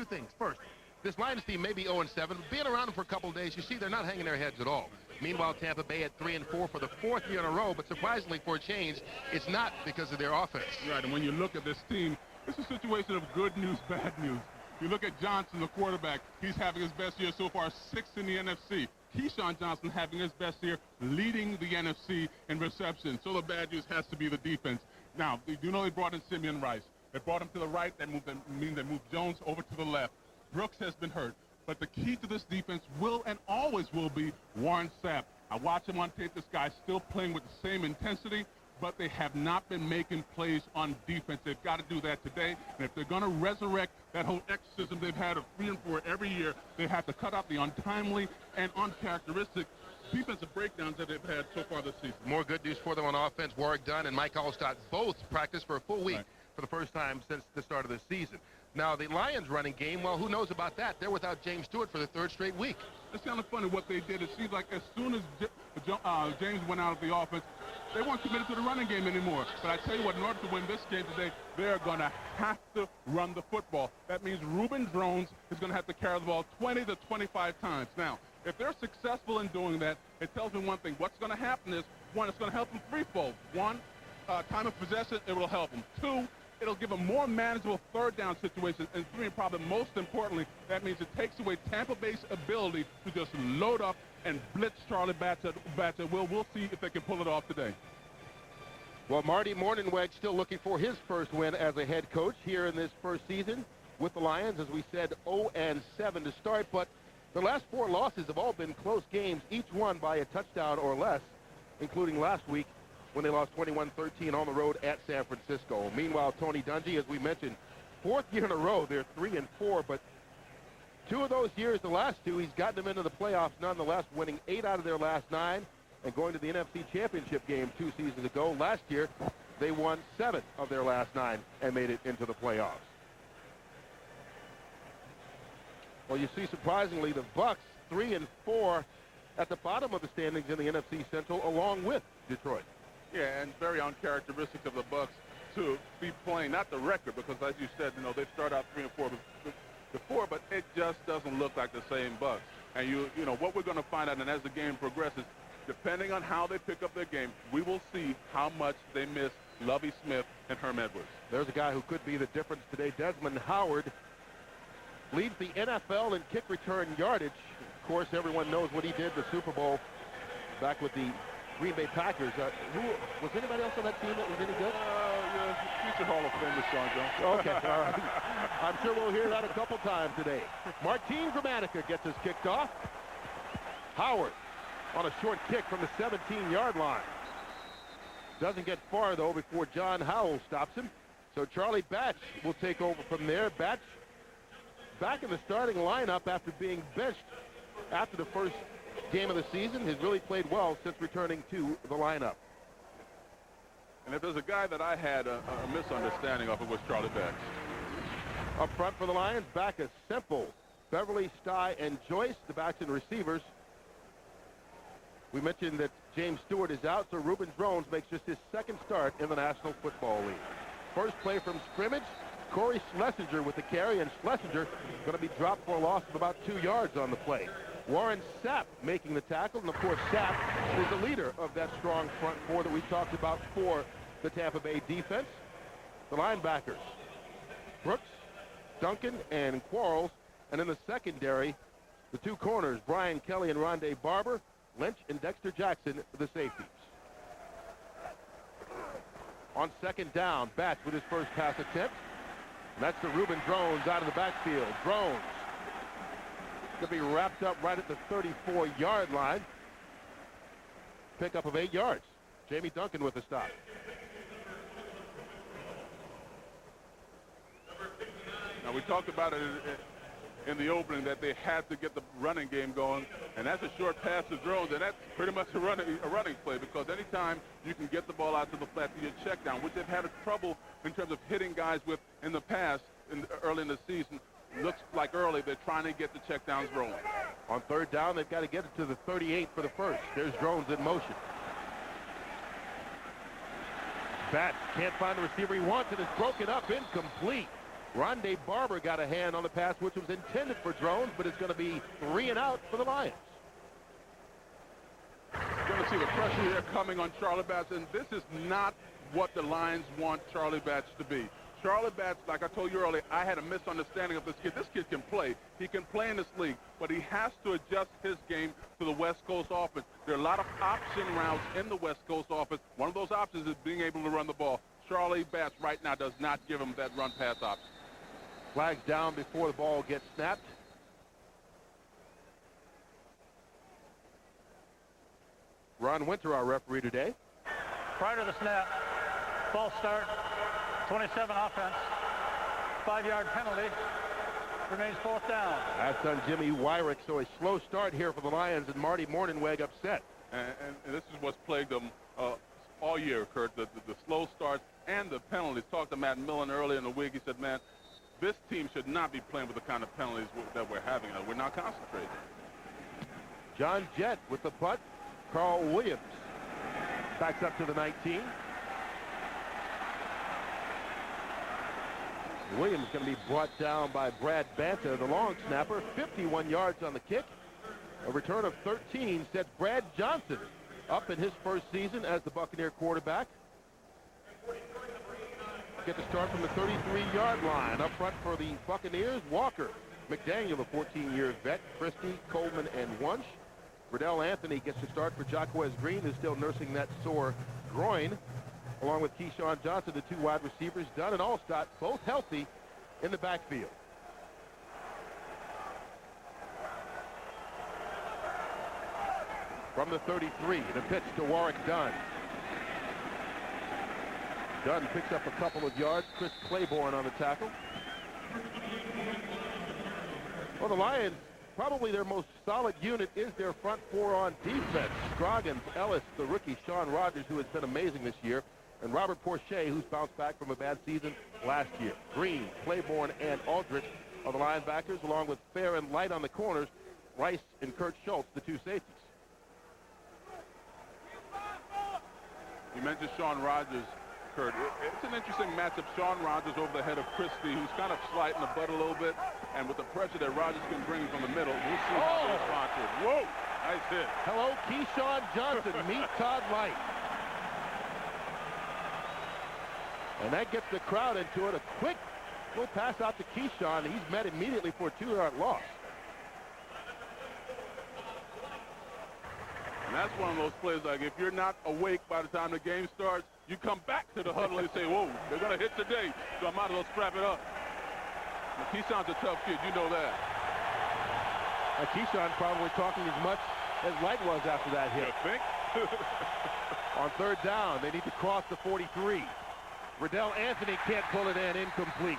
two things. First, this Lions team may be 0-7, but being around them for a couple of days, you see they're not hanging their heads at all. Meanwhile, Tampa Bay at 3-4 for the fourth year in a row, but surprisingly for a change, it's not because of their offense. Right, and when you look at this team, it's a situation of good news, bad news. You look at Johnson, the quarterback, he's having his best year so far, 6th in the NFC. Keyshawn Johnson having his best year, leading the NFC in reception. So the bad news has to be the defense. Now, you know they brought in Simeon Rice. They brought him to the right. That means they moved Jones over to the left. Brooks has been hurt. But the key to this defense will and always will be Warren Sapp. I watch him on tape. This guy's still playing with the same intensity, but they have not been making plays on defense. They've got to do that today. And if they're going to resurrect that whole exorcism they've had of 3-4 every year, they have to cut out the untimely and uncharacteristic defensive breakdowns that they've had so far this season. More good news for them on offense. Warwick Dunn and Mike Allstott both practiced for a full week for the first time since the start of the season. Now, the Lions running game, well, who knows about that? They're without James Stewart for the third straight week. It's kind of funny what they did. It seems like as soon as James went out of the offense, they weren't committed to the running game anymore. But I tell you what, in order to win this game today, they're going to have to run the football. That means Reuben Drones is going to have to carry the ball 20 to 25 times. Now, if they're successful in doing that, it tells me one thing. What's going to happen is, one, it's going to help them threefold. One, time of possession, it will help them. Two, it'll give them more manageable third down situations. And three, and probably most importantly, that means it takes away Tampa Bay's ability to just load up and blitz Charlie Batcher. We'll see if they can pull it off today. Well, Marty Mornhinweg still looking for his first win as a head coach here in this first season with the Lions. As we said, 0-7 to start, but the last 4 losses have all been close games, each won by a touchdown or less, including last week when they lost 21-13 on the road at San Francisco. Meanwhile, Tony Dungy, as we mentioned, 4th year in a row, they're 3-4, but 2 of those years, the last 2, he's gotten them into the playoffs nonetheless, winning 8 out of their last 9 and going to the NFC Championship game 2 seasons ago. Last year, they won 7 of their last 9 and made it into the playoffs. Well, you see, surprisingly, the Bucs 3-4 at the bottom of the standings in the NFC Central, along with Detroit. Yeah, and very uncharacteristic of the Bucs to be playing, not the record, because as you said, they start out 3-4 before, but it just doesn't look like the same Bucs. And you know what we're going to find out, and as the game progresses, depending on how they pick up their game, we will see how much they miss Lovie Smith and Herm Edwards. There's a guy who could be the difference today. Desmond Howard leads the NFL in kick return yardage. Of course, everyone knows what he did the Super Bowl back with the Green Bay Packers. Was anybody else on that team that was any good? Yeah, future Hall of Famer Sean Jones. Okay, all right. I'm sure we'll hear that a couple times today. Martin Gramatica gets us kicked off. Howard on a short kick from the 17-yard line. Doesn't get far, though, before John Howell stops him. So Charlie Batch will take over from there. Batch back in the starting lineup after being benched after the first game of the season. Has really played well since returning to the lineup. And if there's a guy that I had a misunderstanding of, it was Charlie Batch. Up front for the Lions, back is Semple, Beverly, Stye, and Joyce, the backs and receivers. We mentioned that James Stewart is out, so Reuben Drones makes just his second start in the National Football League. First play from scrimmage, Corey Schlesinger with the carry, and Schlesinger going to be dropped for a loss of about 2 yards on the play. Warren Sapp making the tackle, and of course Sapp is the leader of that strong front four that we talked about for the Tampa Bay defense. The linebackers, Brooks, Duncan, and Quarles, and in the secondary, the 2 corners, Brian Kelly and Rondé Barber, Lynch and Dexter Jackson, the safeties. On second down, Batch with his first pass attempt. And that's the Reuben Drones out of the backfield. Drones going to be wrapped up right at the 34-yard line. Pickup of 8 yards. Jamie Duncan with the stop. Now, we talked about it in the opening that they had to get the running game going, and that's a short pass to Drones, and that's pretty much a running play, because anytime you can get the ball out to the flat to your check down, which they've had trouble in terms of hitting guys with in the past, early in the season, looks like early they're trying to get the check downs rolling. On third down, they've got to get it to the 38 for the first. There's Drones in motion. Batch can't find the receiver he wants, and it's broken up, incomplete. Rondé Barber got a hand on the pass, which was intended for Drones, but it's going to be 3 and out for the Lions. You're going to see the pressure here coming on Charlie Batch, and this is not what the Lions want Charlie Batch to be. Charlie Batch, like I told you earlier, I had a misunderstanding of this kid. This kid can play. He can play in this league, but he has to adjust his game to the West Coast offense. There are a lot of option routes in the West Coast offense. One of those options is being able to run the ball. Charlie Batch right now does not give him that run-pass option. Flags down before the ball gets snapped. Ron Winter, our referee today. Prior to the snap, false start, 27 offense, 5-yard penalty, remains 4th down. That's on Jimmy Wyrick, so a slow start here for the Lions, and Marty Mornhinweg upset. And this is what's plagued them all year, Kurt, the slow starts and the penalties. Talked to Matt Millen earlier in the week. He said, man, this team should not be playing with the kind of penalties that we're having. We're not concentrating. John Jett with the punt. Carl Williams backs up to the 19. Williams going to be brought down by Brad Banta, the long snapper. 51 yards on the kick. A return of 13 sets Brad Johnson up in his first season as the Buccaneer quarterback. Get the start from the 33-yard line. Up front for the Buccaneers, Walker, McDaniel, the 14-year vet, Christie, Coleman, and Wunsch. Riddell Anthony gets the start for Jacquez Green, who's still nursing that sore groin, along with Keyshawn Johnson, the 2 wide receivers. Dunn and Allstott, both healthy in the backfield. From the 33, the pitch to Warwick Dunn. Dunn picks up a couple of yards. Chris Claiborne on the tackle. Well, the Lions, probably their most solid unit is their front 4 on defense. Scroggins, Ellis, the rookie Sean Rogers, who has been amazing this year, and Robert Porcher, who's bounced back from a bad season last year. Green, Claiborne, and Aldrich are the linebackers, along with Fair and Light on the corners, Rice and Kurt Schultz, the 2 safeties. You mentioned Sean Rogers, Kurt. It's an interesting matchup. Sean Rogers over the head of Christie, who's kind of sliding the butt a little bit, and with the pressure that Rogers can bring from the middle, we'll see how they respond to it. Whoa! Nice hit. Hello, Keyshawn Johnson. Meet Todd Light. And that gets the crowd into it. A quick little pass out to Keyshawn. He's met immediately for a 2-yard loss. And that's one of those plays, like, if you're not awake by the time the game starts, you come back to the huddle and say, whoa, they're going to hit today, so I might as well strap it up. Now, Keyshawn's a tough kid. You know that. Keyshawn probably talking as much as Light was after that hit. You think? On 3rd down, they need to cross the 43. Riddell Anthony can't pull it in, incomplete.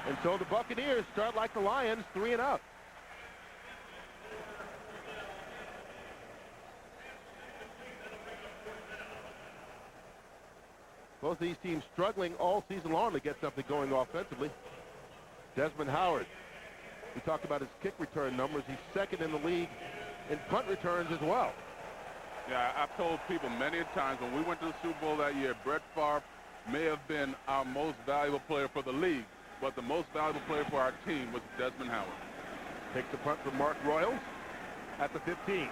And so the Buccaneers start like the Lions, 3 and out. Both of these teams struggling all season long to get something going offensively. Desmond Howard, we talked about his kick return numbers. He's 2nd in the league in punt returns as well. Yeah, I've told people many times when we went to the Super Bowl that year, Brett Favre may have been our most valuable player for the league, but the most valuable player for our team was Desmond Howard. Takes the punt from Mark Royals at the 15.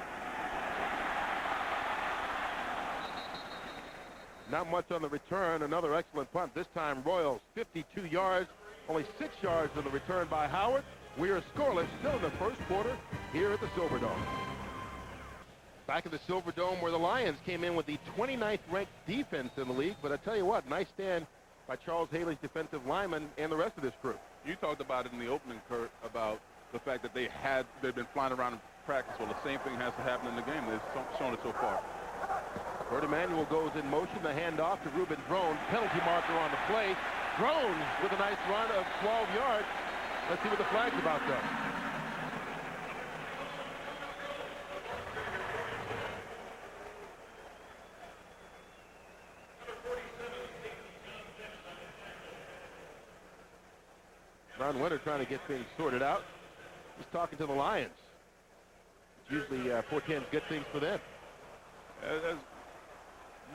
Not much on the return. Another excellent punt. This time Royals 52 yards, only 6 yards on the return by Howard. We are scoreless still in the first quarter here at the Silverdome. Back at the Silverdome where the Lions came in with the 29th ranked defense in the league. But I tell you what, nice stand by Charles Haley's defensive linemen and the rest of this crew. You talked about it in the opening, Kurt, about the fact that they've been flying around in practice. Well, the same thing has to happen in the game. They've shown it so far. Kurt Emanuel goes in motion. The handoff to Ruben Drones. Penalty marker on the play. Drones with a nice run of 12 yards. Let's see what the flag's about, though. Ron Winter trying to get things sorted out. He's talking to the Lions. It's usually portends good things for them. That's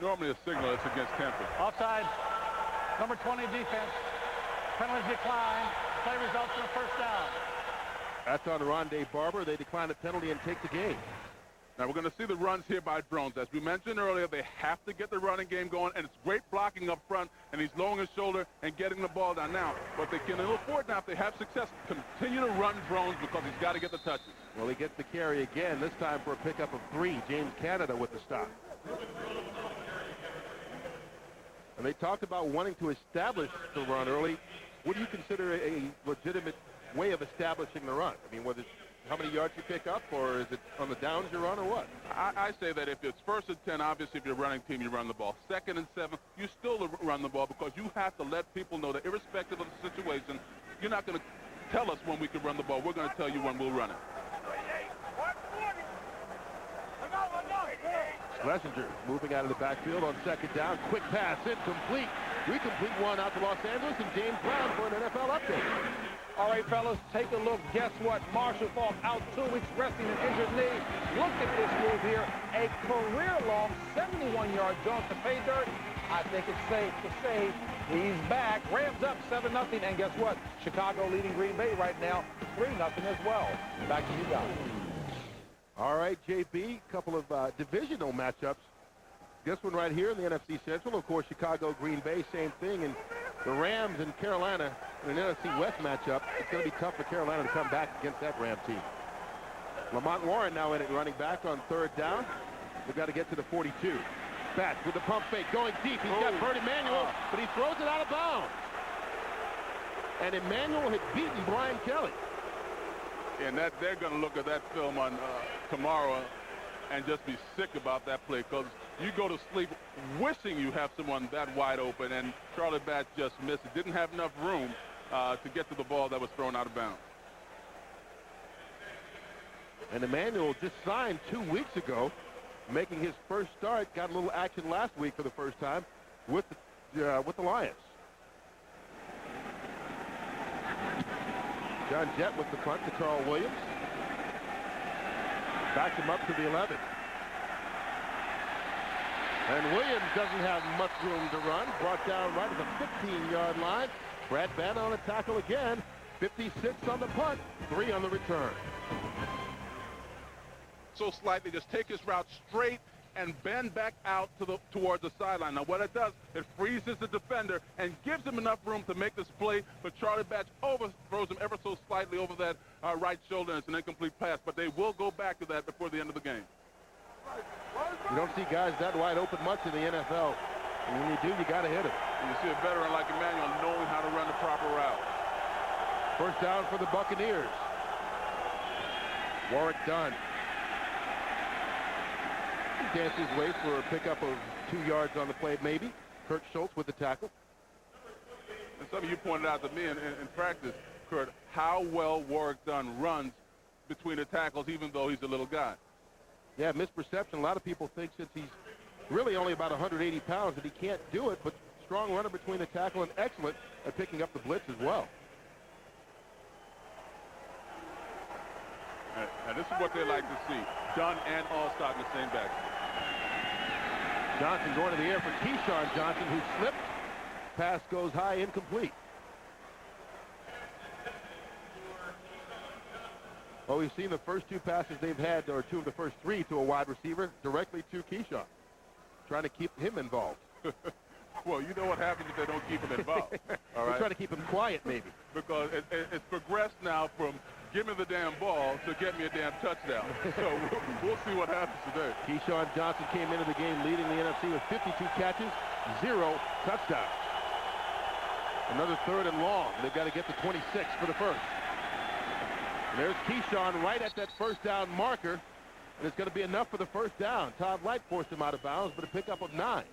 normally a signal that's against Tampa. Offside, number 20 defense. Penalties decline. Play results in a first down. That's on Rondé Barber. They decline the penalty and take the game. Now we're going to see the runs here by drones. As we mentioned earlier, they have to get the running game going, and it's great blocking up front, and he's lowering his shoulder and getting the ball down now. But they can afford now, if they have success, continue to run drones because he's got to get the touches. Well, he gets the carry again, this time for a pickup of 3. James Canada with the stop. And they talked about wanting to establish the run early. What do you consider a legitimate way of establishing the run? I mean, whether it's how many yards you pick up, or is it on the downs you run, or what? I say that if it's 1st and 10, obviously if you're a running team, you run the ball. 2nd and 7, you still run the ball because you have to let people know that irrespective of the situation, you're not going to tell us when we can run the ball. We're going to tell you when we'll run it. Schlesinger moving out of the backfield on 2nd down. Quick pass, incomplete. We complete one out to Los Angeles, and James Brown for an NFL update. All right, fellas, take a look. Guess what? Marshall Faulk out 2 weeks resting an injured knee. Look at this move here. A career-long 71-yard jump to pay dirt. I think it's safe to say he's back. Rams up 7-0. And guess what? Chicago leading Green Bay right now 3-0 as well. Back to you guys. All right, JB, a couple of divisional matchups. This one right here in the NFC Central, of course, Chicago, Green Bay, same thing. And the Rams and Carolina in an NFC West matchup. It's going to be tough for Carolina to come back against that Ram team. Lamont Warren now in it running back on 3rd down. They've got to get to the 42. Batch with the pump fake going deep. He's got Bert Emanuel, but he throws it out of bounds. And Emanuel had beaten Brian Kelly. And they're going to look at that film on tomorrow and just be sick about that play because you go to sleep wishing you have someone that wide open, and Charlie Batch just missed it. Didn't have enough room to get to the ball that was thrown out of bounds. And Emanuel just signed 2 weeks ago, making his first start. Got a little action last week for the first time with the Lions. John Jett with the punt to Carl Williams. Backs him up to the 11. And Williams doesn't have much room to run. Brought down right at the 15-yard line. Brad Bannon on a tackle again. 56 on the punt, 3 on the return. So slightly, just take his route straight and bend back out towards the sideline. Now what it does, it freezes the defender and gives him enough room to make this play, but Charlie Batch overthrows him ever so slightly over that right shoulder, and it's an incomplete pass, but they will go back to that before the end of the game. You don't see guys that wide open much in the NFL. And when you do, you got to hit it. And you see a veteran like Emmanuel knowing how to run the proper route. First down for the Buccaneers. Warwick Dunn. He danced his way for a pickup of 2 yards on the play, maybe. Kurt Schultz with the tackle. And some of you pointed out to me in practice, Kurt, how well Warwick Dunn runs between the tackles, even though he's a little guy. Yeah, misperception. A lot of people think since he's really only about 180 pounds that he can't do it, but strong runner between the tackle and excellent at picking up the blitz as well. And this is what they like to see. Dunn and Allstott in the same back. Johnson going to the air for Keyshawn Johnson, who slipped. Pass goes high, incomplete. Well, we've seen the first 2 passes they've had, or 2 of the first 3 to a wide receiver, directly to Keyshawn, trying to keep him involved. Well, you know what happens if they don't keep him involved. All right? We're trying to keep him quiet, maybe. Because it's progressed now from give me the damn ball to get me a damn touchdown. So we'll see what happens today. Keyshawn Johnson came into the game leading the NFC with 52 catches, 0 touchdowns. Another 3rd and long. They've got to get to 26 for the first. And there's Keyshawn right at that first down marker, and it's going to be enough for the first down. Todd Light forced him out of bounds, but a pickup of 9.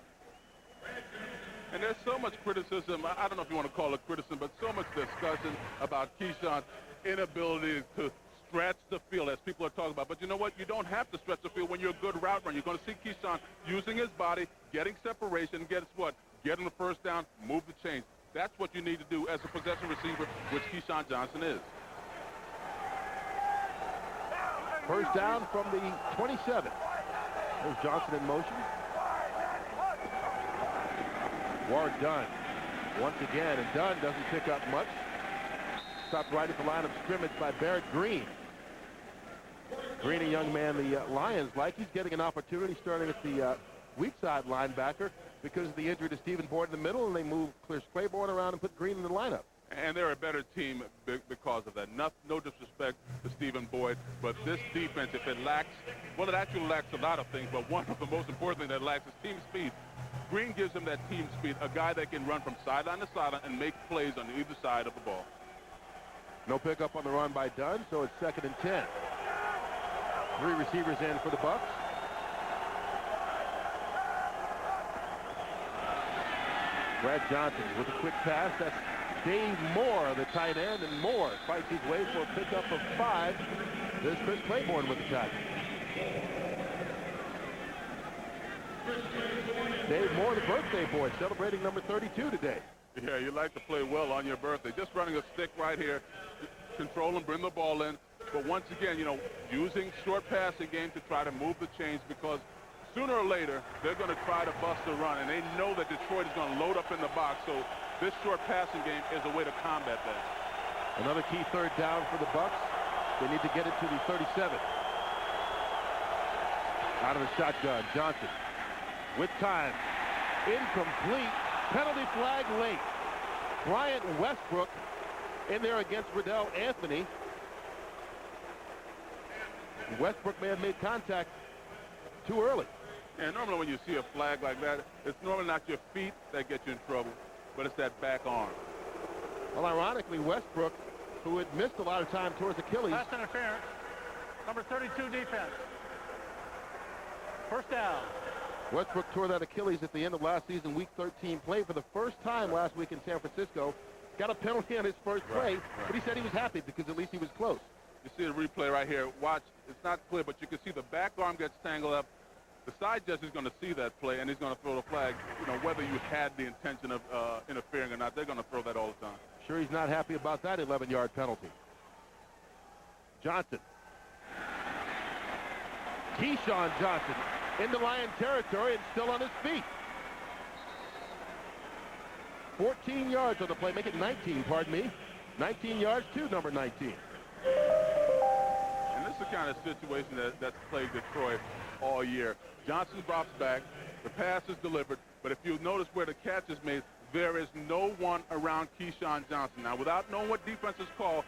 And there's so much criticism, I don't know if you want to call it criticism, but so much discussion about Keyshawn's inability to stretch the field, as people are talking about. But you know what? You don't have to stretch the field when you're a good route runner. You're going to see Keyshawn using his body, getting separation, getting the first down, move the chains. That's what you need to do as a possession receiver, which Keyshawn Johnson is. First down from the 27. There's Johnson in motion. Warwick Dunn Once again, and Dunn doesn't pick up much. Stopped right at the line of scrimmage by Barrett Green. Green, a young man the Lions like. He's getting an opportunity starting at the weak side linebacker because of the injury to Stephen Boyd in the middle, and they move Clear Claiborne around and put Green in the lineup. And they're a better team because of that. No disrespect to Stephen Boyd, but this defense, if it lacks, well, it actually lacks a lot of things, but one of the most important things that lacks is team speed. Green gives them that team speed, a guy that can run from sideline to sideline and make plays on either side of the ball. No pickup on the run by Dunn, so it's 2nd and 10. 3 receivers in for the Bucs. Brad Johnson with a quick pass. That's Dave Moore, the tight end, and Moore fights his way for a pickup of 5. There's Chris Claiborne with the tackle. Dave Moore, the birthday boy, celebrating number 32 today. Yeah, you like to play well on your birthday. Just running a stick right here, control and bring the ball in. But once again, using short passing game to try to move the chains, because sooner or later, they're going to try to bust a run, and they know that Detroit is going to load up in the box, so this short passing game is a way to combat that. Another key 3rd down for the Bucs. They need to get it to the 37. Out of the shotgun, Johnson with time. Incomplete. Penalty flag late. Bryant Westbrook in there against Riddell Anthony. Westbrook may have made contact too early. And normally when you see a flag like that, it's normally not your feet that get you in trouble, but it's that back arm. Well, ironically, Westbrook, who had missed a lot of time towards Achilles. Pass interference. Number 32 defense. 1st down. Westbrook tore that Achilles at the end of last season, week 13. Played for the first time last week in San Francisco. Got a penalty on his first play, but he said he was happy because at least he was close. You see the replay right here. Watch. It's not clear, but you can see the back arm gets tangled up. The side judge is going to see that play, and he's going to throw the flag. Whether you had the intention of interfering or not, they're going to throw that all the time. Sure, he's not happy about that 11-yard penalty. Johnson. Keyshawn Johnson into Lion territory and still on his feet. 14 yards on the play. Make it 19, pardon me. 19 yards to number 19. And this is the kind of situation that's plagued Detroit all year. Johnson drops back. The pass is delivered. But if you notice where the catch is made, there is no one around Keyshawn Johnson. Now, without knowing what defense is called,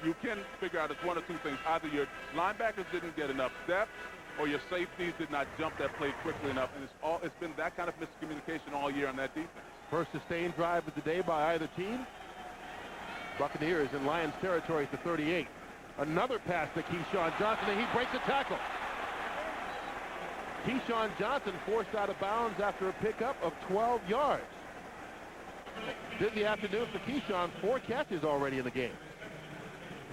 you can figure out it's one of two things. Either your linebackers didn't get enough depth, or your safeties did not jump that play quickly enough. And it's been that kind of miscommunication all year on that defense. First sustained drive of the day by either team. Buccaneers in Lions territory at the 38. Another pass to Keyshawn Johnson, and he breaks a tackle. Keyshawn Johnson forced out of bounds after a pickup of 12 yards. Busy afternoon for Keyshawn. 4 catches already in the game.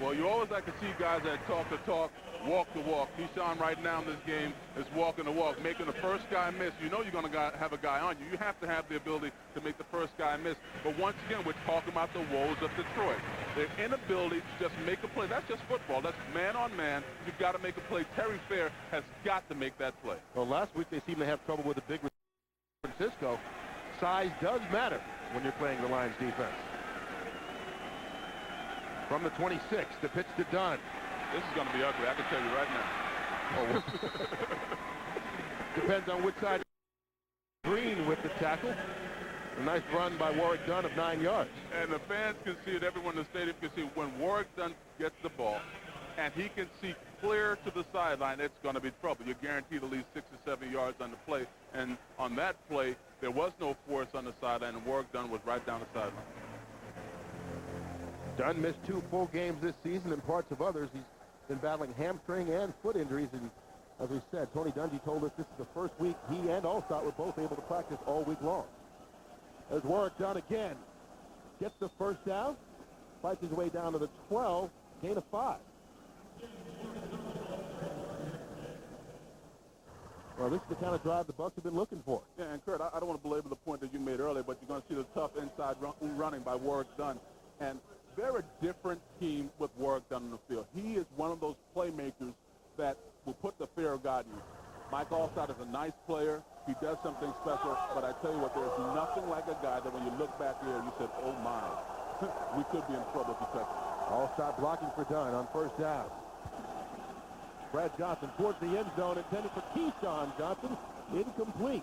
Well, you always like to see guys that talk the talk, walk the walk. Keyshawn right now in this game is walking the walk, making the first guy miss. You know you're going to have a guy on you. You have to have the ability to make the first guy miss. But once again, we're talking about the woes of Detroit. Their inability to just make a play. That's just football. That's man on man. You've got to make a play. Terry Fair has got to make that play. Well, last week they seemed to have trouble with the big San Francisco. Size does matter when you're playing the Lions defense. From the 26, the pitch to Dunn. This is going to be ugly, I can tell you right now. Depends on which side. Green with the tackle. A nice run by Warrick Dunn of 9 yards. And the fans can see it, everyone in the stadium can see when Warrick Dunn gets the ball and he can see clear to the sideline, it's going to be trouble. You're guaranteed at least 6 or 7 yards on the play. And on that play, there was no force on the sideline, and Warrick Dunn was right down the sideline. Dunn missed 2 full games this season and parts of others. He's been battling hamstring and foot injuries. And as we said, Tony Dungy told us this is the first week he and Allstott were both able to practice all week long. As Warrick Dunn again gets the first down, fights his way down to the 12, gain of 5. Well, this is the kind of drive the Bucs have been looking for. Yeah, and Kurt, I don't want to belabor the point that you made earlier, but you're going to see the tough inside running by Warrick Dunn. And they're a different team with Warrick Dunn in the field. He is one of those playmakers that will put the fear of God in you. Mike Allstott is a nice player. He does something special, but I tell you what, there's nothing like a guy that when you look back here, you said, oh my, we could be in trouble if he touches it. All stop blocking for Dunn on first down. Brad Johnson towards the end zone, intended for Keyshawn Johnson, incomplete.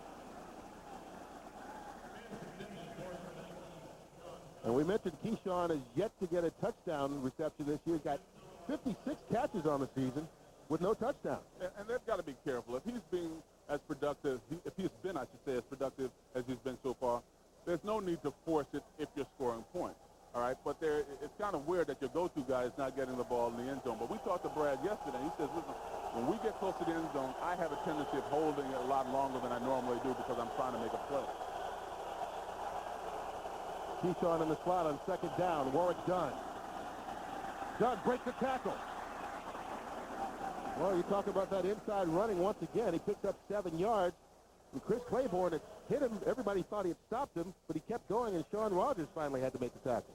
And we mentioned Keyshawn has yet to get a touchdown reception this year. He's got 56 catches on the season with no touchdown. And they've got to be careful. If he's being as productive, if he's been, I should say, as productive as he's been so far, there's no need to force it if you're scoring points. All right, but it's kind of weird that your go-to guy is not getting the ball in the end zone. But we talked to Brad yesterday. He says, listen, when we get close to the end zone, I have a tendency of holding it a lot longer than I normally do because I'm trying to make a play. Keyshawn in the slot on second down. Warwick Dunn. Dunn breaks the tackle. Well, you talk about that inside running once again. He picked up 7 yards. And Chris Claiborne had hit him. Everybody thought he had stopped him, but he kept going, and Sean Rogers finally had to make the tackle.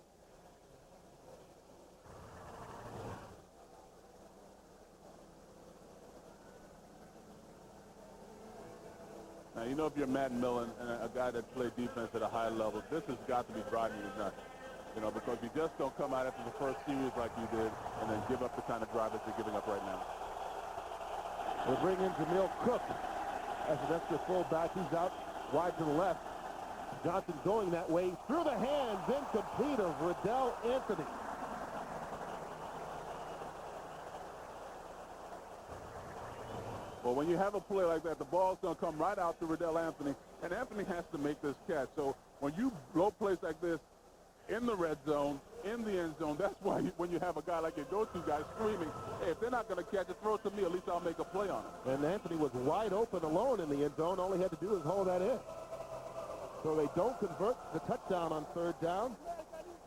Now, you know, if you're Matt Millen and a guy that played defense at a high level, this has got to be driving you nuts. You know, because you just don't come out after the first series like you did and then give up the kind of drive that you're giving up right now. We'll bring in Jamil Cook as an extra fullback. He's out wide to the left. Johnson going that way. Through the hands, incomplete of Riddell Anthony. Well, when you have a play like that, the ball's going to come right out to Riddell Anthony, and Anthony has to make this catch. So when you blow plays like this in the red zone, in the end zone, that's why when you have a guy like your go-to guy screaming, hey, if they're not going to catch it, throw it to me. At least I'll make a play on it. And Anthony was wide open alone in the end zone. All he had to do was hold that in. So they don't convert the touchdown on third down.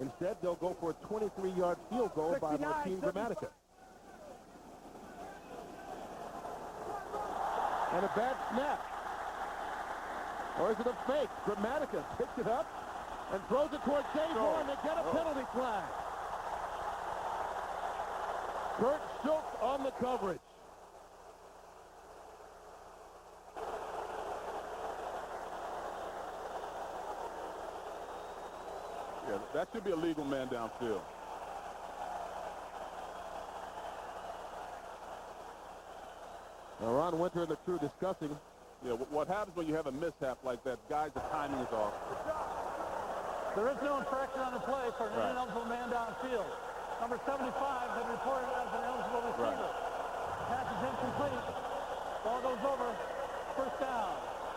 Instead, they'll go for a 23-yard field goal by Martin Gramatica. And a bad snap. Or is it a fake? Gramatica picks it up and throws it towards Dave and they get a penalty flag. Kurt Schultz on the coverage. Yeah, that should be a legal man downfield. Now Ron Winter and the crew discussing. Yeah, what happens when you have a mishap like that, guys, the timing is off. There is no infraction on the play for an ineligible man downfield. Number 75 been reported as an eligible receiver. Pass is incomplete. Ball goes over. First down.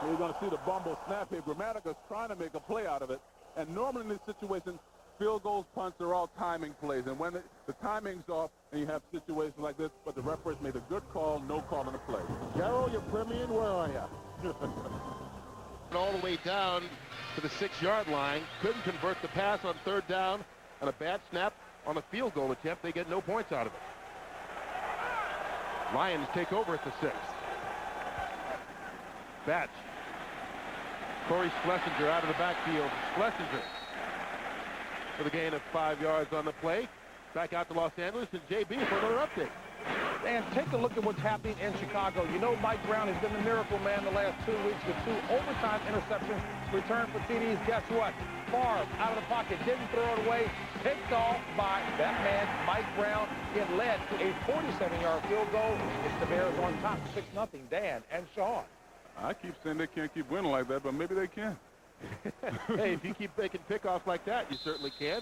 You're going to see the bumble snap here. Gramatica's trying to make a play out of it. And normally in this situation, field goals, punts are all timing plays. And when the timing's off and you have situations like this, but the referee's made a good call, no call on the play. Gerald, you're Premium, where are you? All the way down to the 6-yard line. Couldn't convert the pass on third down. And a bad snap on the field goal attempt. They get no points out of it. Lions take over at the 6. Batch. Corey Schlesinger out of the backfield. Schlesinger for the gain of 5 yards on the play. Back out to Los Angeles and JB for another update. And take a look at what's happening in Chicago. You know Mike Brown has been the miracle man the last 2 weeks with 2 overtime interceptions, return for TDs. Guess what? Favre out of the pocket, didn't throw it away, picked off by that man, Mike Brown. It led to a 47-yard field goal. It's the Bears on top, 6-0. Dan and Sean. I keep saying they can't keep winning like that, but maybe they can. Hey, if you keep making pickoffs like that, you certainly can.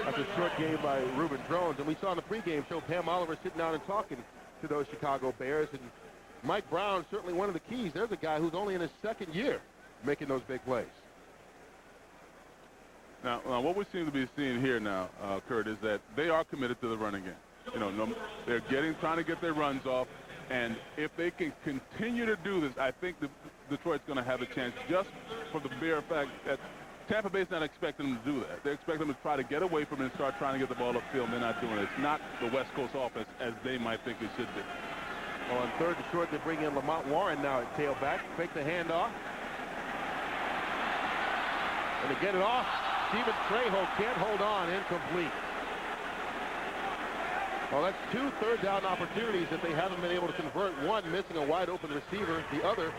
That's a short game by Reuben Drones. And we saw in the pregame show Pam Oliver sitting down and talking to those Chicago Bears. And Mike Brown, certainly one of the keys. There's a guy who's only in his second year making those big plays. Now, what we seem to be seeing here now, Kurt, is that they are committed to the running game. You know, they're trying to get their runs off. And if they can continue to do this, I think Detroit's going to have a chance just for the bare fact that Tampa Bay's not expecting them to do that. They're expecting them to try to get away from it and start trying to get the ball upfield. They're not doing it. It's not the West Coast offense as they might think it should be. Well, on third and short, they bring in Lamont Warren now at tailback. Fake the handoff. And to get it off, Steven Trejo can't hold on. Incomplete. Well, that's 2 third down opportunities that they haven't been able to convert. One missing a wide open receiver. The other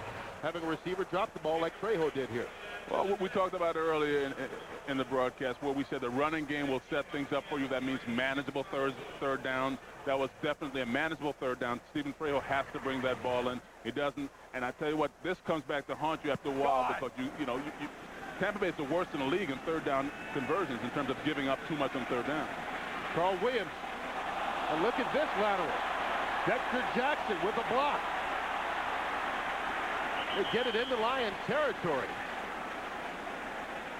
having a receiver drop the ball like Trejo did here. Well, what we talked about earlier in the broadcast, where we said the running game will set things up for you. That means manageable third down. That was definitely a manageable third down. Stephen Trejo has to bring that ball in. He doesn't. And I tell you what, this comes back to haunt you after a while because you know Tampa Bay is the worst in the league in third down conversions in terms of giving up too much on third down. Carl Williams. And look at this lateral. Dexter Jackson with a block. They get it into Lions territory.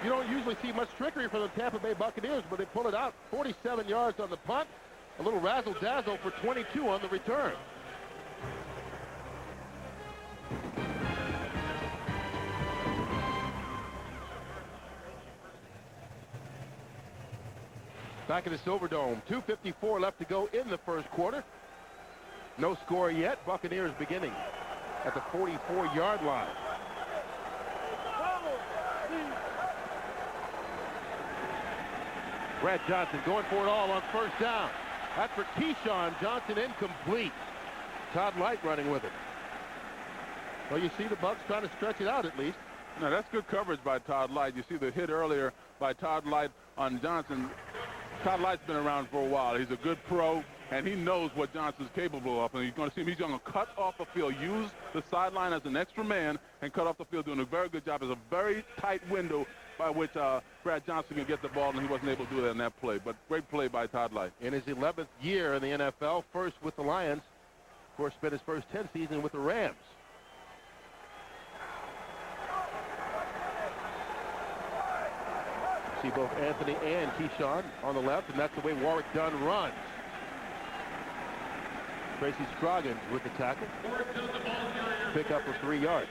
You don't usually see much trickery from the Tampa Bay Buccaneers, but they pull it out 47 yards on the punt. A little razzle-dazzle for 22 on the return. Back in the Silverdome, 2:54 left to go in the first quarter. No score yet. Buccaneers beginning at the 44-yard line. Brad Johnson going for it all on first down. That's for Keyshawn Johnson, incomplete. Todd Light running with it. Well, you see the Bucs trying to stretch it out at least. No, that's good coverage by Todd Light. You see the hit earlier by Todd Light on Johnson. Todd Light's been around for a while. He's a good pro, and he knows what Johnson's capable of. And you're going to see him. He's going to cut off the field, use the sideline as an extra man, and cut off the field, doing a very good job. It's a very tight window by which Brad Johnson can get the ball, and he wasn't able to do that in that play. But great play by Todd Light. In his 11th year in the NFL, first with the Lions. Of course, spent his first 10 seasons with the Rams. See both Anthony and Keyshawn on the left, and that's the way Warwick Dunn runs. Tracy Scroggins with the tackle. Pick up of 3 yards.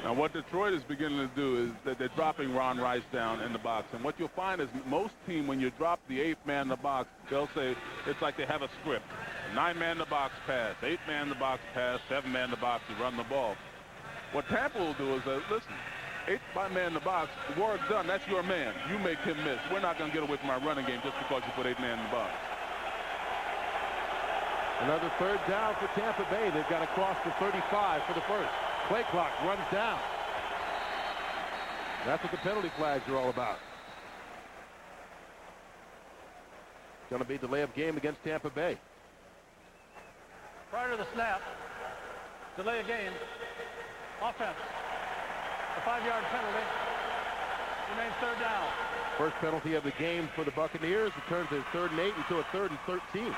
Now, what Detroit is beginning to do is that they're dropping Ron Rice down in the box. And what you'll find is most teams, when you drop the 8th man in the box, they'll say it's like they have a script. 9-man in the box pass, 8-man in the box pass, 7-man in the box to run the ball. What Tampa will do is, listen, 8-man in the box, Warwick Dunn, that's your man. You make him miss. We're not going to get away from our running game just because you put 8-man in the box. Another third down for Tampa Bay. They've got to cross the 35 for the first. Play clock runs down. That's what the penalty flags are all about. It's going to be delay of game against Tampa Bay. Prior to the snap, delay of game, offense. A 5-yard penalty. Remains third down. First penalty of the game for the Buccaneers. It turns a 3rd and 8 into a 3rd and 13.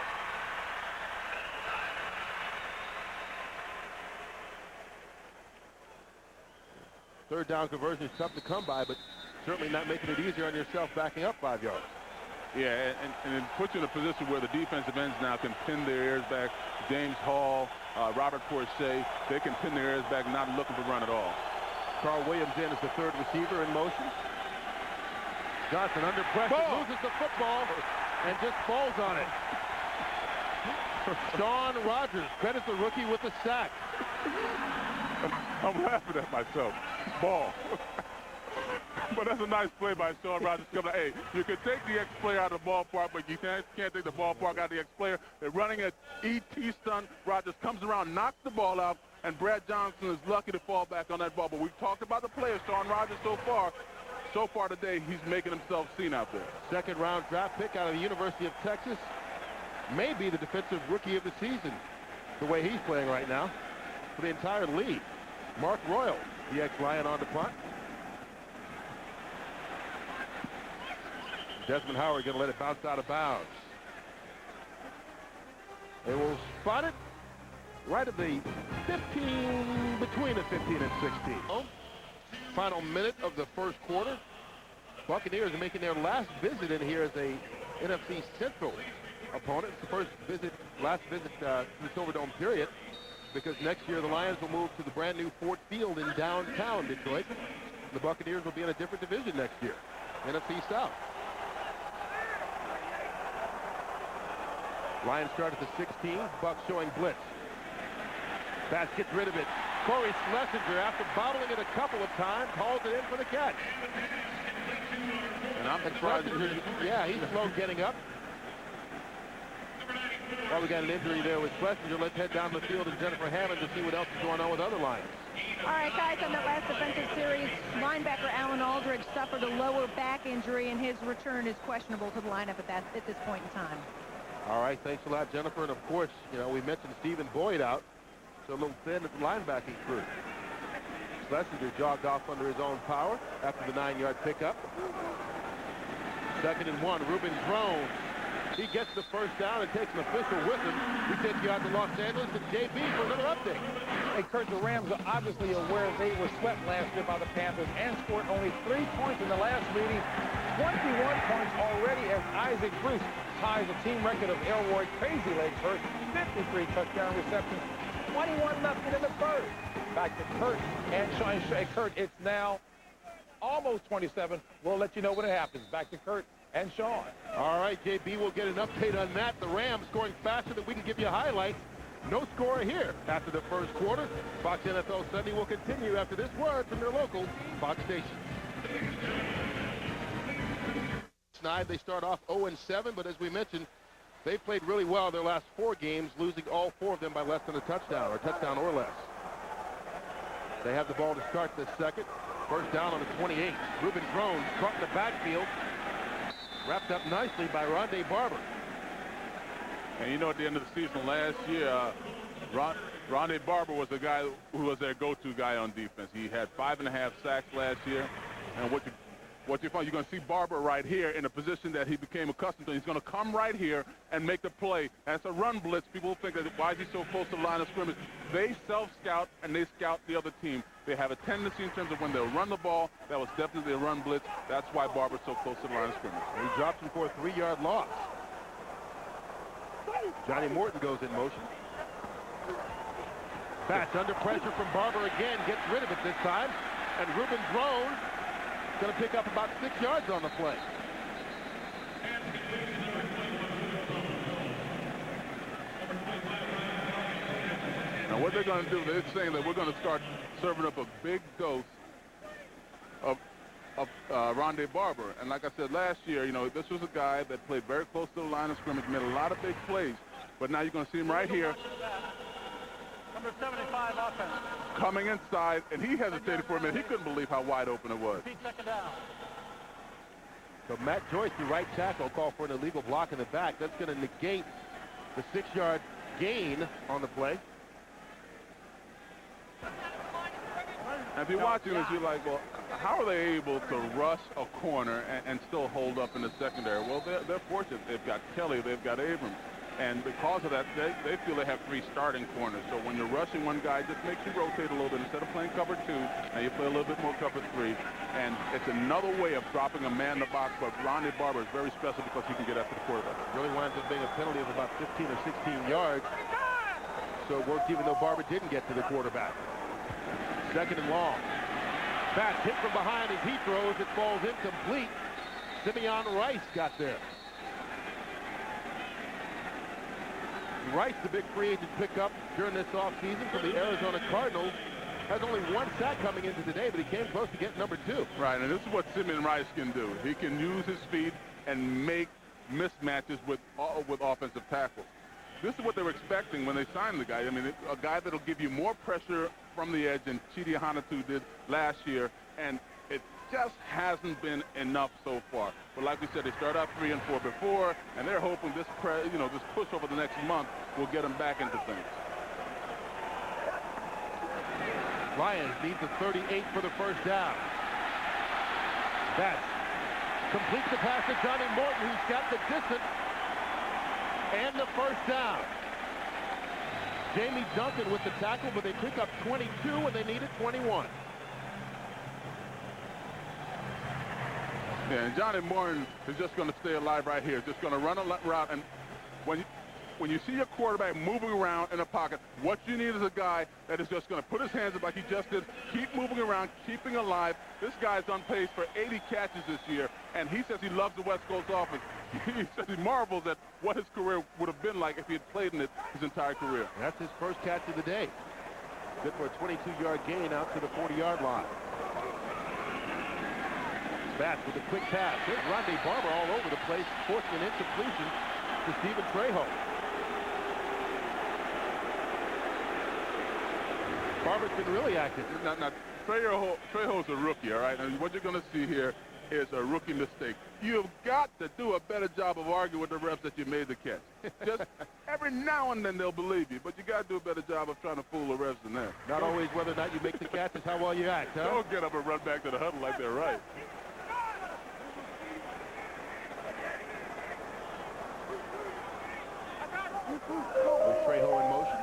Third down conversion is tough to come by, but certainly not making it easier on yourself backing up 5 yards. Yeah, and it puts you in a position where the defensive ends now can pin their ears back. James Hall, Robert Forsythe, they can pin their ears back, not looking to run at all. Carl Williams in as the third receiver in motion. Johnson under pressure, loses the football, and just falls on it. Sean Rogers credits the rookie with the sack. I'm laughing at myself. Ball. But that's a nice play by Sean Rogers. Hey, you can take the ex-player out of the ballpark, but you can't take the ballpark out of the ex-player. They're running an E.T. stunt. Rogers comes around, knocks the ball out, and Brad Johnson is lucky to fall back on that ball. But we've talked about the player, Sean Rogers, so far. So far today, he's making himself seen out there. Second-round draft pick out of the University of Texas. May be the defensive rookie of the season, the way he's playing right now, for the entire league. Mark Royal, the ex-Lion, on the punt. Desmond Howard going to let it bounce out of bounds. They will spot it right at the 15, between the 15 and 16. Final minute of the first quarter. Buccaneers are making their last visit in here as a NFC Central opponent. It's the first visit, last visit to the Silverdome period, because next year the Lions will move to the brand new Ford Field in downtown Detroit. The Buccaneers will be in a different division next year, NFC South. Lions start at the 16, Bucs showing blitz. Bass gets rid of it. Corey Schlesinger, after bottling it a couple of times, hauls it in for the catch. And I'm surprised. Yeah, he's slow getting up. Well, we got an injury there with Schlesinger. Let's head down the field and Jennifer Hammond to see what else is going on with other Lions. All right, guys, on that last defensive series, linebacker Alan Aldridge suffered a lower back injury, and his return is questionable to the lineup at this point in time. All right, thanks a lot, Jennifer. And, of course, you know, we mentioned Stephen Boyd out, so a little thin at the linebacking crew. Schlesinger jogged off under his own power after the 9-yard pickup. 2nd and 1, Ruben Drones. He gets the first down and takes an official with him. We take you out to Los Angeles and JB for another update. Hey, Kurt, the Rams are obviously aware they were swept last year by the Panthers and scored only 3 points in the last meeting. 21 points already as Isaac Bruce ties the team record of Elroy Crazy Legs first. 53 touchdown receptions. 21 left in the third. Back to Kurt and Sean. Kurt, it's now almost 27. We'll let you know when it happens. Back to Kurt and Sean. All right, JB, we'll get an update on that. The Rams scoring faster than we can give you highlights. No score here after the first quarter. Fox NFL Sunday will continue after this word from your local Fox station. They start off 0-7, but as we mentioned, they've played really well their last 4 games, losing all 4 of them by less than a touchdown or less. They have the ball to start this second. First down on the 28. Ruben Drones caught in the backfield. Wrapped up nicely by Rondé Barber. And you know, at the end of the season last year, Rondé Barber was the guy who was their go-to guy on defense. He had 5.5 sacks last year. And what you find, you're going to see Barber right here in a position that he became accustomed to. He's going to come right here and make the play. And it's a run blitz. People think that why is he so close to the line of scrimmage? They self-scout and they scout the other team. They have a tendency in terms of when they'll run the ball. That was definitely a run blitz. That's why Barber's so close to the line of scrimmage. And he drops him for a 3-yard loss. Johnny Morton goes in motion. Bats under pressure from Barber again. Gets rid of it this time. And Ruben Drones going to pick up about 6 yards on the play. Now what they're going to do, they're saying that we're going to start serving up a big dose of Rondé Barber. And like I said last year, you know, this was a guy that played very close to the line of scrimmage, made a lot of big plays. But now you're going to see him right here. Number 75 offense. Coming inside, and he hesitated for a minute. He couldn't believe how wide open it was. 2nd down. So Matt Joyce, the right tackle, called for an illegal block in the back. That's going to negate the 6-yard gain on the play. And if you're watching this, you're like, well, how are they able to rush a corner and still hold up in the secondary? Well, they're fortunate. They've got Kelly, they've got Abrams. And because of that, they feel they have 3 starting corners. So when you're rushing one guy, it just makes you rotate a little bit. Instead of playing cover 2, now you play a little bit more cover 3. And it's another way of dropping a man in the box. But Rondé Barber is very special because he can get after the quarterback. It really winds up being a penalty of about 15 or 16 yards. So it worked even though Barber didn't get to the quarterback. 2nd and long. Bats hit from behind as he throws. It falls incomplete. Simeon Rice got there. Rice, the big free agent pickup during this offseason from the Arizona Cardinals, has only 1 sack coming into today, but he came close to getting number 2. Right, and this is what Simeon Rice can do. He can use his speed and make mismatches with offensive tackles. This is what they were expecting when they signed the guy. I mean, a guy that'll give you more pressure from the edge than Chidi Hanatu did last year, and it just hasn't been enough so far. But like we said, they started out 3 and 4 before, and they're hoping this push over the next month will get them back into things. Lions need the 38 for the first down. Bats completes the pass to Johnny Morton, who's got the distance and the first down. Jamie Duncan with the tackle, but they pick up 22 and they needed 21. Yeah, and Johnny Morton is just going to stay alive right here. Just going to run a route. And when you see your quarterback moving around in a pocket, what you need is a guy that is just going to put his hands up like he just did, keep moving around, keeping alive. This guy's on pace for 80 catches this year, and he says he loves the West Coast offense. He says he marvels at what his career would have been like if he had played in it his entire career. That's his first catch of the day. Good for a 22-yard gain out to the 40-yard line. Bats with a quick pass. Here's Rondé Barber all over the place, forcing an incompletion to Stephen Trejo. Barber's been really active. Now Trejo's a rookie, all right? And what you're going to see here is a rookie mistake. You've got to do a better job of arguing with the refs that you made the catch. Just every now and then they'll believe you, but you got to do a better job of trying to fool the refs than that. Not always whether or not you make the catch is how well you act, huh? Don't get up and run back to the huddle like they're right. With Trejo in motion.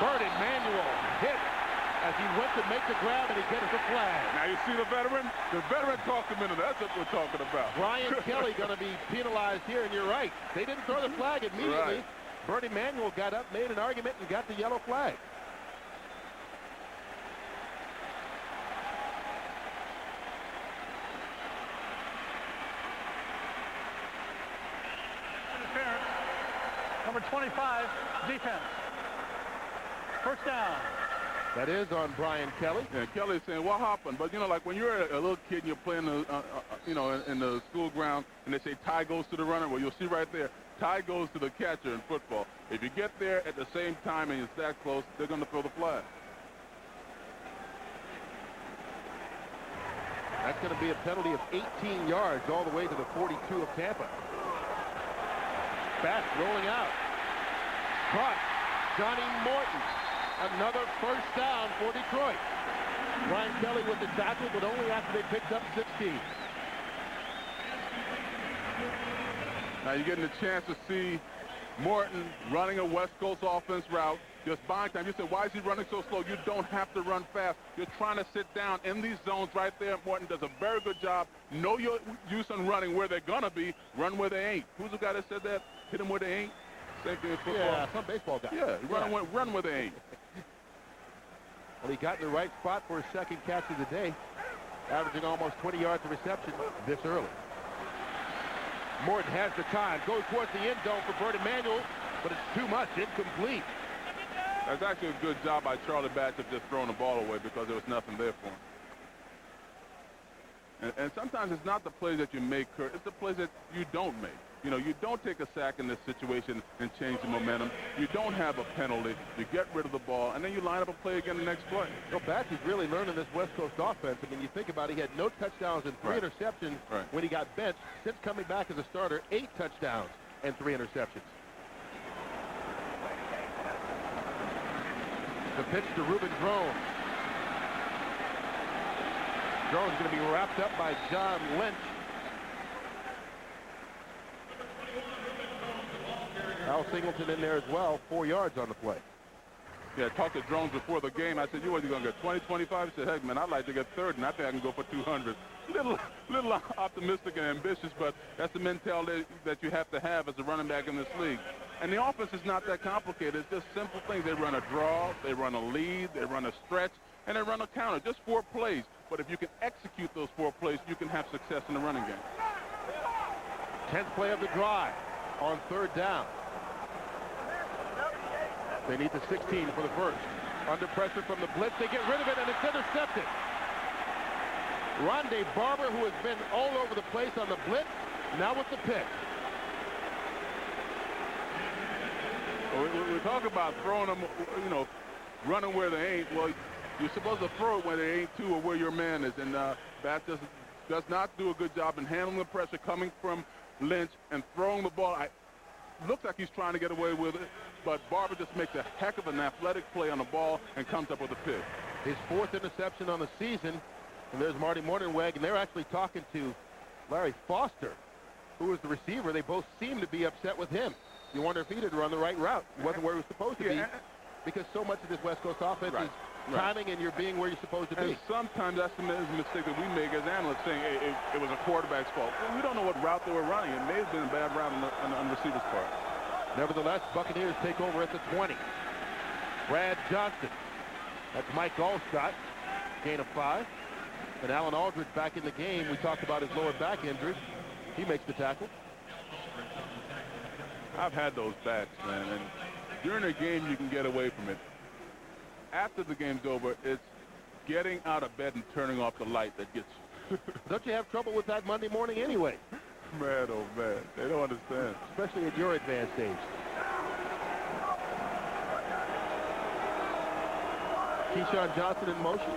Bird Emmanuel hit as he went to make the grab, and he gets the flag. Now you see the veteran? The veteran talked him into that. That's what we're talking about. Brian Kelly going to be penalized here, and you're right. They didn't throw the flag immediately. Right. Bird Emmanuel got up, made an argument, and got the yellow flag. Interference. Number 25, defense. First down. That is on Brian Kelly. Yeah, Kelly's saying, what happened? But, you know, like when you're a little kid and you're playing, you know, in the school ground, and they say tie goes to the runner, well, you'll see right there, tie goes to the catcher in football. If you get there at the same time and it's that close, they're going to throw the flag. That's going to be a penalty of 18 yards all the way to the 42 of Tampa. Bass rolling out. Caught. Johnny Morton. Another first down for Detroit. Brian Kelly with the tackle, but only after they picked up 16. Now you're getting a chance to see Morton running a West Coast offense route. Just buying time. You said, why is he running so slow? You don't have to run fast. You're trying to sit down in these zones right there. Morton does a very good job. Know your use on running where they're going to be. Run where they ain't. Who's the guy that said that? Hit them where they ain't? Same thing in football. Yeah, some baseball guy. Yeah, run where they ain't. Well, he got in the right spot for his second catch of the day, averaging almost 20 yards of reception this early. Morton has the time, goes towards the end zone for Bird Emmanuel, but it's too much, incomplete. That's actually a good job by Charlie Batch of just throwing the ball away because there was nothing there for him. And sometimes it's not the plays that you make, Kurt, it's the plays that you don't make. You know, you don't take a sack in this situation and change the momentum. You don't have a penalty. You get rid of the ball, and then you line up a play again the next play. Well, Batch is really learning this West Coast offense. I mean, you think about it, he had no touchdowns and 3 interceptions when he got benched. Since coming back as a starter, 8 touchdowns and 3 interceptions. The pitch to Ruben Drone. Drone's going to be wrapped up by John Lynch. Al Singleton in there as well, 4 yards on the play. Yeah, I talked to Drones before the game. I said, what are you going to get, 20, 25? He said, heck, man, I'd like to get 30, and I think I can go for 200. Little optimistic and ambitious, but that's the mentality that you have to have as a running back in this league. And the offense is not that complicated. It's just simple things. They run a draw, they run a lead, they run a stretch, and they run a counter. Just 4 plays. But if you can execute those 4 plays, you can have success in the running game. 10th play of the drive on 3rd down. They need the 16 for the first. Under pressure from the blitz, they get rid of it, and it's intercepted. Rondé Barber, who has been all over the place on the blitz, now with the pick. We talk about throwing them, you know, running where they ain't. Well, you're supposed to throw it where they ain't too, or where your man is, and Bass does not do a good job in handling the pressure coming from Lynch and throwing the ball. Looks like he's trying to get away with it, but Barber just makes a heck of an athletic play on the ball and comes up with a pick. His 4th interception on the season, and there's Marty Mornhinweg, and they're actually talking to Larry Foster, who is the receiver. They both seem to be upset with him. You wonder if he did run the right route. He wasn't where he was supposed to be, because so much of this West Coast offense is timing and you're being where you're supposed to be. And sometimes that's the mistake that we make as analysts, saying it was a quarterback's fault. Well, we don't know what route they were running. It may have been a bad route on the receiver's part. Nevertheless, Buccaneers take over at the 20. Brad Johnson. That's Mike Allstott. Gain of 5. And Alan Aldridge back in the game. We talked about his lower back injury. He makes the tackle. I've had those backs, man, and during a game you can get away from it. After the game's over, it's getting out of bed and turning off the light that gets you. Don't you have trouble with that Monday morning anyway? Man, oh man, they don't understand. Especially at your advanced age. Keyshawn Johnson in motion.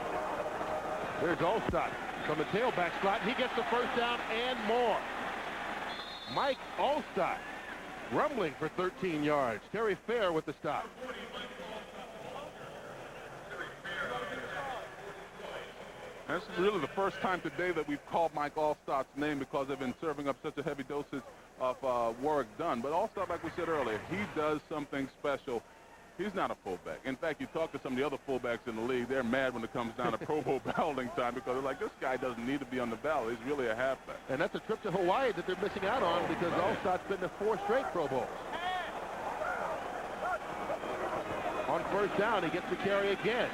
There's Allstott from the tailback slot. He gets the first down and more. Mike Allstott rumbling for 13 yards. Terry Fair with the stop. That's really the first time today that we've called Mike Allstott's name because they've been serving up such a heavy dosage of Warwick Dunn. But Allstott, like we said earlier, he does something special. He's not a fullback. In fact, you talk to some of the other fullbacks in the league, they're mad when it comes down to Pro Bowl balloting time because they're like, this guy doesn't need to be on the ballot. He's really a halfback. And that's a trip to Hawaii that they're missing out on because Allstott's been to 4 straight Pro Bowls. On first down, he gets the carry again.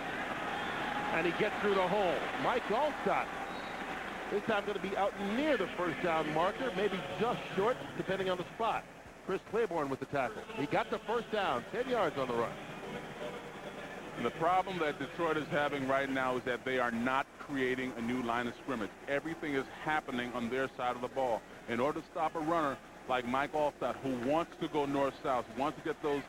And he gets through the hole. Mike Allstott, this time going to be out near the first down marker, maybe just short, depending on the spot. Chris Claiborne with the tackle. He got the first down, 10 yards on the run. And the problem that Detroit is having right now is that they are not creating a new line of scrimmage. Everything is happening on their side of the ball. In order to stop a runner like Mike Allstott, who wants to go north-south, wants to get those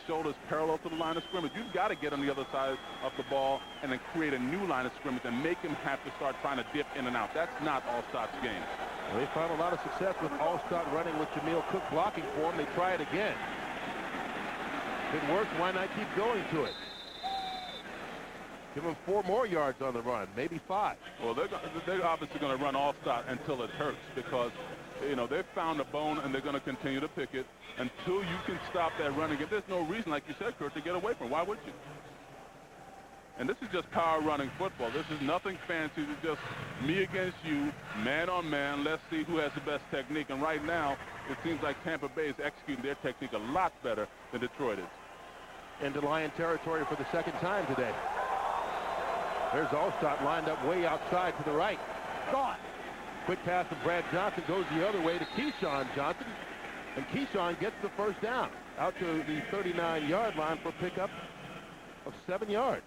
shoulders parallel to the line of scrimmage, you've got to get on the other side of the ball and then create a new line of scrimmage and make him have to start trying to dip in and out. That's not Allstott's game. Well, they found a lot of success with Allstott running with Jameel Cook blocking for him. They try it again. If it works, why not keep going to it? Give him 4 more yards on the run, maybe 5. Well, they're obviously going to run Allstott until it hurts because, you know, they've found a bone and they're going to continue to pick it until you can stop that running. If there's no reason, like you said, Kurt, to get away from it. Why would you? And this is just power running football. This is nothing fancy. It's just me against you, man on man. Let's see who has the best technique. And right now, it seems like Tampa Bay is executing their technique a lot better than Detroit is. Into Lion territory for the second time today. There's Allstott lined up way outside to the right. Gone. Quick pass to Brad Johnson goes the other way to Keyshawn Johnson. And Keyshawn gets the first down out to the 39-yard line for a pickup of 7 yards.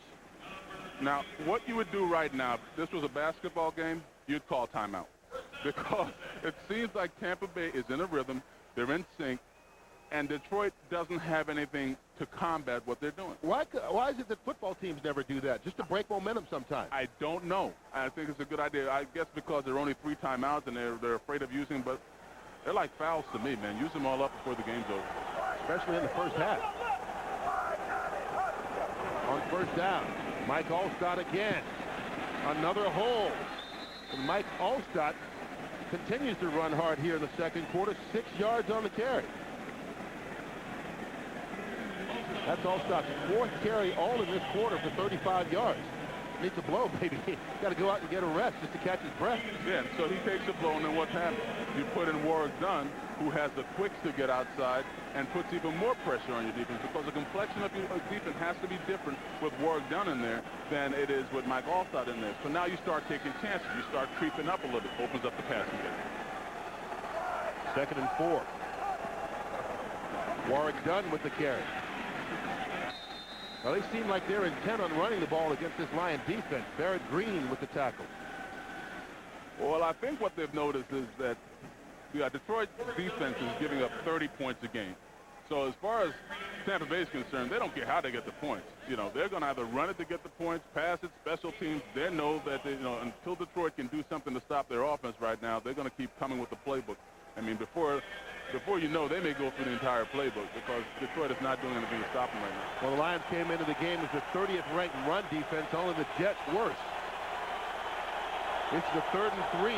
Now, what you would do right now, if this was a basketball game, you'd call timeout. Because it seems like Tampa Bay is in a rhythm, they're in sync, and Detroit doesn't have anything to combat what they're doing. Why is it that football teams never do that, just to break momentum sometimes? I don't know. I think it's a good idea. I guess because there are only 3 timeouts and they're afraid of using them, but they're like fouls to me, man. Use them all up before the game's over. Especially in the first half. On first down, Mike Allstott again. Another hole. And Mike Allstott continues to run hard here in the second quarter. 6 yards on the carry. That's Allstott's 4th carry all in this quarter for 35 yards. Needs a blow, baby. Got to go out and get a rest just to catch his breath. Yeah, so he takes a blow, and then what's happened? You put in Warwick Dunn, who has the quicks to get outside and puts even more pressure on your defense because the complexion of your defense has to be different with Warwick Dunn in there than it is with Mike Allstott in there. So now you start taking chances. You start creeping up a little bit. Opens up the passing game. 2nd and 4. Warwick Dunn with the carry. Well, they seem like they're intent on running the ball against this Lion defense. Barrett Green with the tackle. Well, I think what they've noticed is that Detroit defense is giving up 30 points a game. So as far as Tampa Bay is concerned, they don't care how they get the points. You know, they're going to either run it to get the points, pass it, special teams. They know that, until Detroit can do something to stop their offense right now, they're going to keep coming with the playbook. I mean, before you know, they may go through the entire playbook because Detroit is not doing anything to stop them right now. Well, the Lions came into the game as the 30th ranked run defense, only the Jets worse. It's the 3rd and 3.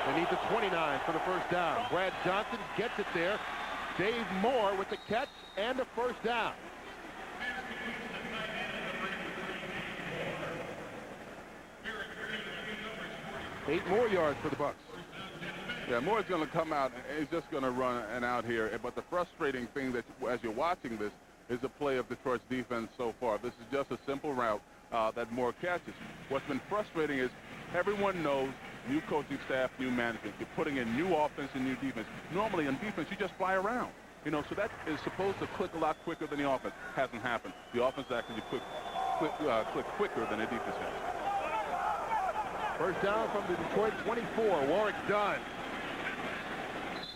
They need the 29 for the first down. Brad Johnson gets it there. Dave Moore with the catch and a first down. Eight more yards for the Bucs. Yeah, Moore's going to come out, and he's just going to run and out here. But the frustrating thing that, as you're watching this, is the play of Detroit's defense so far. This is just a simple route that Moore catches. What's been frustrating is everyone knows new coaching staff, new management. You're putting in new offense and new defense. Normally in defense, you just fly around. So that is supposed to click a lot quicker than the offense. Hasn't happened. The offense actually click quicker than the defense has. First down from the Detroit 24. Warwick Dunn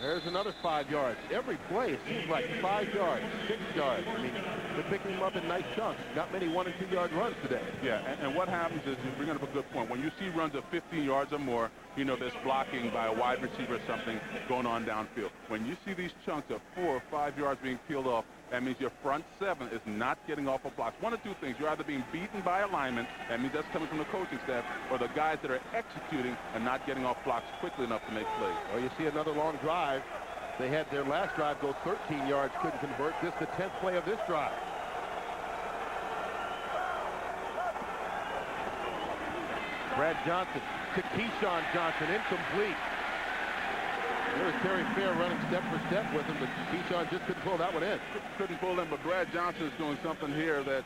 There's another 5 yards. Every play, it seems like 5 yards, 6 yards. I mean, they're picking them up in nice chunks. Not many 1- and 2-yard runs today. Yeah, and what happens is, you bring up a good point. When you see runs of 15 yards or more, you know there's blocking by a wide receiver or something going on downfield. When you see these chunks of 4 or 5 yards being peeled off, that means your front 7 is not getting off of blocks. One of two things. You're either being beaten by alignment, that means that's coming from the coaching staff, or the guys that are executing and not getting off blocks quickly enough to make plays. Well, you see another long drive. They had their last drive go 13 yards, couldn't convert. This the 10th play of this drive. Brad Johnson to Keyshawn Johnson, incomplete. There was Terry Fair running step for step with him, but Keyshawn just couldn't pull that one in. Couldn't pull in, but Brad Johnson is doing something here that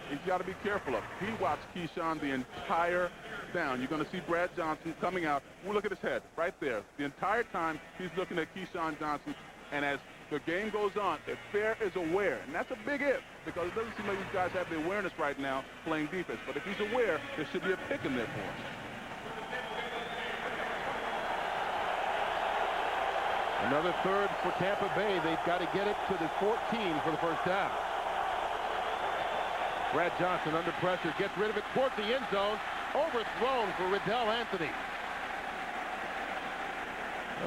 he's got to be careful of. He watched Keyshawn the entire down. You're going to see Brad Johnson coming out. We'll look at his head right there. The entire time he's looking at Keyshawn Johnson, and as the game goes on, if Fair is aware, and that's a big if, because it doesn't seem like these guys have the awareness right now playing defense, but if he's aware, there should be a pick in there for him. Another third for Tampa Bay. They've got to get it to the 14 for the first down. Brad Johnson under pressure, gets rid of it towards the end zone. Overthrown for Riddell Anthony.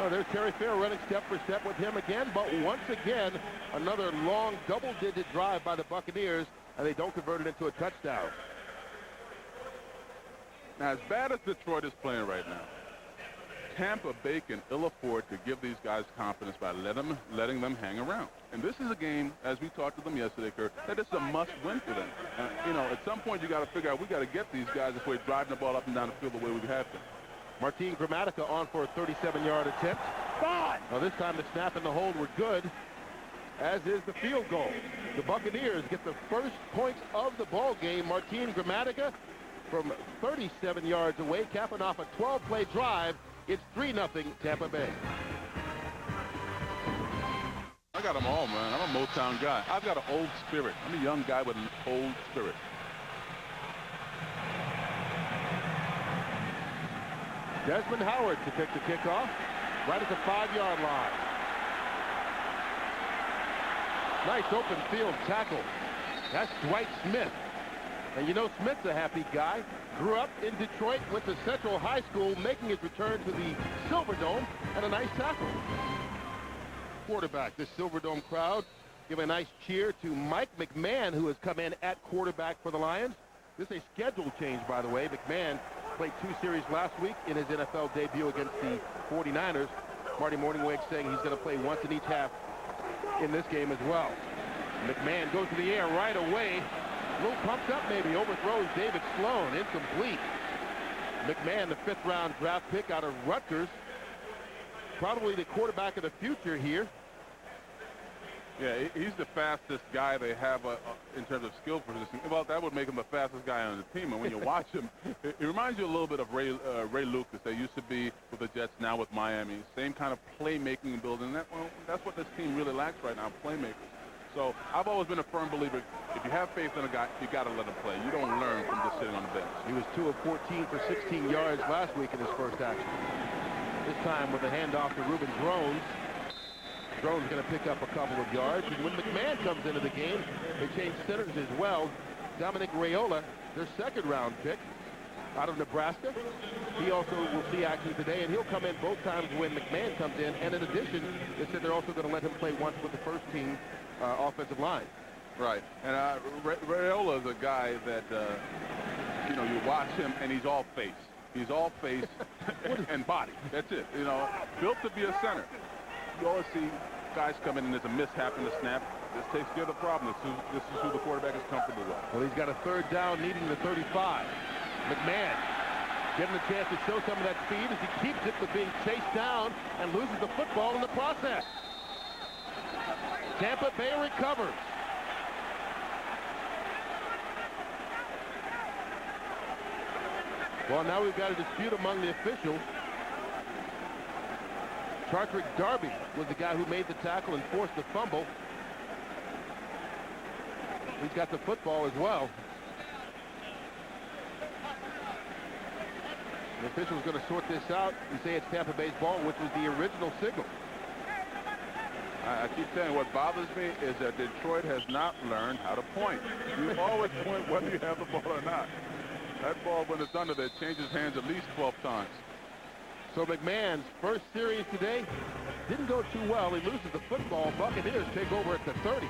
Oh, there's Terry Fair running step for step with him again, but once again, another long double-digit drive by the Buccaneers, and they don't convert it into a touchdown. Now, as bad as Detroit is playing right now, Tampa Bay can ill afford to give these guys confidence by letting them hang around. And this is a game, as we talked to them yesterday, Kurt, that it's a must-win for them. You know, at some point you got to figure out we got to get these guys if we're driving the ball up and down the field the way we have to. Martin Gramatica on for a 37-yard attempt. Now this time the snap and the hold were good, as is the field goal. The Buccaneers get the first points of the ball game. Martin Gramatica from 37 yards away, capping off a 12-play drive. It's 3-0 Tampa Bay. I got them all, man. I'm a Motown guy. I've got an old spirit. I'm a young guy with an old spirit. Desmond Howard to pick the kickoff right at the 5-yard line. Nice open field tackle. That's Dwight Smith. And you know Smith's a happy guy. Grew up in Detroit, went to Central High School, making his return to the Silverdome, and a nice tackle. Quarterback, this Silverdome crowd give a nice cheer to Mike McMahon, who has come in at quarterback for the Lions. This is a schedule change, by the way. McMahon played 2 series last week in his NFL debut against the 49ers. Marty Morningweg saying he's going to play once in each half in this game as well. McMahon goes to the air right away. A little pumped up maybe, overthrows David Sloan, incomplete. McMahon, the 5th-round draft pick out of Rutgers, probably the quarterback of the future here. Yeah, he's the fastest guy they have in terms of skill position. Well, that would make him the fastest guy on the team. And when you watch him, it reminds you a little bit of Ray Lucas. They used to be with the Jets, now with Miami. Same kind of playmaking and building. That's what this team really lacks right now, playmakers. So I've always been a firm believer, if you have faith in a guy, you got to let him play. You don't learn from just sitting on the bench. He was 2 of 14 for 16 yards last week in his first action. This time with a handoff to Ruben Drones. Drones going to pick up a couple of yards. And when McMahon comes into the game, they change centers as well. Dominic Raiola, their 2nd-round pick out of Nebraska. He also will see action today, and he'll come in both times when McMahon comes in. And in addition, they said they're also going to let him play once with the first team offensive line. Right. And Raiola is a guy that, you know, you watch him, and he's all face. He's all face and body. That's it. You know, built to be a center. You always see guys come in and there's a mishap in the snap. This takes care of the problem. This is who the quarterback is comfortable with. Well, he's got a 3rd down needing the 35. McMahon getting a chance to show some of that speed as he keeps it from being chased down and loses the football in the process. Tampa Bay recovers. Well, now we've got a dispute among the officials. Chartrick Darby was the guy who made the tackle and forced the fumble. He's got the football as well. The official's going to sort this out and say it's Tampa Bay's ball, which was the original signal. I keep saying what bothers me is that Detroit has not learned how to point. You always point whether you have the ball or not. That ball, when it's under there, changes hands at least 12 times. So McMahon's first series today didn't go too well. He loses the football. Buccaneers take over at the 30.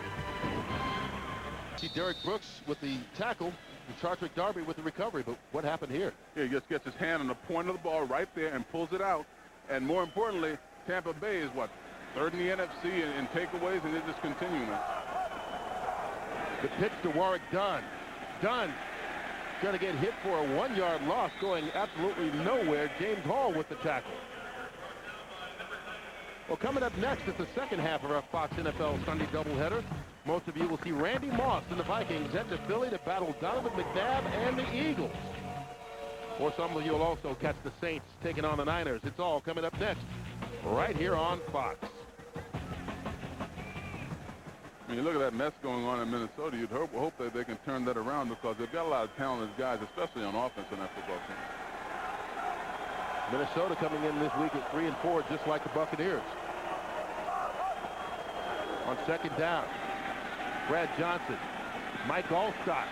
See Derrick Brooks with the tackle, and Chartrick Darby with the recovery. But what happened here? Yeah, he just gets his hand on the point of the ball right there and pulls it out. And more importantly, Tampa Bay is what? Third in the NFC in takeaways, and they're just continuing it. The pitch to Warrick Dunn. Dunn going to get hit for a 1-yard loss, going absolutely nowhere. James Hall with the tackle. Well, coming up next is the second half of our Fox NFL Sunday doubleheader. Most of you will see Randy Moss and the Vikings head to Philly to battle Donovan McNabb and the Eagles. Or some of you will also catch the Saints taking on the Niners. It's all coming up next, right here on Fox. When you look at that mess going on in Minnesota, you'd hope that they can turn that around, because they've got a lot of talented guys, especially on offense in that football team. Minnesota coming in this week at 3-4, just like the Buccaneers. On second down, Brad Johnson, Mike Allstott.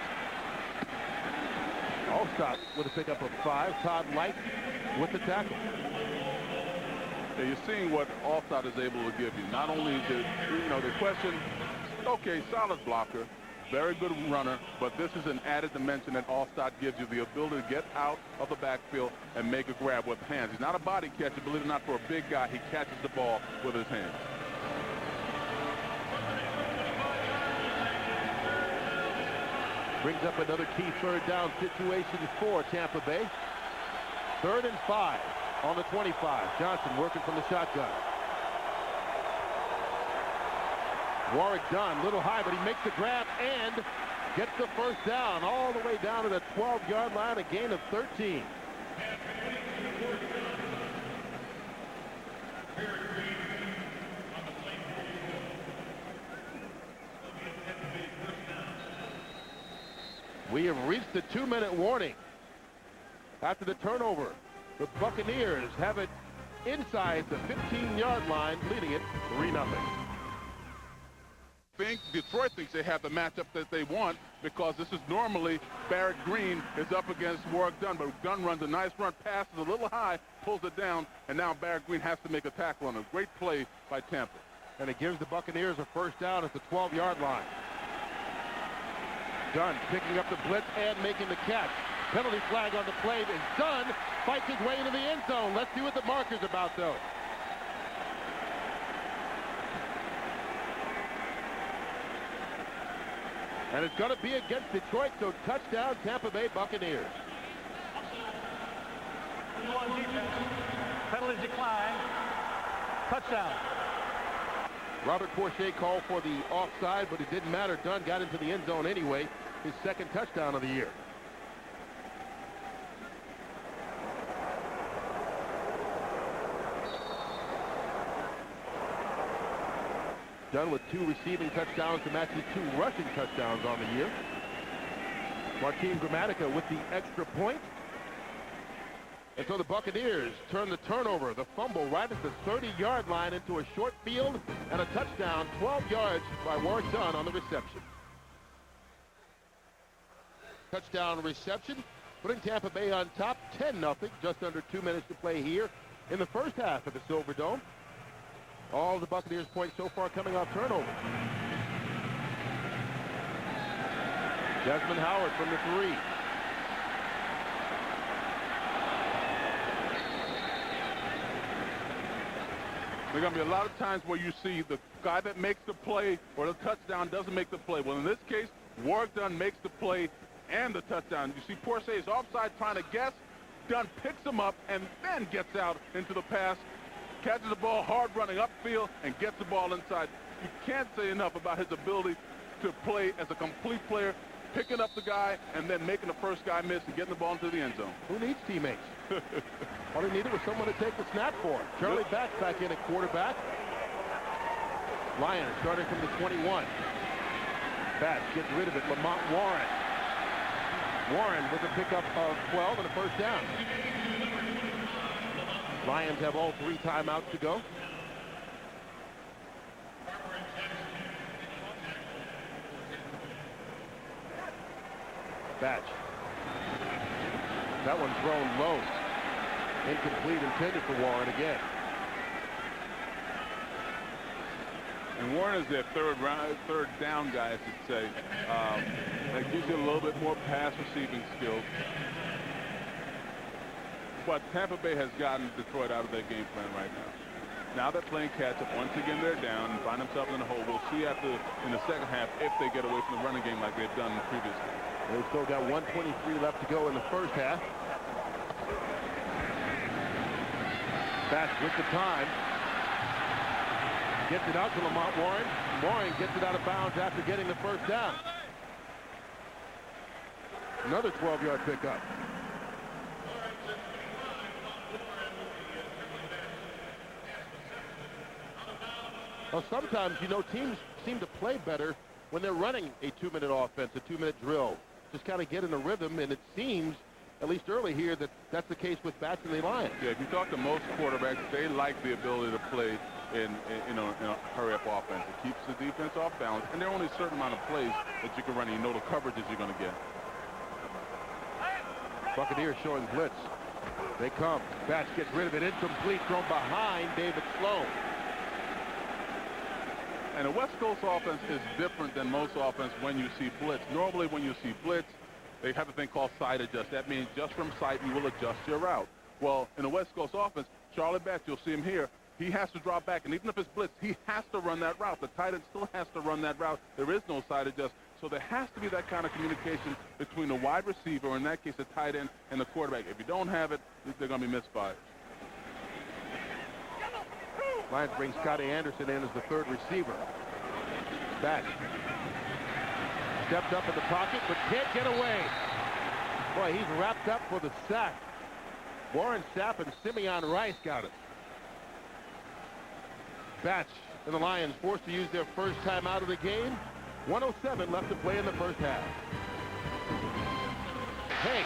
Allstott with a pickup of 5. Todd Light with the tackle. Yeah, you're seeing what Allstott is able to give you. Not only the question, okay, solid blocker, very good runner, but this is an added dimension that Allstott gives you, the ability to get out of the backfield and make a grab with hands. He's not a body catcher, believe it or not. For a big guy, he catches the ball with his hands. Brings up another key third down situation for Tampa Bay. 3rd and 5 on the 25. Johnson working from the shotgun. Warrick Dunn, little high, but he makes the grab and gets the first down all the way down to the 12-yard line, a gain of 13. We have reached the 2-minute warning. After the turnover, the Buccaneers have it inside the 15-yard line, leading it 3-0. Detroit thinks they have the matchup that they want, because this is normally Barrett Green is up against Warrick Dunn, but Dunn runs a nice run, passes a little high, pulls it down, and now Barrett Green has to make a tackle on a great play by Tampa. And it gives the Buccaneers a first down at the 12-yard line. Dunn picking up the blitz and making the catch. Penalty flag on the play, and Dunn fights his way into the end zone. Let's see what the marker's about, though. And it's going to be against Detroit, so touchdown, Tampa Bay Buccaneers. Penalty decline. Touchdown. Robert Porcher called for the offside, but it didn't matter. Dunn got into the end zone anyway. His second touchdown of the year. Dunn with 2 receiving touchdowns to match his 2 rushing touchdowns on the year. Martin Gramatica with the extra point. And so the Buccaneers turn the turnover, the fumble, right at the 30-yard line into a short field, and a touchdown, 12 yards by Warrick Dunn on the reception. Touchdown reception, putting Tampa Bay on top, 10-0, just under 2 minutes to play here in the first half of the Silverdome. All the Buccaneers' points so far coming off turnovers. Desmond Howard from the 3. There are going to be a lot of times where you see the guy that makes the play or the touchdown doesn't make the play. Well, in this case, Warrick Dunn makes the play and the touchdown. You see Porcher is offside trying to guess. Dunn picks him up and then gets out into the pass, catches the ball hard running upfield, and gets the ball inside. You can't say enough about his ability to play as a complete player, picking up the guy and then making the first guy miss and getting the ball into the end zone. Who needs teammates? All he needed was someone to take the snap for him. Charlie Batch back in at quarterback. Lions starting from the 21. Batch gets rid of it. Lamont Warren. Warren with a pickup of 12 and a first down. Lions have all 3 timeouts to go. Batch. That one thrown low. Incomplete, intended for Warren again. And Warren is their third down guy, I should say. That gives you a little bit more pass receiving skills. But Tampa Bay has gotten Detroit out of their game plan right now. Now they're playing catch up. Once again, they're down and find themselves in the hole. We'll see in the second half if they get away from the running game like they've done previously. They've still got 1:23 left to go in the first half. Batch with the time. Gets it out to Lamont Warren. Warren gets it out of bounds after getting the first down. Another 12-yard pickup. Well, sometimes, you know, teams seem to play better when they're running a 2-minute offense, a 2-minute drill. Just kind of get in a rhythm, and it seems, at least early here, that that's the case with Batch and the Lions. Yeah, if you talk to most quarterbacks, they like the ability to play in a hurry-up offense. It keeps the defense off balance, and there are only a certain amount of plays that you can run, and you know the coverages you're going to get. Buccaneers showing blitz. They come. Batch gets rid of it. Incomplete, thrown behind David Sloan. And the West Coast offense is different than most offense when you see blitz. Normally when you see blitz, they have a thing called side adjust. That means just from sight, you will adjust your route. Well, in the West Coast offense, Charlie Batch, you'll see him here, he has to drop back. And even if it's blitz, he has to run that route. The tight end still has to run that route. There is no side adjust. So there has to be that kind of communication between the wide receiver, or in that case, the tight end, and the quarterback. If you don't have it, they're going to be misfired. Lions bring Scotty Anderson in as the third receiver. Batch stepped up in the pocket, but can't get away. Boy, he's wrapped up for the sack. Warren Sapp and Simeon Rice got it. Batch and the Lions forced to use their first time out of the game. 1:07 left to play in the first half. Hey,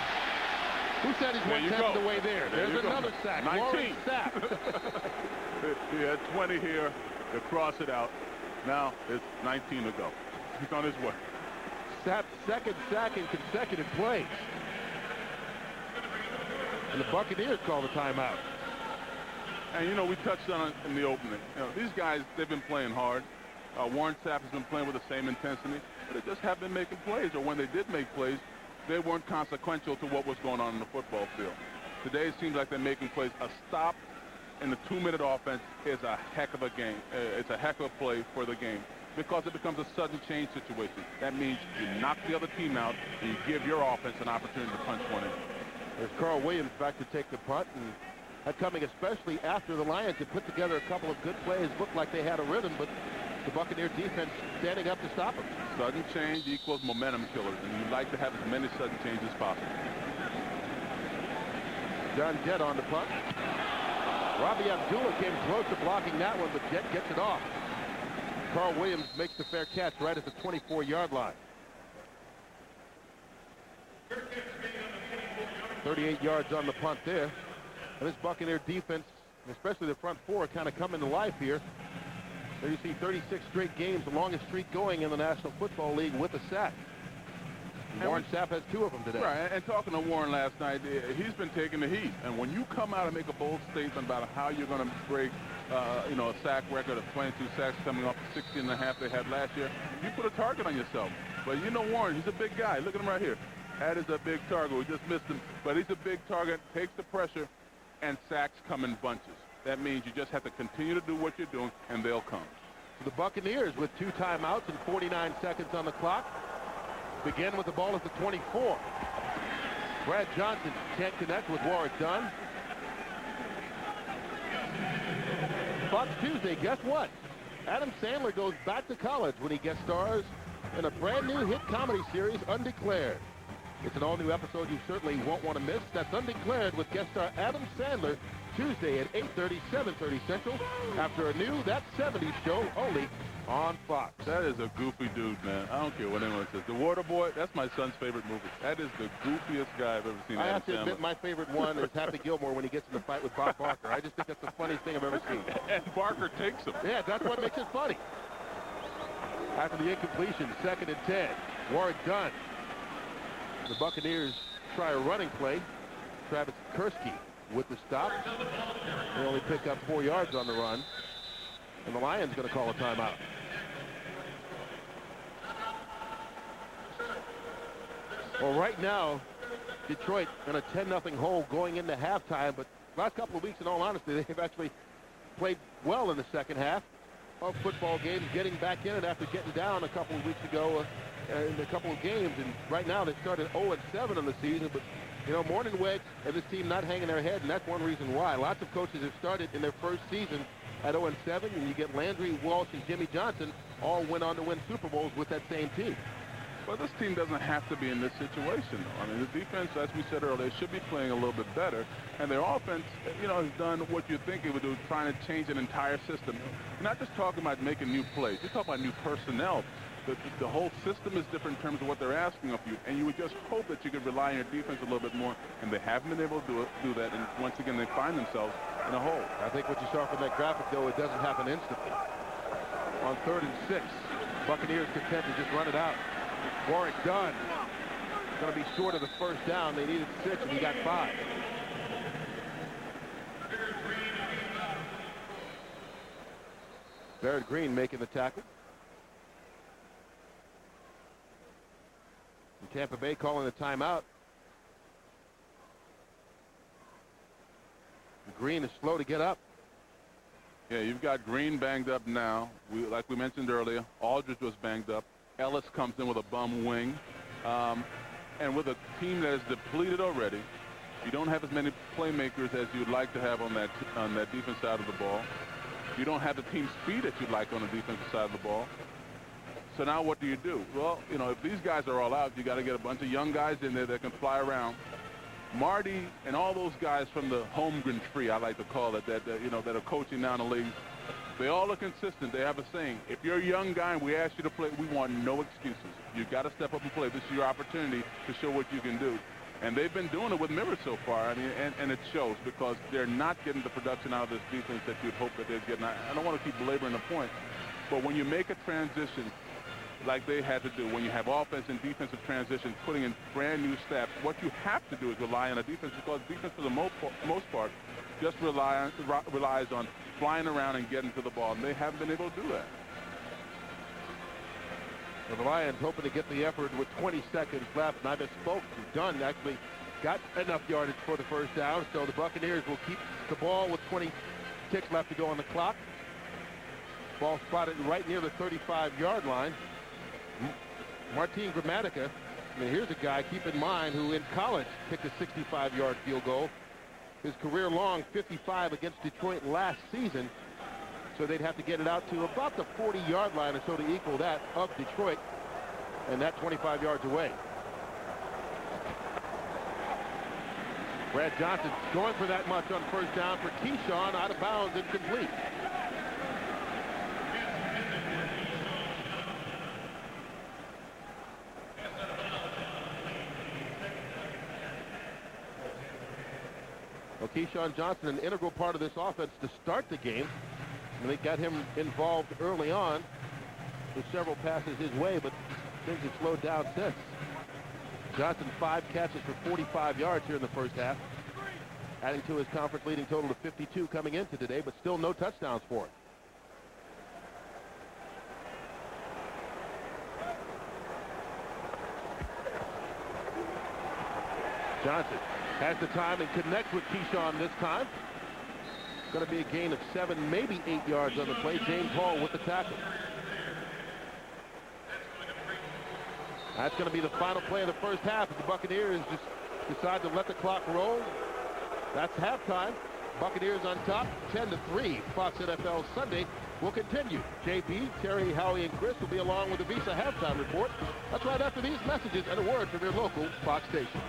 who said he's 1/10 of the way there? There's another sack. 19. Warren Sapp. He had 20 here to cross it out. Now it's 19 to go. He's on his way. Sapp's second sack in consecutive plays. And the Buccaneers call the timeout. And, you know, we touched on it in the opening. You know, these guys, they've been playing hard. Warren Sapp has been playing with the same intensity, but they just haven't been making plays. Or when they did make plays, they weren't consequential to what was going on in the football field. Today it seems like they're making plays. A stop in the 2-minute offense is a heck of a game. It's a heck of a play for the game because it becomes a sudden change situation. That means you knock the other team out and you give your offense an opportunity to punch one in. There's Carl Williams back to take the punt, and that coming especially after the Lions had put together a couple of good plays. Looked like they had a rhythm, but the Buccaneer defense standing up to stop them. Sudden change equals momentum killers, and you like to have as many sudden changes as possible. John Jett on the punt. Robbie Abdullah came close to blocking that one, but Jett gets it off. Carl Williams makes the fair catch right at the 24-yard line. 38 yards on the punt there. And this Buccaneer defense, especially the front four, kind of coming to life here. There you see 36 straight games, the longest streak going in the National Football League with a sack. Warren Sapp has 2 of them today. Right, and talking to Warren last night, he's been taking the heat. And when you come out and make a bold statement about how you're going to break, a sack record of 22 sacks coming off the 16.5 they had last year, you put a target on yourself. But you know Warren, he's a big guy. Look at him right here. That is a big target. We just missed him. But he's a big target, takes the pressure, and sacks come in bunches. That means you just have to continue to do what you're doing, and they'll come. The Buccaneers with 2 timeouts and 49 seconds on the clock begin with the ball at the 24. Brad Johnson can't connect with Warwick Dunn. Fox Tuesday, guess what? Adam Sandler goes back to college when he guest stars in a brand new hit comedy series, Undeclared. It's an all-new episode you certainly won't want to miss. That's Undeclared with guest star Adam Sandler, Tuesday at 8:30, 7:30 Central, after a new That 70s show only on Fox. That is a goofy dude, man. I don't care what anyone says. The Water Boy, that's my son's favorite movie. That is the goofiest guy I've ever seen. I have to admit, my favorite one is Happy Gilmore when he gets in the fight with Bob Barker. I just think that's the funniest thing I've ever seen. And Barker takes him. Yeah, that's what makes it funny. After the incompletion, 2nd and 10. Warwick Dunn The Buccaneers try a running play. Travis Kursky with the stop. They only pick up 4 yards on the run. And the Lions going to call a timeout. Well, right now, Detroit in a 10-0 hole going into halftime, but last couple of weeks, in all honesty, they've actually played well in the second half of football games, getting back in it after getting down a couple of weeks ago in a couple of games. And right now, they started 0-7 in the season, but Morningweg and this team not hanging their head, and that's one reason why. Lots of coaches have started in their first season at 0-7, and you get Landry, Walsh, and Jimmy Johnson all went on to win Super Bowls with that same team. But this team doesn't have to be in this situation, though. I mean, the defense, as we said earlier, should be playing a little bit better. And their offense, has done what you think it would do, trying to change an entire system. You're not just talking about making new plays. You're talking about new personnel. The whole system is different in terms of what they're asking of you. And you would just hope that you could rely on your defense a little bit more. And they haven't been able to do that. And once again, they find themselves in a hole. I think what you saw from that graphic, though, it doesn't happen instantly. On 3rd and 6, Buccaneers content to just run it out. Warwick Dunn going to be short of the first down. They needed 6, and he got 5. Barrett Green making the tackle. And Tampa Bay calling the timeout. Green is slow to get up. Yeah, you've got Green banged up now. Like we mentioned earlier, Aldridge was banged up. Ellis comes in with a bum wing. And with a team that is depleted already, you don't have as many playmakers as you'd like to have on that defense side of the ball. You don't have the team speed that you'd like on the defensive side of the ball. So now what do you do? Well, if these guys are all out, you got to get a bunch of young guys in there that can fly around. Marty and all those guys from the Holmgren tree, I like to call it, that are coaching down the league, they all are consistent. They have a saying, if you're a young guy and we ask you to play, we want no excuses. You've got to step up and play. This is your opportunity to show what you can do. And they've been doing it with Miller so far, and it shows because they're not getting the production out of this defense that you'd hope that they're getting. I don't want to keep belaboring the point, but when you make a transition like they had to do, when you have offense and defensive transition, putting in brand new staff, what you have to do is rely on a defense, because defense for the most part just relies on flying around and getting to the ball, and they haven't been able to do that. Well, the Lions hoping to get the effort with 20 seconds left, and I misspoke. Dunn actually got enough yardage for the first down, so the Buccaneers will keep the ball with 20 ticks left to go on the clock. Ball spotted right near the 35-yard line. Martin Gramatica, here's a guy, keep in mind, who in college kicked a 65-yard field goal. His career-long 55 against Detroit last season. So they'd have to get it out to about the 40-yard line or so to equal that of Detroit, and that 25 yards away. Brad Johnson going for that much on first down for Keyshawn, out of bounds, incomplete. Well, Keyshawn Johnson, an integral part of this offense to start the game. And they got him involved early on with several passes his way, but things have slowed down since. Johnson 5 catches for 45 yards here in the first half, adding to his conference-leading total of 52 coming into today, but still no touchdowns for him. Johnson has the time and connects with Keyshawn this time. Going to be a gain of 7, maybe 8 yards on the play. James Hall with the tackle. That's going to be the final play of the first half as the Buccaneers just decide to let the clock roll. That's halftime. Buccaneers on top, 10-3. Fox NFL Sunday will continue. JB, Terry, Howie, and Chris will be along with the Visa halftime report. That's right after these messages and a word from your local Fox station.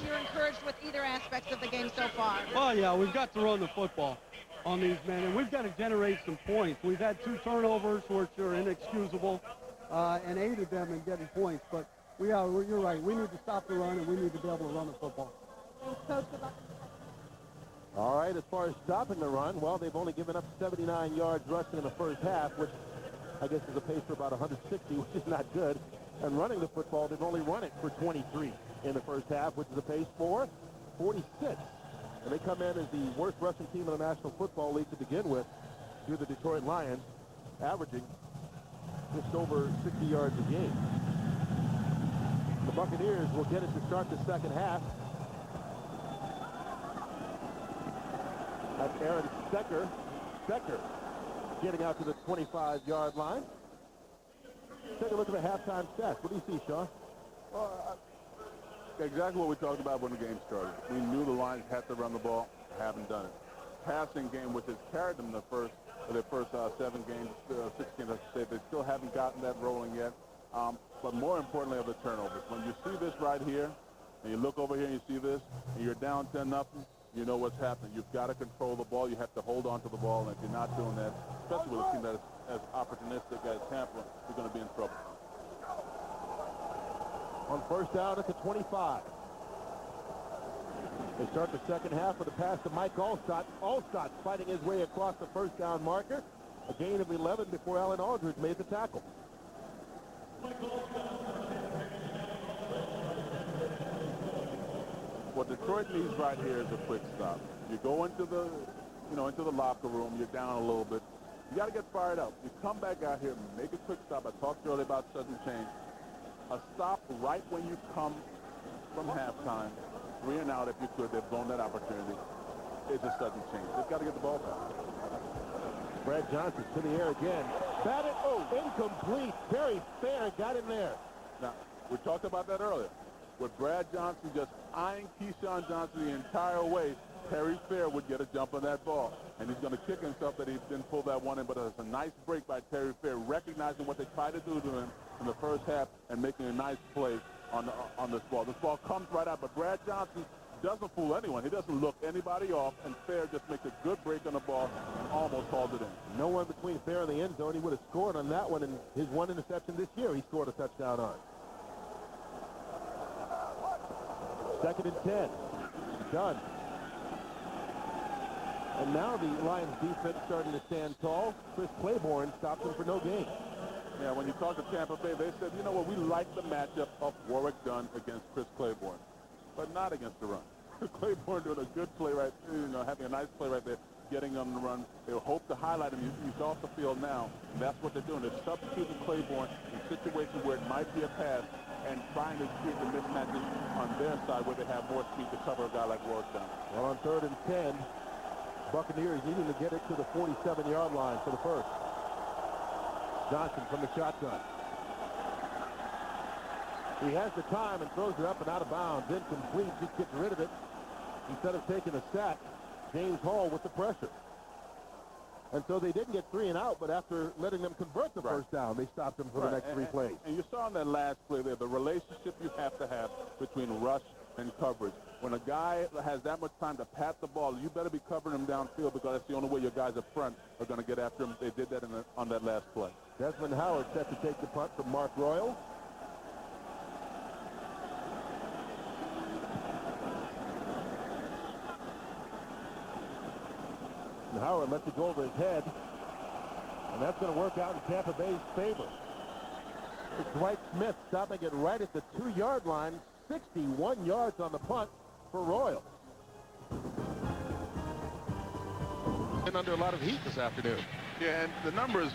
You're encouraged with either aspects of the game so far. Oh, yeah, we've got to run the football on these men, and we've got to generate some points. We've had 2 turnovers, which are inexcusable, and aided them in getting points. But you're right. We need to stop the run, and we need to be able to run the football. All right, as far as stopping the run, well, they've only given up 79 yards rushing in the first half, which I guess is a pace for about 160, which is not good. And running the football, they've only run it for 23 in the first half, which is a pace for 46. And they come in as the worst rushing team in the National Football League to begin with, through the Detroit Lions, averaging just over 60 yards a game. The Buccaneers will get it to start the second half. That's Aaron Stecker. Stecker getting out to the 25-yard line. Take a look at the halftime stats. What do you see, Sean? Well, exactly what we talked about when the game started. We knew the Lions had to run the ball. Haven't done it. Passing game, which has carried them their first 7 games, 6 games, I should say, they still haven't gotten that rolling yet. But more importantly, of the turnovers. When you see this right here, and you look over here and you see this, and you're down 10-0, you know what's happening. You've got to control the ball. You have to hold on to the ball. And if you're not doing that, especially with a team that is as opportunistic as Tampa, you're going to be in trouble. On first down at the 25. They start the second half with a pass to Mike Allstott. Allstott fighting his way across the first down marker. A gain of 11 before Alan Aldridge made the tackle. What Detroit needs right here is a quick stop. You go into the, into the locker room, you're down a little bit. You got to get fired up. You come back out here, make a quick stop. I talked earlier about sudden change. A stop right when you come from halftime, 3 and out if you could. They've blown that opportunity. It's a sudden change. They've got to get the ball back. Brad Johnson to the air again. Batted, incomplete. Very fair, got in there. Now, we talked about that earlier. With Brad Johnson just eyeing Keyshawn Johnson the entire way, Terry Fair would get a jump on that ball. And he's going to kick himself that he didn't pull that one in, but it's a nice break by Terry Fair, recognizing what they tried to do to him in the first half and making a nice play on this ball. This ball comes right out, but Brad Johnson doesn't fool anyone. He doesn't look anybody off, and Fair just makes a good break on the ball and almost hauled it in. No one between Fair and the end zone. He would have scored on that one, and his one interception this year he scored a touchdown on. 2nd and 10. Done. And now the Lions defense starting to stand tall. Chris Claiborne stops him for no gain. Yeah, when you talk to Tampa Bay, they said, you know what, we like the matchup of Warwick Dunn against Chris Claiborne, but not against the run. Claiborne doing a good play right, having a nice play right there, getting on the run. They hope to highlight him. He's off the field now. And that's what they're doing. They're substituting Claiborne in situations where it might be a pass and trying to create the mismatches on their side where they have more speed to cover a guy like Warwick Dunn. Well, on 3rd and 10, Buccaneers needing to get it to the 47-yard line for the first. Johnson from the shotgun. He has the time and throws it up and out of bounds. Incomplete, just gets rid of it. Instead of taking a sack, James Hall with the pressure. And so they didn't get 3 and out, but after letting them convert the first down, they stopped them for the next 3 plays. And you saw in that last play there, the relationship you have to have between rush and coverage. When a guy has that much time to pat the ball, you better be covering him downfield because that's the only way your guys up front are going to get after him. They did that on that last play. Desmond Howard set to take the punt from Mark Royal. And Howard lets it go over his head. And that's going to work out in Tampa Bay's favor. It's Dwight Smith stopping it right at the 2-yard line. 61 yards on the punt for Royal. Been under a lot of heat this afternoon. Yeah, and the numbers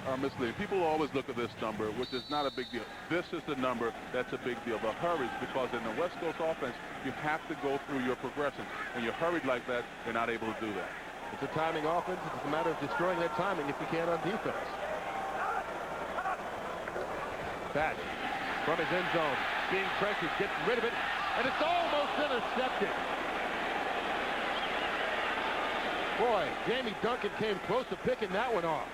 are misleading. People always look at this number, which is not a big deal. This is the number that's a big deal. The hurries, because in the West Coast offense, you have to go through your progression. When you're hurried like that, you're not able to do that. It's a timing offense. It's a matter of destroying that timing if you can on defense. Back from his end zone, being pressured, gets rid of it, and it's almost intercepted. Boy, Jamie Duncan came close to picking that one off.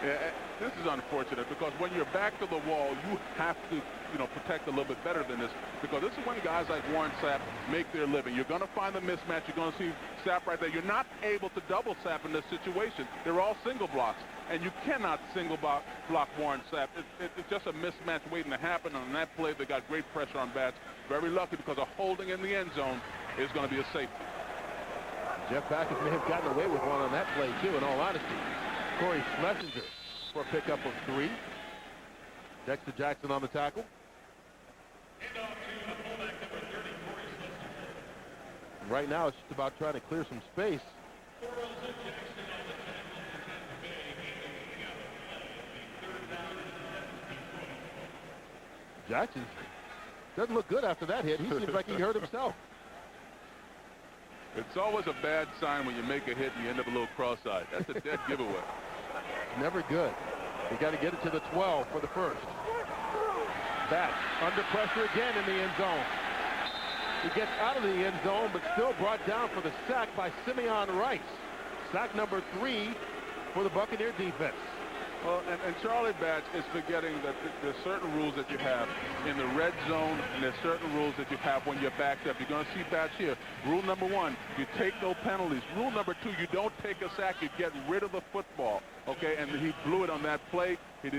Yeah, this is unfortunate because when you're back to the wall, you have to, protect a little bit better than this because this is when guys like Warren Sapp make their living. You're going to find the mismatch. You're going to see Sapp right there. You're not able to double Sapp in this situation. They're all single blocks, and you cannot single block Warren Sapp. It's just a mismatch waiting to happen. On that play, they got great pressure on bats. Very lucky because a holding in the end zone is going to be a safety. Jeff Backus may have gotten away with one on that play, too, in all honesty. Corey Schlesinger for a pickup of 3. Dexter Jackson on the tackle. Right now, it's just about trying to clear some space. Jackson doesn't look good after that hit. He seems like he hurt himself. It's always a bad sign when you make a hit and you end up a little cross-eyed. That's a dead giveaway. Never good. You got to get it to the 12 for the first. Back under pressure again in the end zone. He gets out of the end zone, but still brought down for the sack by Simeon Rice. Sack number 3 for the Buccaneer defense. Well, and Charlie Batch is forgetting that there's certain rules that you have in the red zone, and there's certain rules that you have when you're backed up. You're going to see Batch here. Rule number 1, you take no penalties. Rule number 2, you don't take a sack. You get rid of the football. Okay, and he blew it on that play. He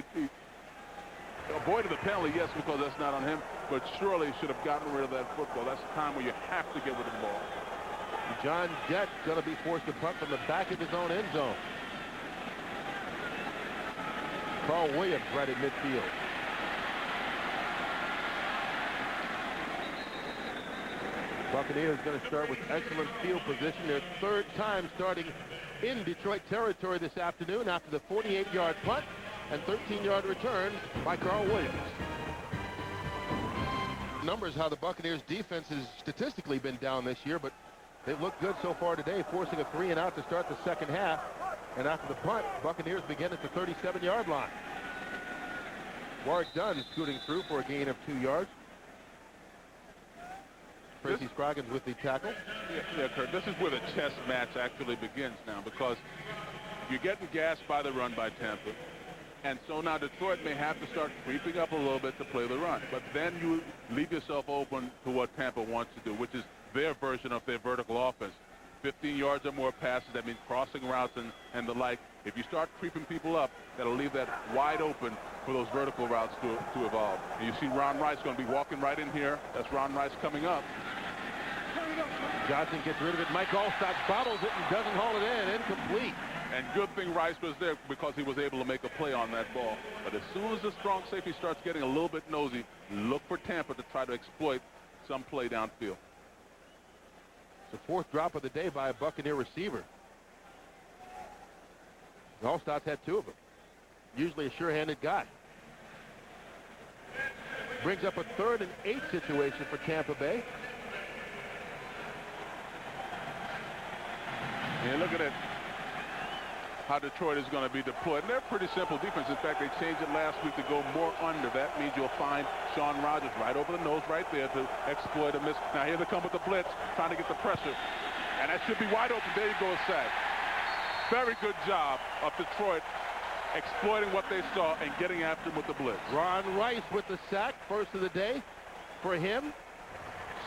avoided the penalty, yes, because that's not on him, but surely should have gotten rid of that football. That's the time where you have to get rid of the ball. John Jett's going to be forced to punt from the back of his own end zone. Carl Williams right at midfield. Buccaneers going to start with excellent field position. Their 3rd time starting in Detroit territory this afternoon after the 48-yard punt and 13-yard return by Carl Williams. Numbers how the Buccaneers defense has statistically been down this year, but they've looked good so far today, forcing a 3-and-out to start the second half. And after the punt, Buccaneers begin at the 37-yard line. Warwick Dunn scooting through for a gain of 2 yards. Tracy Scroggins with the tackle. Yeah, Kurt, this is where the chess match actually begins now, because you're getting gassed by the run by Tampa. And so now Detroit may have to start creeping up a little bit to play the run. But then you leave yourself open to what Tampa wants to do, which is their version of their vertical offense. 15 yards or more passes, that means crossing routes and the like. If you start creeping people up, that'll leave that wide open for those vertical routes to evolve. And you see Ron Rice going to be walking right in here. That's Ron Rice coming up. Johnson gets rid of it. Mike Allstott bobbles it and doesn't haul it in. Incomplete. And good thing Rice was there because he was able to make a play on that ball. But as soon as the strong safety starts getting a little bit nosy, look for Tampa to try to exploit some play downfield. It's the 4th drop of the day by a Buccaneer receiver. Allstott's had 2 of them. Usually a sure-handed guy. Brings up a 3rd and 8 situation for Tampa Bay. And look at it, how Detroit is going to be deployed. And they're pretty simple defense. In fact, they changed it last week to go more under. That means you'll find Sean Rogers right over the nose right there to exploit a miss. Now here they come with the blitz, trying to get the pressure. And that should be wide open. There you go, a sack. Very good job of Detroit exploiting what they saw and getting after him with the blitz. Ron Rice with the sack, first of the day for him.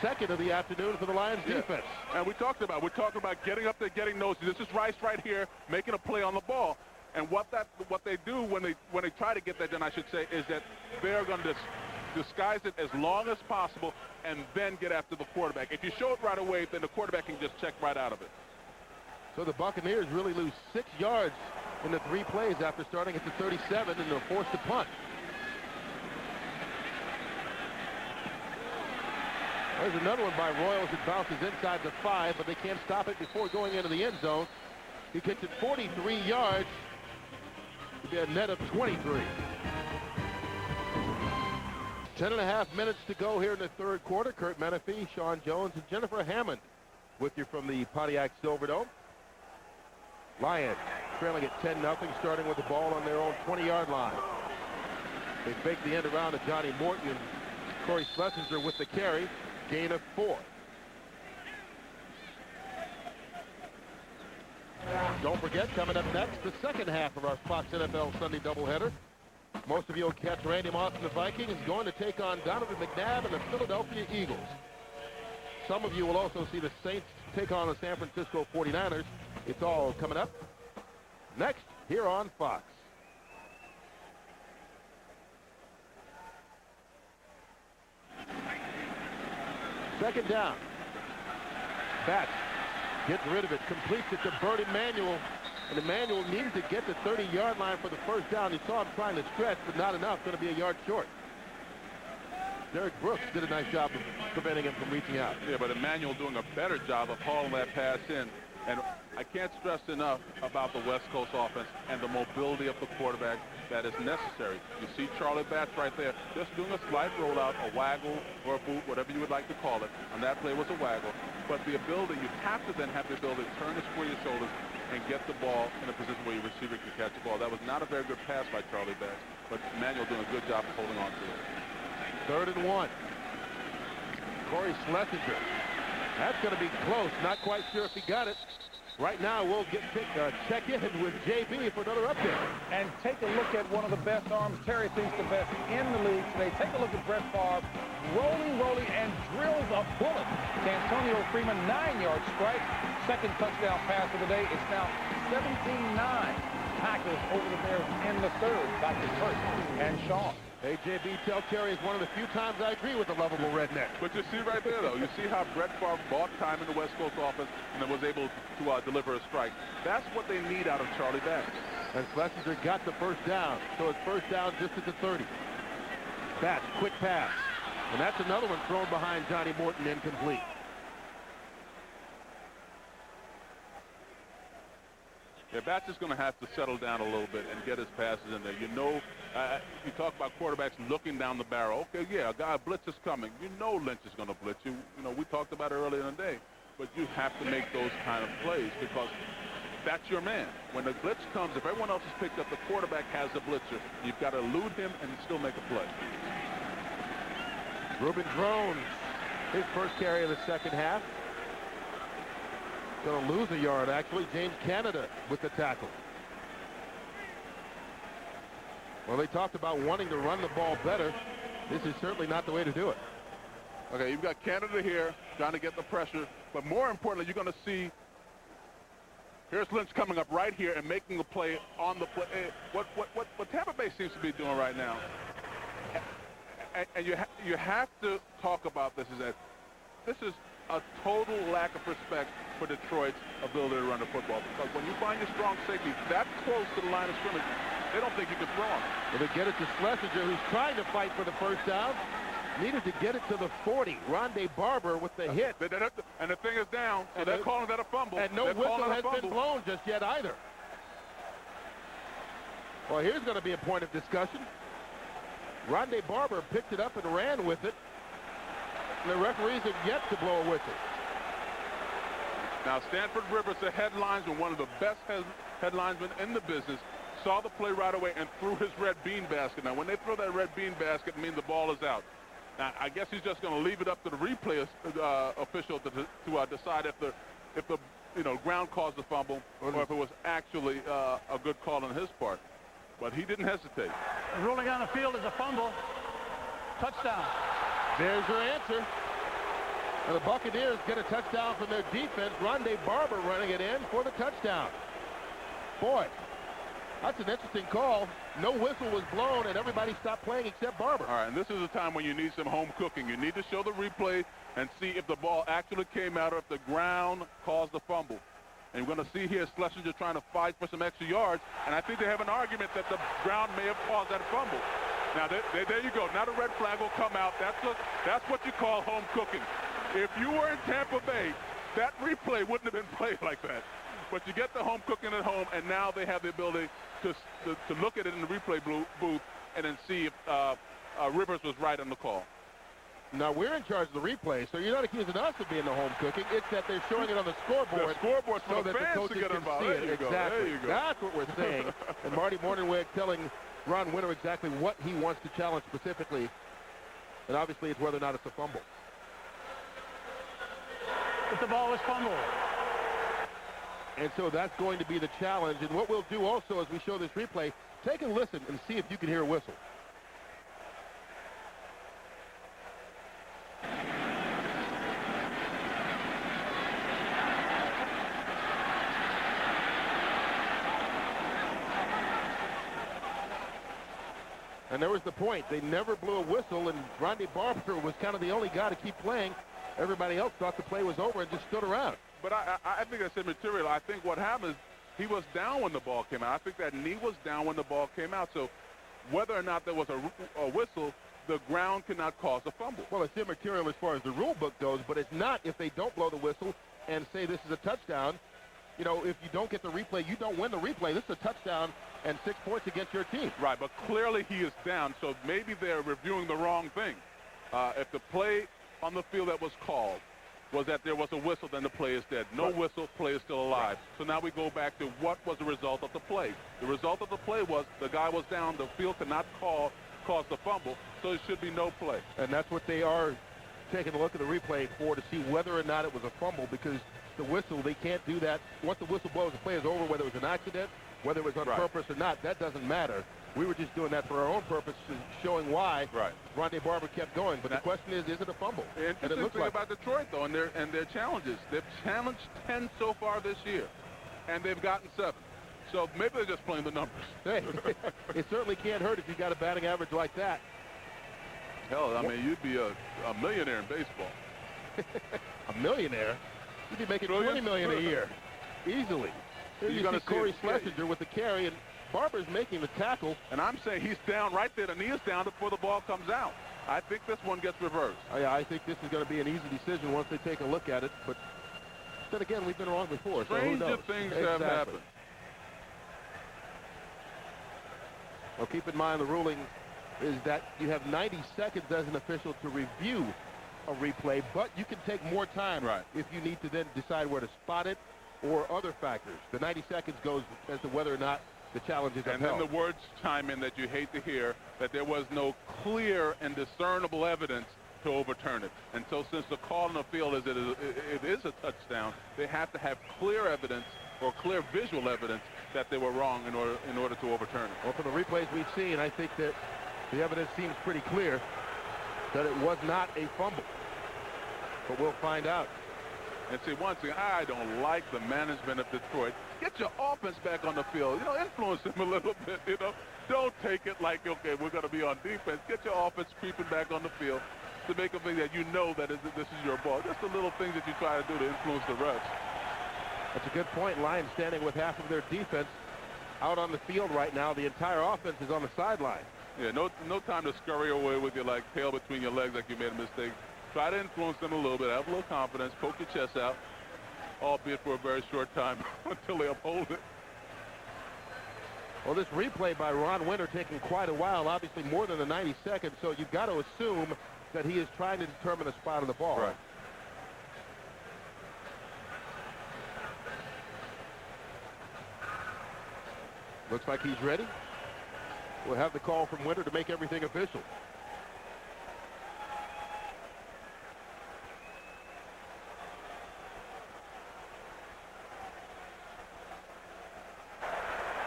2nd of the afternoon for the Lions defense. And we're talking about getting up there, getting nosy. This is Rice right here making a play on the ball. And what they do when they try to get that done, I should say, is that they're going to disguise it as long as possible and then get after the quarterback. If you show it right away, then the quarterback can just check right out of it. So the Buccaneers really lose 6 yards in the 3 plays after starting at the 37, and they're forced to punt. There's another one by Royals that bounces inside the 5, but they can't stop it before going into the end zone. He kicked it 43 yards to be a net of 23. 10.5 minutes to go here in the 3rd quarter. Kurt Menefee, Sean Jones, and Jennifer Hammond with you from the Pontiac Silverdome. Lions trailing at 10-0, starting with the ball on their own 20-yard line. They fake the end around to Johnny Morton, and Corey Schlesinger with the carry. Gain of 4. Don't forget, coming up next, the second half of our Fox NFL Sunday doubleheader. Most of you will catch Randy Moss and the Vikings going to take on Donovan McNabb and the Philadelphia Eagles. Some of you will also see the Saints take on the San Francisco 49ers. It's all coming up next here on Fox. Second down. Batch gets rid of it, completes it to Bert Emanuel. And Emmanuel needed to get the 30-yard line for the first down. You saw him trying to stretch, but not enough. Going to be a yard short. Derrick Brooks did a nice job of preventing him from reaching out. Yeah, but Emmanuel doing a better job of hauling that pass in. And I can't stress enough about the West Coast offense and the mobility of the quarterback that is necessary. You see Charlie Batch right there just doing a slight rollout, a waggle or a boot, whatever you would like to call it. On that play was a waggle. But the ability, you have to then have the ability to turn the square your shoulders and get the ball in a position where your receiver can catch the ball. That was not a very good pass by Charlie Batch, but Emmanuel doing a good job of holding on to it. 3rd and 1. Corey Schlesinger. That's going to be close. Not quite sure if he got it. Right now, we'll check in with JB for another update. And take a look at one of the best arms Terry thinks the best in the league today. Take a look at Brett Favre. Rolling, and drills a bullet to Antonio Freeman, 9-yard strike. Second touchdown pass of the day. It's now 17-9. Packers over the Bears in the 3rd. Back to Kurt and Sean. Hey, JB, tell Terry it's one of the few times I agree with the lovable redneck. But you see right there, though, you see how Brett Favre bought time in the West Coast offense and then was able to deliver a strike. That's what they need out of Charlie Batch. And Schlesinger got the first down, so it's first down just at the 30. Batch, quick pass. And that's another one thrown behind Johnny Morton, incomplete. Yeah, Batch is going to have to settle down a little bit and get his passes in there. You know, you talk about quarterbacks looking down the barrel. Okay, yeah, a blitz is coming. You know Lynch is going to blitz you. You know, we talked about it earlier in the day. But you have to make those kind of plays because that's your man. When the blitz comes, if everyone else is picked up, the quarterback has the blitzer. You've got to elude him and still make a play. Reuben Drones, his first carry of the second half. Going to lose a yard, actually. James Canada with the tackle. Well, they talked about wanting to run the ball better. This is certainly not the way to do it. Okay, you've got Canada here trying to get the pressure. But more importantly, you're going to see here's Lynch coming up right here and making a play on the play. What Tampa Bay seems to be doing right now, and you have to talk about this, is that this is a total lack of respect for Detroit's ability to run the football. Because when you find your strong safety that close to the line of scrimmage, they don't think you can throw him. Well, they get it to Schlesinger, who's trying to fight for the first down. Needed to get it to the 40. Rondé Barber with the hit. And the thing is down, so they're calling that a fumble. And no whistle has been blown just yet either. Well, here's going to be a point of discussion. Rondé Barber picked it up and ran with it. The referees have yet to blow a whistle. Now, Stanford Rivers, the headlinesman, one of the best headlinesmen in the business, saw the play right away and threw his red bean basket. Now, when they throw that red bean basket, it means the ball is out. Now, I guess he's just going to leave it up to the replay official to decide if the ground caused the fumble or if it was actually a good call on his part. But he didn't hesitate. The ruling on the field is a fumble. Touchdown. There's your answer. And the Buccaneers get a touchdown from their defense. Rondé Barber running it in for the touchdown. Boy, that's an interesting call. No whistle was blown, and everybody stopped playing except Barber. All right, and this is a time when you need some home cooking. You need to show the replay and see if the ball actually came out or if the ground caused the fumble. And we're going to see here Schlesinger trying to fight for some extra yards, and I think they have an argument that the ground may have caused that fumble. Now, there you go. Now the red flag will come out. That's what you call home cooking. If you were in Tampa Bay, that replay wouldn't have been played like that. But you get the home cooking at home, and now they have the ability to look at it in the replay booth and then see if Rivers was right on the call. Now, we're in charge of the replay, so you're not accusing us of being the home cooking. It's that they're showing it on the scoreboard. The scoreboard so for that the fans coaches to get can involved. see There it. you go. Exactly. There you go. That's what we're saying. And Marty Morningweg telling Ron Winter exactly what he wants to challenge specifically. And obviously it's whether or not it's a fumble. But the ball was fumbled. And so that's going to be the challenge. And what we'll do also as we show this replay, take a listen and see if you can hear a whistle. And there was the point. They never blew a whistle, and Rondé Barber was kind of the only guy to keep playing. Everybody else thought the play was over and just stood around. But I think that's immaterial. I think what happens, he was down when the ball came out. I think that knee was down when the ball came out. So whether or not there was a whistle, the ground cannot cause a fumble. Well, it's immaterial as far as the rule book goes, but it's not if they don't blow the whistle and say this is a touchdown. You know, if you don't get the replay, you don't win the replay. This is a touchdown and 6 points against your team. Right, but clearly he is down, so maybe they're reviewing the wrong thing. If the play on the field that was called was that there was a whistle, then the play is dead. No whistle, play is still alive. So now we go back to what was the result of the play. The result of the play was the guy was down, the field could not cause the fumble, so it should be no play. And that's what they are taking a look at the replay for, to see whether or not it was a fumble, because the whistle, they can't do that. Once the whistle blows, the play is over, whether it was an accident, whether it was on purpose or not, that doesn't matter. We were just doing that for our own purpose, showing why Rondé Barber kept going. But the question is it a fumble? The interesting thing about Detroit, though, and their challenges, they've challenged 10 so far this year, and they've gotten 7. So maybe they're just playing the numbers. Hey, it certainly can't hurt if you've got a batting average like that. Hell, I mean, you'd be a millionaire in baseball. A millionaire? You'd be making $20 million a year, easily. Here you see Corey Schlesinger with the carry, and Barber's making the tackle. And I'm saying he's down right there. The knee is down before the ball comes out. I think this one gets reversed. Yeah, I think this is going to be an easy decision once they take a look at it. But then again, we've been wrong before. Stranger things have happened. Well, keep in mind the ruling is that you have 90 seconds as an official to review a replay, but you can take more time if you need to then decide where to spot it or other factors. The 90 seconds goes as to whether or not the challenge is upheld. And then the words chime in that you hate to hear, that there was no clear and discernible evidence to overturn it. And so since the call on the field is it is a touchdown, they have to have clear evidence or clear visual evidence that they were wrong in order to overturn it. Well, from the replays we've seen, I think that the evidence seems pretty clear that it was not a fumble. But we'll find out. And see, one thing, I don't like the management of Detroit. Get your offense back on the field. You know, influence them a little bit, you know. Don't take it like, okay, we're going to be on defense. Get your offense creeping back on the field to make them think that you know that this is your ball. Just the little things that you try to do to influence the refs. That's a good point. Lions standing with half of their defense out on the field right now. The entire offense is on the sideline. Yeah, no time to scurry away with your tail between your legs like you made a mistake. Try to influence them a little bit. Have a little confidence. Poke your chest out, albeit for a very short time until they uphold it. Well, this replay by Ron Winter taking quite a while, obviously more than the 90 seconds, so you've got to assume that he is trying to determine the spot of the ball. Right. Looks like he's ready. We'll have the call from Winter to make everything official.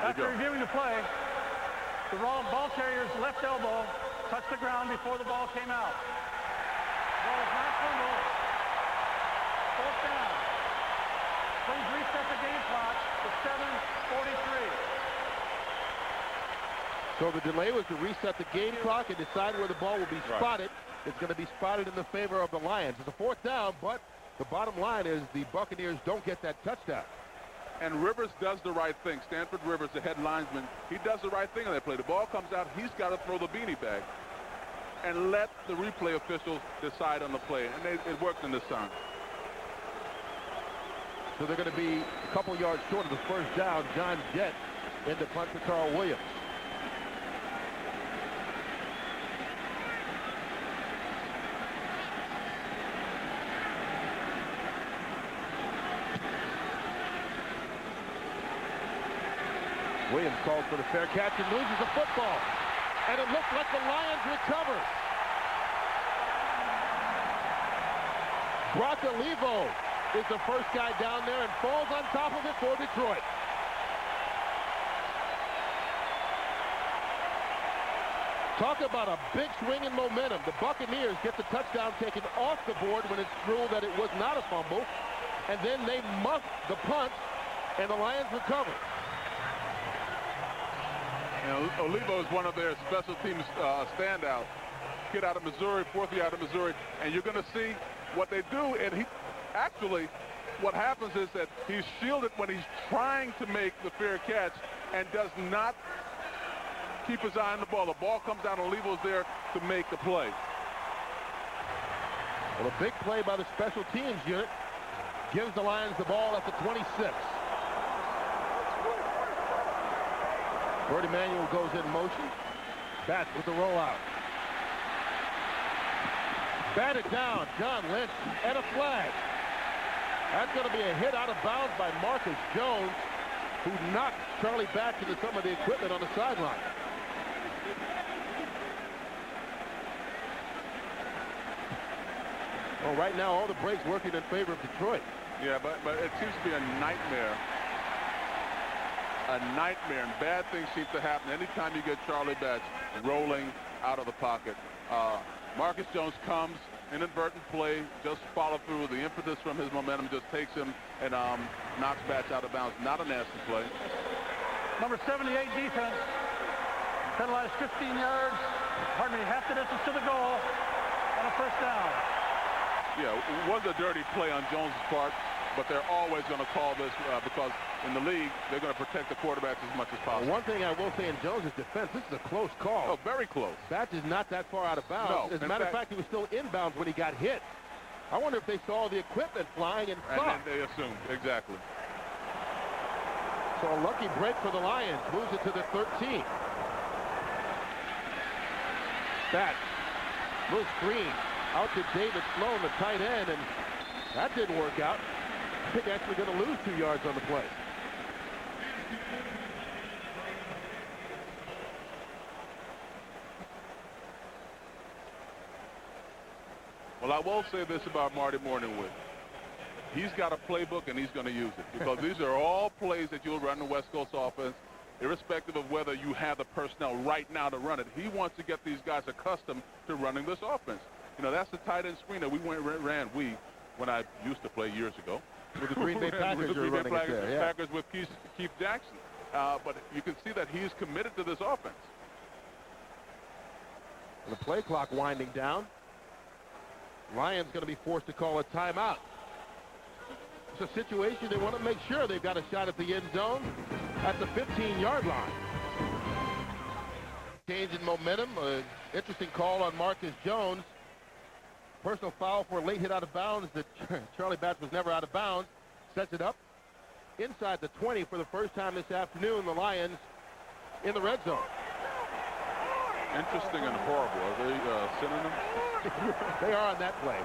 After reviewing the play, the ball carrier's left elbow touched the ground before the ball came out. The ball is not fumbled. 4th down. Please reset the game clock to 7:43. So the delay was to reset the game clock and decide where the ball will be spotted. It's going to be spotted in the favor of the Lions. It's a 4th down, but the bottom line is the Buccaneers don't get that touchdown. And Rivers does the right thing. Stanford Rivers, the head linesman, he does the right thing on that play. The ball comes out, he's got to throw the beanie bag and let the replay officials decide on the play. And it worked in this time. So they're going to be a couple yards short of the 1st down. John Jett in the punt for Carl Williams. Williams calls for the fair catch and loses the football. And it looks like the Lions recover. Brock Olivo is the first guy down there and falls on top of it for Detroit. Talk about a big swing in momentum. The Buccaneers get the touchdown taken off the board when it's ruled that it was not a fumble. And then they muff the punt, and the Lions recover. And Olivo is one of their special teams standouts. Kid out of Missouri, 4th year out of Missouri. And you're going to see what they do. And he actually, what happens is that he's shielded when he's trying to make the fair catch and does not keep his eye on the ball. The ball comes down and Levo's there to make the play. Well, a big play by the special teams unit gives the Lions the ball at the 26. Bert Emanuel goes in motion. Bats with the rollout. Batted down, John Lynch, and a flag. That's going to be a hit out of bounds by Marcus Jones, who knocked Charlie Batch into some of the equipment on the sideline. Well, right now, all the breaks working in favor of Detroit. Yeah, but it seems to be a nightmare. A nightmare, and bad things seem to happen anytime you get Charlie Batch rolling out of the pocket. Marcus Jones comes, inadvertent play, just follow through. The impetus from his momentum just takes him and knocks Batch out of bounds. Not a nasty play. Number 78 defense penalized 15 yards, half the distance to the goal, and a first down. Yeah, it was a dirty play on Jones' part, but they're always going to call this because in the league, they're going to protect the quarterbacks as much as possible. One thing I will say in Jones' defense, this is a close call. Oh, very close. Batch is not that far out of bounds. No, as a matter of fact, he was still inbounds when he got hit. I wonder if they saw the equipment flying and then they assumed. Exactly. So a lucky break for the Lions. Moves it to the 13. Batch moves screen out to David Sloan, the tight end, and that didn't work out. I think actually going to lose 2 yards on the play. Well, I will say this about Marty Morningwood. He's got a playbook, and he's going to use it because these are all plays that you'll run the West Coast offense, irrespective of whether you have the personnel right now to run it. He wants to get these guys accustomed to running this offense. You know, that's the tight end screen that we ran when I used to play years ago. With the Green Bay Packers, you're running it there, yeah. Packers with Keith Jackson. But you can see that he's committed to this offense. And the play clock winding down. Lions going to be forced to call a timeout. It's a situation they want to make sure they've got a shot at the end zone at the 15-yard line. Change in momentum. Interesting call on Marcus Jones. Personal foul for a late hit out of bounds that Charlie Batch was never out of bounds. Sets it up inside the 20 for the first time this afternoon. The Lions in the red zone. Interesting and horrible. Are they synonyms? They are on that play.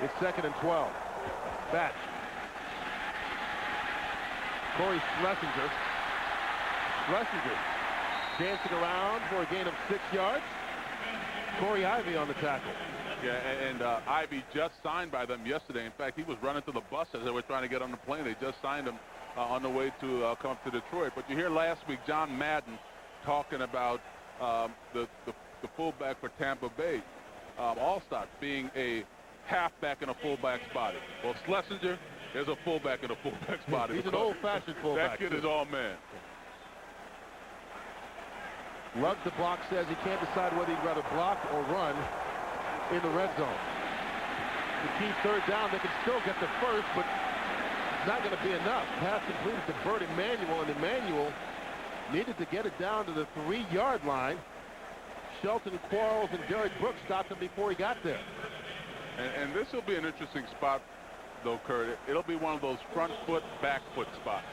It's 2nd and 12. Batch. Corey Schlesinger. Schlesinger dancing around for a gain of 6 yards. Corey Ivy on the tackle. Yeah, and Ivy just signed by them yesterday. In fact, he was running to the bus as they were trying to get on the plane. They just signed him on the way to come to Detroit. But you hear last week John Madden talking about the fullback for Tampa Bay, Allstott, being a halfback in a fullback's body. Well, Schlesinger is a fullback in a fullback's body. He's an old-fashioned fullback. That kid is all man. Luggs, the block, says he can't decide whether he'd rather block or run in the red zone. The key third down, they can still get the first, but it's not going to be enough. Pass completed to Bert Emanuel, and Emanuel needed to get it down to the 3-yard line. Shelton Quarles and Derrick Brooks stopped him before he got there. And this will be an interesting spot, though, Kurt. It'll be one of those front foot, back foot spots.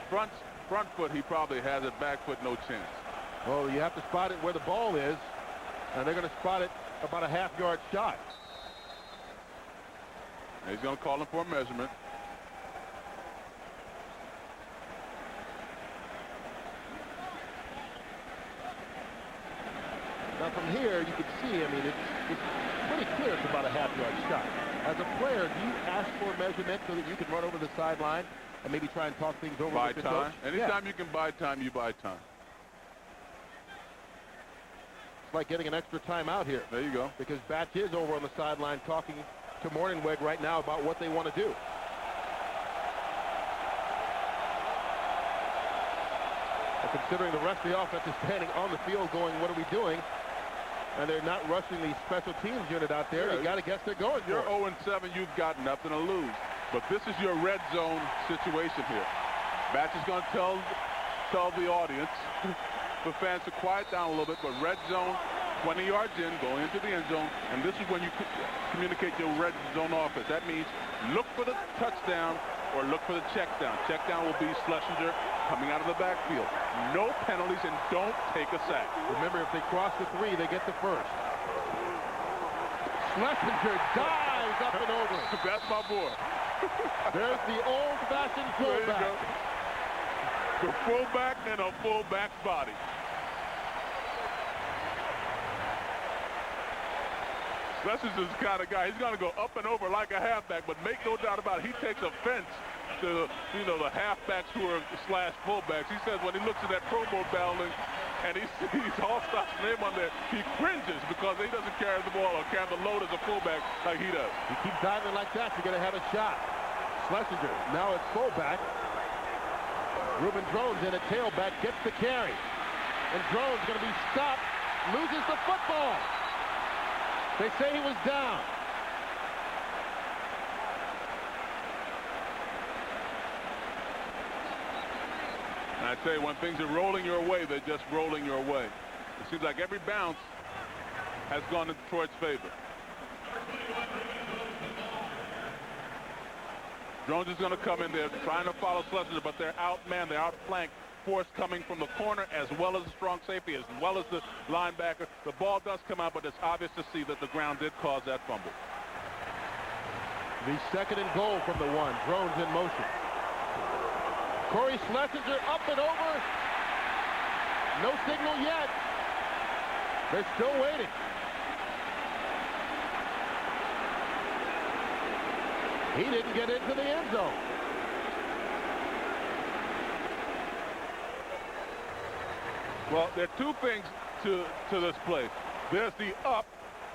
Front foot, he probably has it. Back foot, no chance. Well, you have to spot it where the ball is, and they're going to spot it about a half-yard shot. And he's going to call him for a measurement. Now, from here, you can see, I mean, it's pretty clear it's about a half-yard shot. As a player, do you ask for a measurement so that you can run over the sideline and maybe try and talk things over with the time? coach? Anytime you can buy time, you buy time. It's like getting an extra timeout here. There you go. Because Batch is over on the sideline talking to Morningweg right now about what they want to do. And considering the rest of the offense is standing on the field going, what are we doing? And they're not rushing the special teams unit out there. You got to guess they're going. You're 0-7. You've got nothing to lose. But this is your red zone situation here. Batch is going to tell the audience, the fans to quiet down a little bit, but red zone, 20 yards in, going into the end zone, and this is when you communicate your red zone offense. That means look for the touchdown or look for the check down. Check down will be Schlesinger coming out of the backfield. No penalties, and don't take a sack. Remember, if they cross the 3, they get the first. Schlesinger dives up and over. That's my boy. There's the old-fashioned fullback. The fullback and a fullback's body. Schlesinger's the kind of guy, he's going to go up and over like a halfback, but make no doubt about it, he takes offense to, the halfbacks who are slash fullbacks. He says when he looks at that Pro Bowl battling and he sees Allstock's name on there, he cringes because he doesn't carry the ball or carry the load as a fullback like he does. You keep diving like that, you're going to have a shot. Schlesinger, now it's fullback. Ruben Drones in a tailback, gets the carry. And Drones going to be stopped, loses the football. They say he was down. And I tell you, when things are rolling your way, they're just rolling your way. It seems like every bounce has gone in Detroit's favor. Drones is going to come in there trying to follow Schlesinger, but they're outmanned, they're outflanked. Force coming from the corner as well as the strong safety, as well as the linebacker. The ball does come out, but it's obvious to see that the ground did cause that fumble. The 2nd and goal from the 1. Drones in motion. Corey Schlesinger up and over. No signal yet. They're still waiting. He didn't get into the end zone. Well, there are two things to this play. There's the up,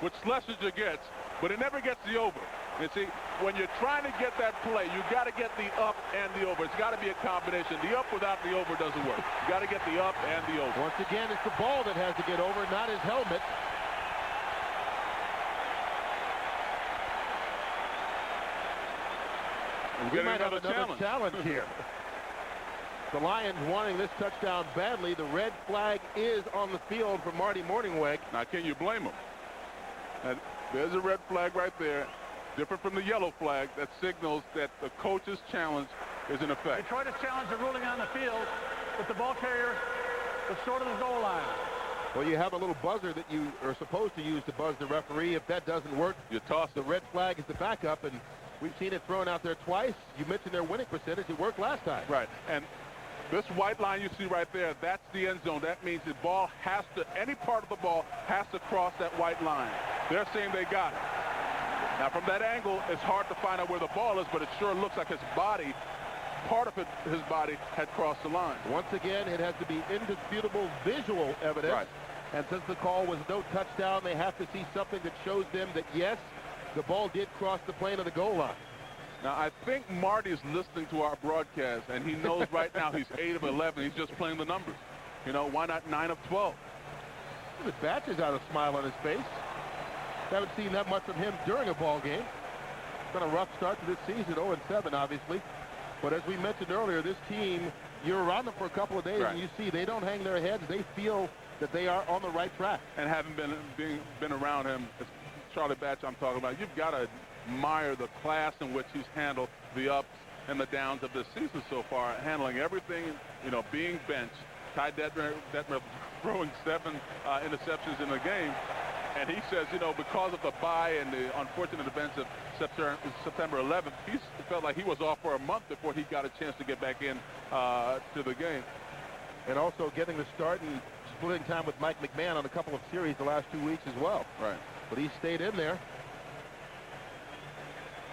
which Schlesinger gets, but it never gets the over. You see, when you're trying to get that play, you got to get the up and the over. It's got to be a combination. The up without the over doesn't work. You got to get the up and the over. Once again, it's the ball that has to get over, not his helmet. We might have another challenge here. The Lions wanting this touchdown badly. The red flag is on the field for Marty Morningweg. Now, can you blame him? And there's a red flag right there, different from the yellow flag that signals that the coach's challenge is in effect. Detroit has challenged the ruling on the field, but the ball carrier was short of the goal line. Well, you have a little buzzer that you are supposed to use to buzz the referee. If that doesn't work, you toss the red flag is the backup, and we've seen it thrown out there twice. You mentioned their winning percentage. It worked last time. Right. And this white line you see right there, that's the end zone. That means the ball has to, any part of the ball has to cross that white line. They're saying they got it. Now, from that angle, it's hard to find out where the ball is, but it sure looks like his body, part of it, his body had crossed the line. Once again, it has to be indisputable visual evidence. Right. And since the call was no touchdown, they have to see something that shows them that, yes, the ball did cross the plane of the goal line. Now, I think Marty's listening to our broadcast, and he knows right now he's 8 of 11. He's just playing the numbers. You know, why not 9 of 12? The Batch has got a smile on his face. Haven't seen that much from him during a ball game. It's been a rough start to this season, 0-7, obviously. But as we mentioned earlier, this team, you're around them for a couple of days, right, and you see they don't hang their heads. They feel that they are on the right track. And having been around him, it's Charlie Batch I'm talking about, you've got to admire the class in which he's handled the ups and the downs of this season so far, handling everything, you know, being benched. Ty Detmer throwing 7 interceptions in the game. And he says, you know, because of the bye and the unfortunate events of September 11th, he felt like he was off for a month before he got a chance to get back in to the game. And also getting the start and splitting time with Mike McMahon on a couple of series the last 2 weeks as well. Right. But he stayed in there.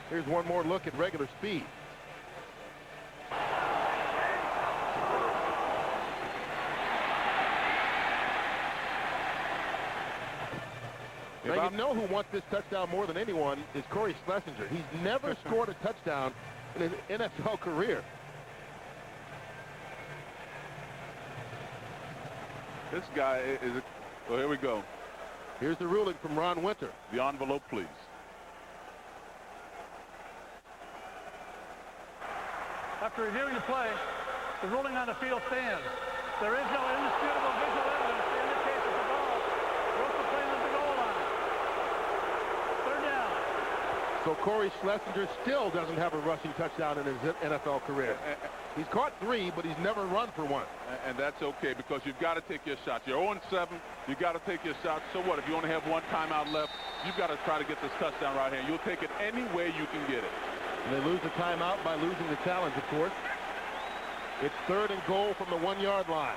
Here's one more look at regular speed. Now, you know who wants this touchdown more than anyone is Corey Schlesinger. He's never scored a touchdown in his NFL career. This guy is, well, here we go. Here's the ruling from Ron Winter. The envelope, please. After reviewing the play, the ruling on the field stands. There is no indisputable visual evidence to indicate that the ball broke the plane of the goal line. Third down. So Corey Schlesinger still doesn't have a rushing touchdown in his NFL career. He's caught 3, but he's never run for 1. And that's okay, because you've got to take your shots. You're 0-7. You've got to take your shots. So what? If you only have 1 timeout left, you've got to try to get this touchdown right here. You'll take it any way you can get it. And they lose the timeout by losing the challenge, of course. It's 3rd and goal from the 1-yard line.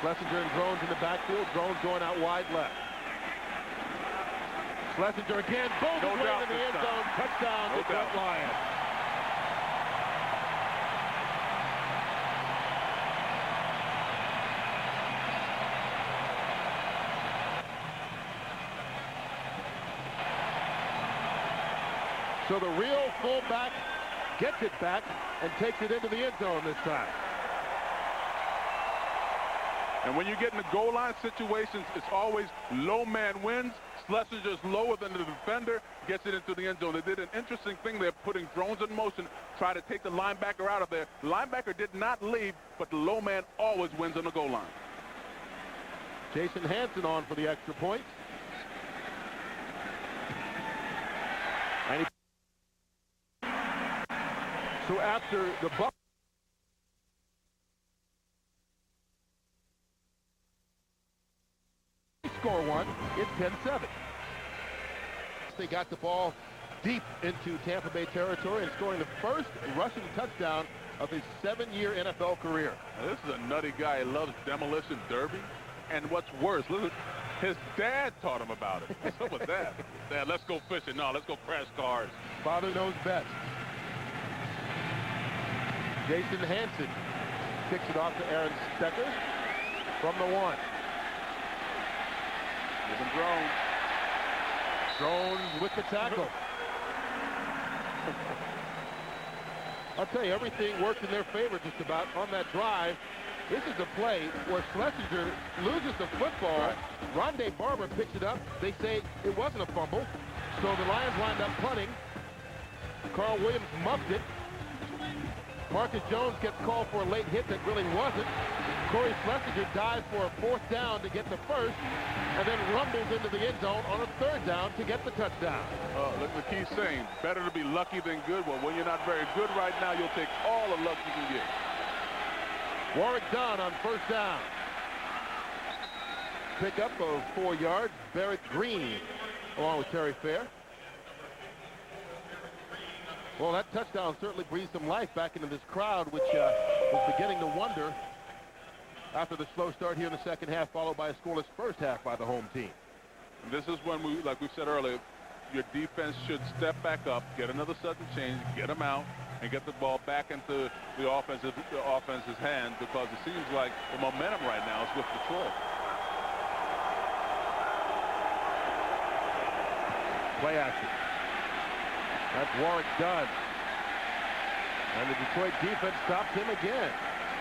Schlesinger and Drones in the backfield. Drones going out wide left. Schlesinger again. Both No way doubt in the this end time. zone. Touchdown, No Detroit doubt. Lions. So the real fullback gets it back and takes it into the end zone this time. And when you get in the goal line situations, it's always low man wins. Schlesinger's lower than the defender, gets it into the end zone. They did an interesting thing there, putting Drones in motion, try to take the linebacker out of there. Linebacker did not leave, but the low man always wins on the goal line. Jason Hansen on for the extra point. And he so after the Bucs score 1, it's 10-7. They got the ball deep into Tampa Bay territory and scoring the first rushing touchdown of his 7-year NFL career. Now, this is a nutty guy. He loves demolition derby. And what's worse, listen, his dad taught him about it. What's up with that? Dad, let's go fishing. No, let's go crash cars. Father knows best. Jason Hansen kicks it off to Aaron Stecker from the 1. Even Drones. Drones with the tackle. I'll tell you, everything worked in their favor just about on that drive. This is a play where Schlesinger loses the football. Rondé Barber picks it up. They say it wasn't a fumble. So the Lions wind up punting. Carl Williams muffed it. Marcus Jones gets called for a late hit that really wasn't. Corey Schlesinger dives for a 4th down to get the first, and then rumbles into the end zone on a 3rd down to get the touchdown. Look what he's saying. Better to be lucky than good. Well, when you're not very good right now, you'll take all the luck you can get. Warwick Dunn on 1st down. Pick up of 4 yards. Barrett Green along with Terry Fair. Well, that touchdown certainly breathed some life back into this crowd, which was beginning to wonder after the slow start here in the second half, followed by a scoreless first half by the home team. And this is when, like we said earlier, your defense should step back up, get another sudden change, get them out, and get the ball back into the offense's hands, because it seems like the momentum right now is with Detroit. Play action. That's Warwick Dunn. And the Detroit defense stops him again.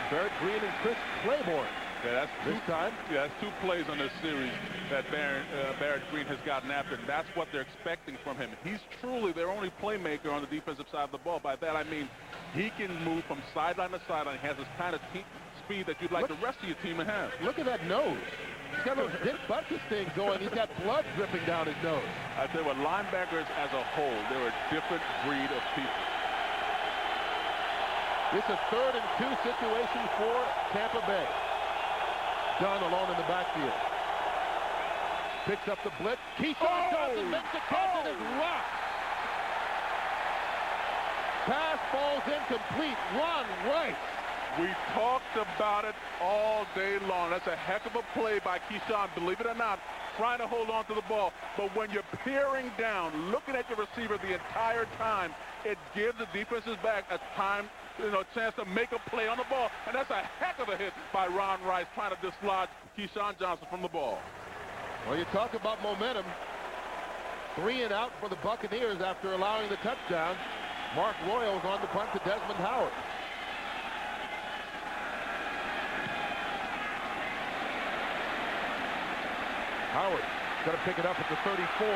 Barrett Green and Chris Claiborne. Yeah, This time. that's 2 plays on this series that Barrett Green has gotten after, and that's what they're expecting from him. He's truly their only playmaker on the defensive side of the ball. By that I mean he can move from sideline to sideline. He has this kind of speed that you'd like the rest of your team to have. Look at that nose. He's got a little Dick Butkus thing going. He's got blood dripping down his nose. I tell you what, linebackers as a whole, they're a different breed of people. It's a 3rd and 2 situation for Tampa Bay. Dunn alone in the backfield. Picks up the blitz. Keyshawn Johnson makes the catch and is rocked. Pass falls incomplete. Ron Rice. We talked about it all day long. That's a heck of a play by Keyshawn, believe it or not, trying to hold on to the ball. But when you're peering down, looking at your receiver the entire time, it gives the defense's back a chance to make a play on the ball. And that's a heck of a hit by Ron Rice trying to dislodge Keyshawn Johnson from the ball. Well, you talk about momentum. 3 and out for the Buccaneers after allowing the touchdown. Mark Royals on the punt to Desmond Howard. Howard going to pick it up at the 34.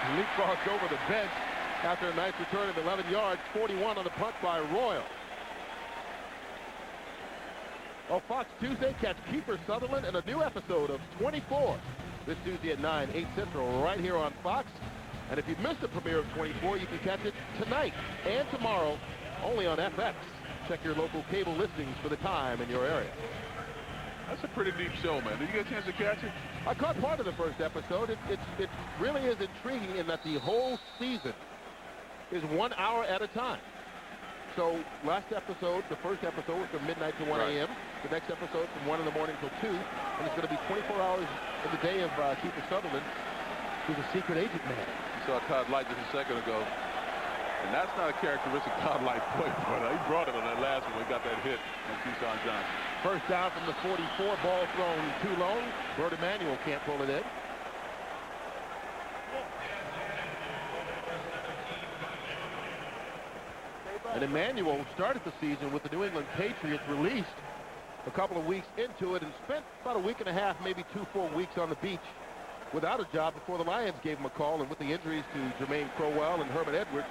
He leapfrogs over the bench, after a nice return of 11 yards, 41 on the punt by Royal. Oh, Fox Tuesday, catch Kiefer Sutherland in a new episode of 24 this Tuesday at 9, 8 Central, right here on Fox. And if you've missed the premiere of 24, you can catch it tonight and tomorrow only on FX. Check your local cable listings for the time in your area. That's a pretty deep show, man. Did you get a chance to catch it? I caught part of the first episode. It really is intriguing in that the whole season is 1 hour at a time. So last episode, the first episode was from midnight to 1 a.m. The next episode from 1 in the morning till 2. And it's going to be 24 hours in the day of Kiefer Sutherland, who's a secret agent man. You saw Todd Light just a second ago. And that's not a characteristic Todd Light play, but he brought it on that last one when he got that hit on Keyshawn Johnson. First down from the 44, ball thrown too low. Bert Emanuel can't pull it in. And Emanuel started the season with the New England Patriots, released a couple of weeks into it and spent about a week and a half, maybe 2 full weeks on the beach without a job before the Lions gave him a call. And with the injuries to Jermaine Crowell and Herman Edwards,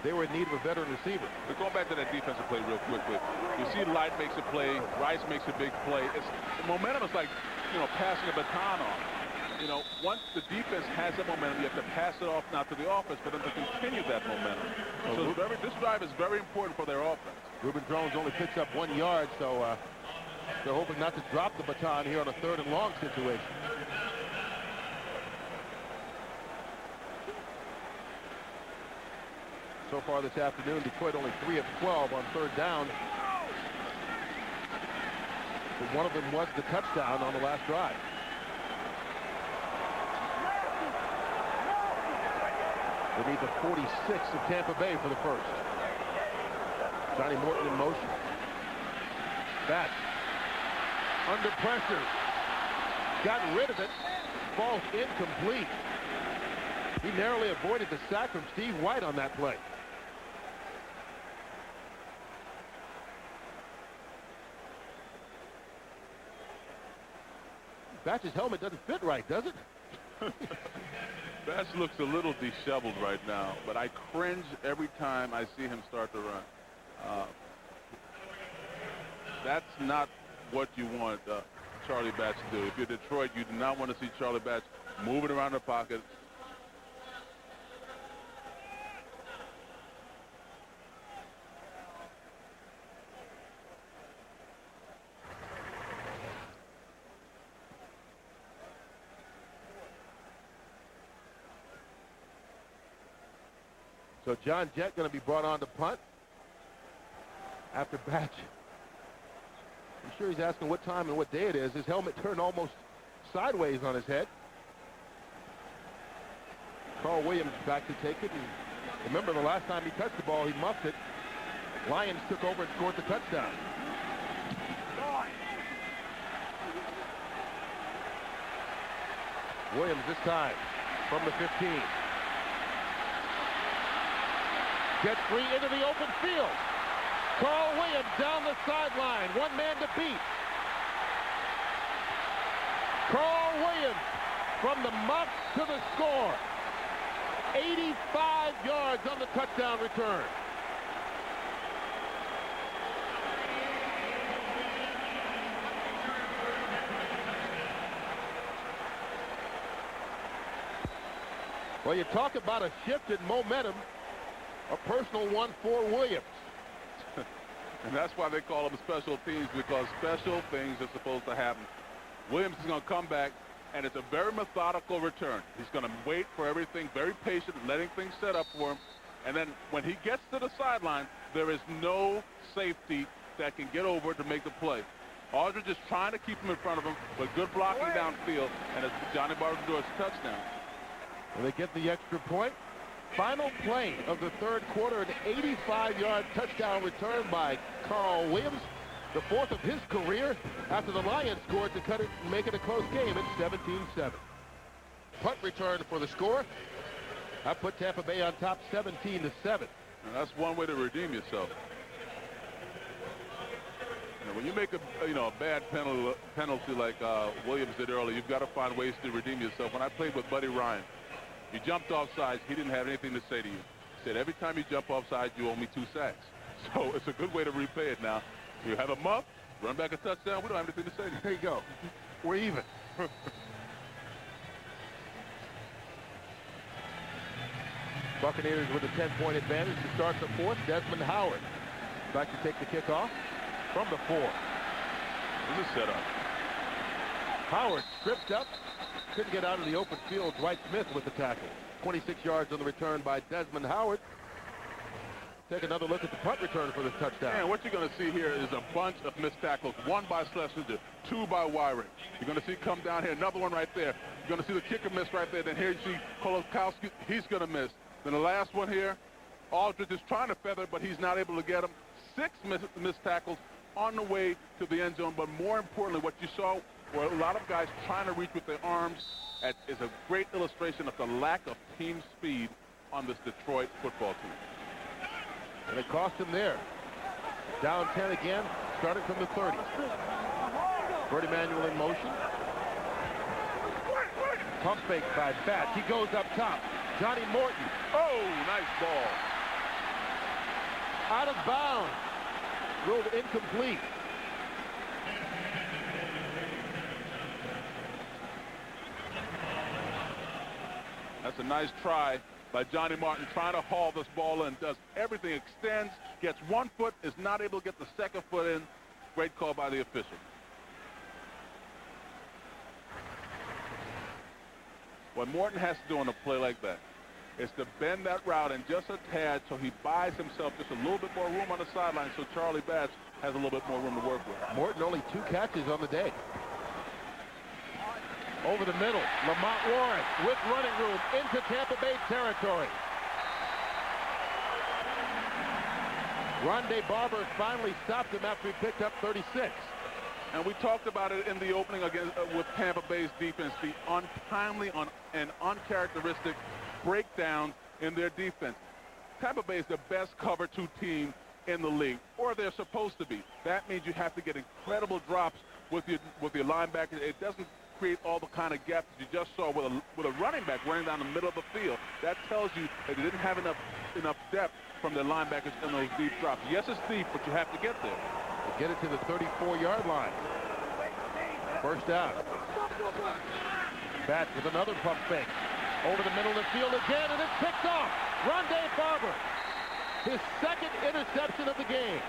they were in need of a veteran receiver. But going back to that defensive play real quickly, you see Light makes a play, Rice makes a big play. The momentum is like, passing a baton on. Once the defense has that momentum, you have to pass it off now to the offense for them to continue that momentum. So this drive is very important for their offense. Reuben Jones only picks up 1 yard, so they're hoping not to drop the baton here on a 3rd and long situation. So far this afternoon, Detroit only 3 of 12 on 3rd down. But one of them was the touchdown on the last drive. They need the 46 of Tampa Bay for the first. Johnny Morton in motion. Back. Under pressure. Got rid of it. Ball's incomplete. He narrowly avoided the sack from Steve White on that play. Batch's helmet doesn't fit right, does it? Batch looks a little disheveled right now, but I cringe every time I see him start to run. That's not what you want Charlie Batch to do. If you're Detroit, you do not want to see Charlie Batch moving around the pocket. So John Jett going to be brought on to punt after Batch. I'm sure he's asking what time and what day it is. His helmet turned almost sideways on his head. Carl Williams back to take it. And remember, the last time he touched the ball, he muffed it. Lions took over and scored the touchdown. Williams this time from the 15. Gets free into the open field. Carl Williams down the sideline. One man to beat. Carl Williams from the muff to the score. 85 yards on the touchdown return. Well, you talk about a shift in momentum. A personal one for Williams. And that's why they call them special teams, because special things are supposed to happen. Williams is going to come back, and it's a very methodical return. He's going to wait for everything, very patient, letting things set up for him. And then when he gets to the sideline, there is no safety that can get over to make the play. Aldridge is trying to keep him in front of him, but good blocking downfield, and it's Johnny Barber's touchdown. Well, they get the extra point. Final play of the third quarter, an 85-yard touchdown return by Carl Williams, the 4th of his career after the Lions scored to cut it and make it a close game at 17-7. Punt return for the score. That put Tampa Bay on top 17-7. And that's one way to redeem yourself. When you make a bad penalty like Williams did earlier, you've got to find ways to redeem yourself. When I played with Buddy Ryan, you jumped off sides. He didn't have anything to say to you. said, every time you jump offside, you owe me 2 sacks. So it's a good way to repay it now. You have a muff, run back a touchdown. We don't have anything to say to you. There you go. We're even. Buccaneers with a 10-point advantage to start the fourth. Desmond Howard back to take the kickoff from the 4. This is set up. Howard stripped up. Couldn't get out of the open field. Dwight Smith with the tackle. 26 yards on the return by Desmond Howard. Take another look at the punt return for the touchdown. And what you're going to see here is a bunch of missed tackles. 1 by Schlesinger, 2 by Wyrick. You're going to see come down here, another one right there. You're going to see the kicker miss right there. Then here you see Kolakowski, he's going to miss. Then the last one here, Aldridge is trying to feather, but he's not able to get him. 6 missed tackles on the way to the end zone. But more importantly, what you saw were a lot of guys trying to reach with their arms. Is a great illustration of the lack of team speed on this Detroit football team. And it cost him there. Down 10 again, starting from the 30. Bert Emanuel in motion. Pump fake by Batch. He goes up top. Johnny Morton. Oh, nice ball. Out of bounds. Ruled incomplete. That's a nice try by Johnny Martin, trying to haul this ball in. Does everything, extends, gets 1 foot, is not able to get the 2nd foot in. Great call by the official. What Morton has to do on a play like that is to bend that route in just a tad so he buys himself just a little bit more room on the sideline so Charlie Batch has a little bit more room to work with. Morton only 2 catches on the day. Over the middle, Lamont Warren with running room into Tampa Bay territory. Rondé Barber finally stopped him after he picked up 36. And we talked about it in the opening against with Tampa Bay's defense, the untimely and uncharacteristic breakdown in their defense. Tampa Bay is the best cover 2 team in the league, or they're supposed to be. That means you have to get incredible drops with your linebackers. It doesn't create all the kind of gaps that you just saw with a running back running down the middle of the field. That tells you that they didn't have enough depth from their linebackers in those deep drops. Yes, it's deep, but you have to get there. Get it to the 34-yard line. First down. Batch with another pump fake. Over the middle of the field again, and it's picked off. Rondé Barber. His 2nd interception of the game.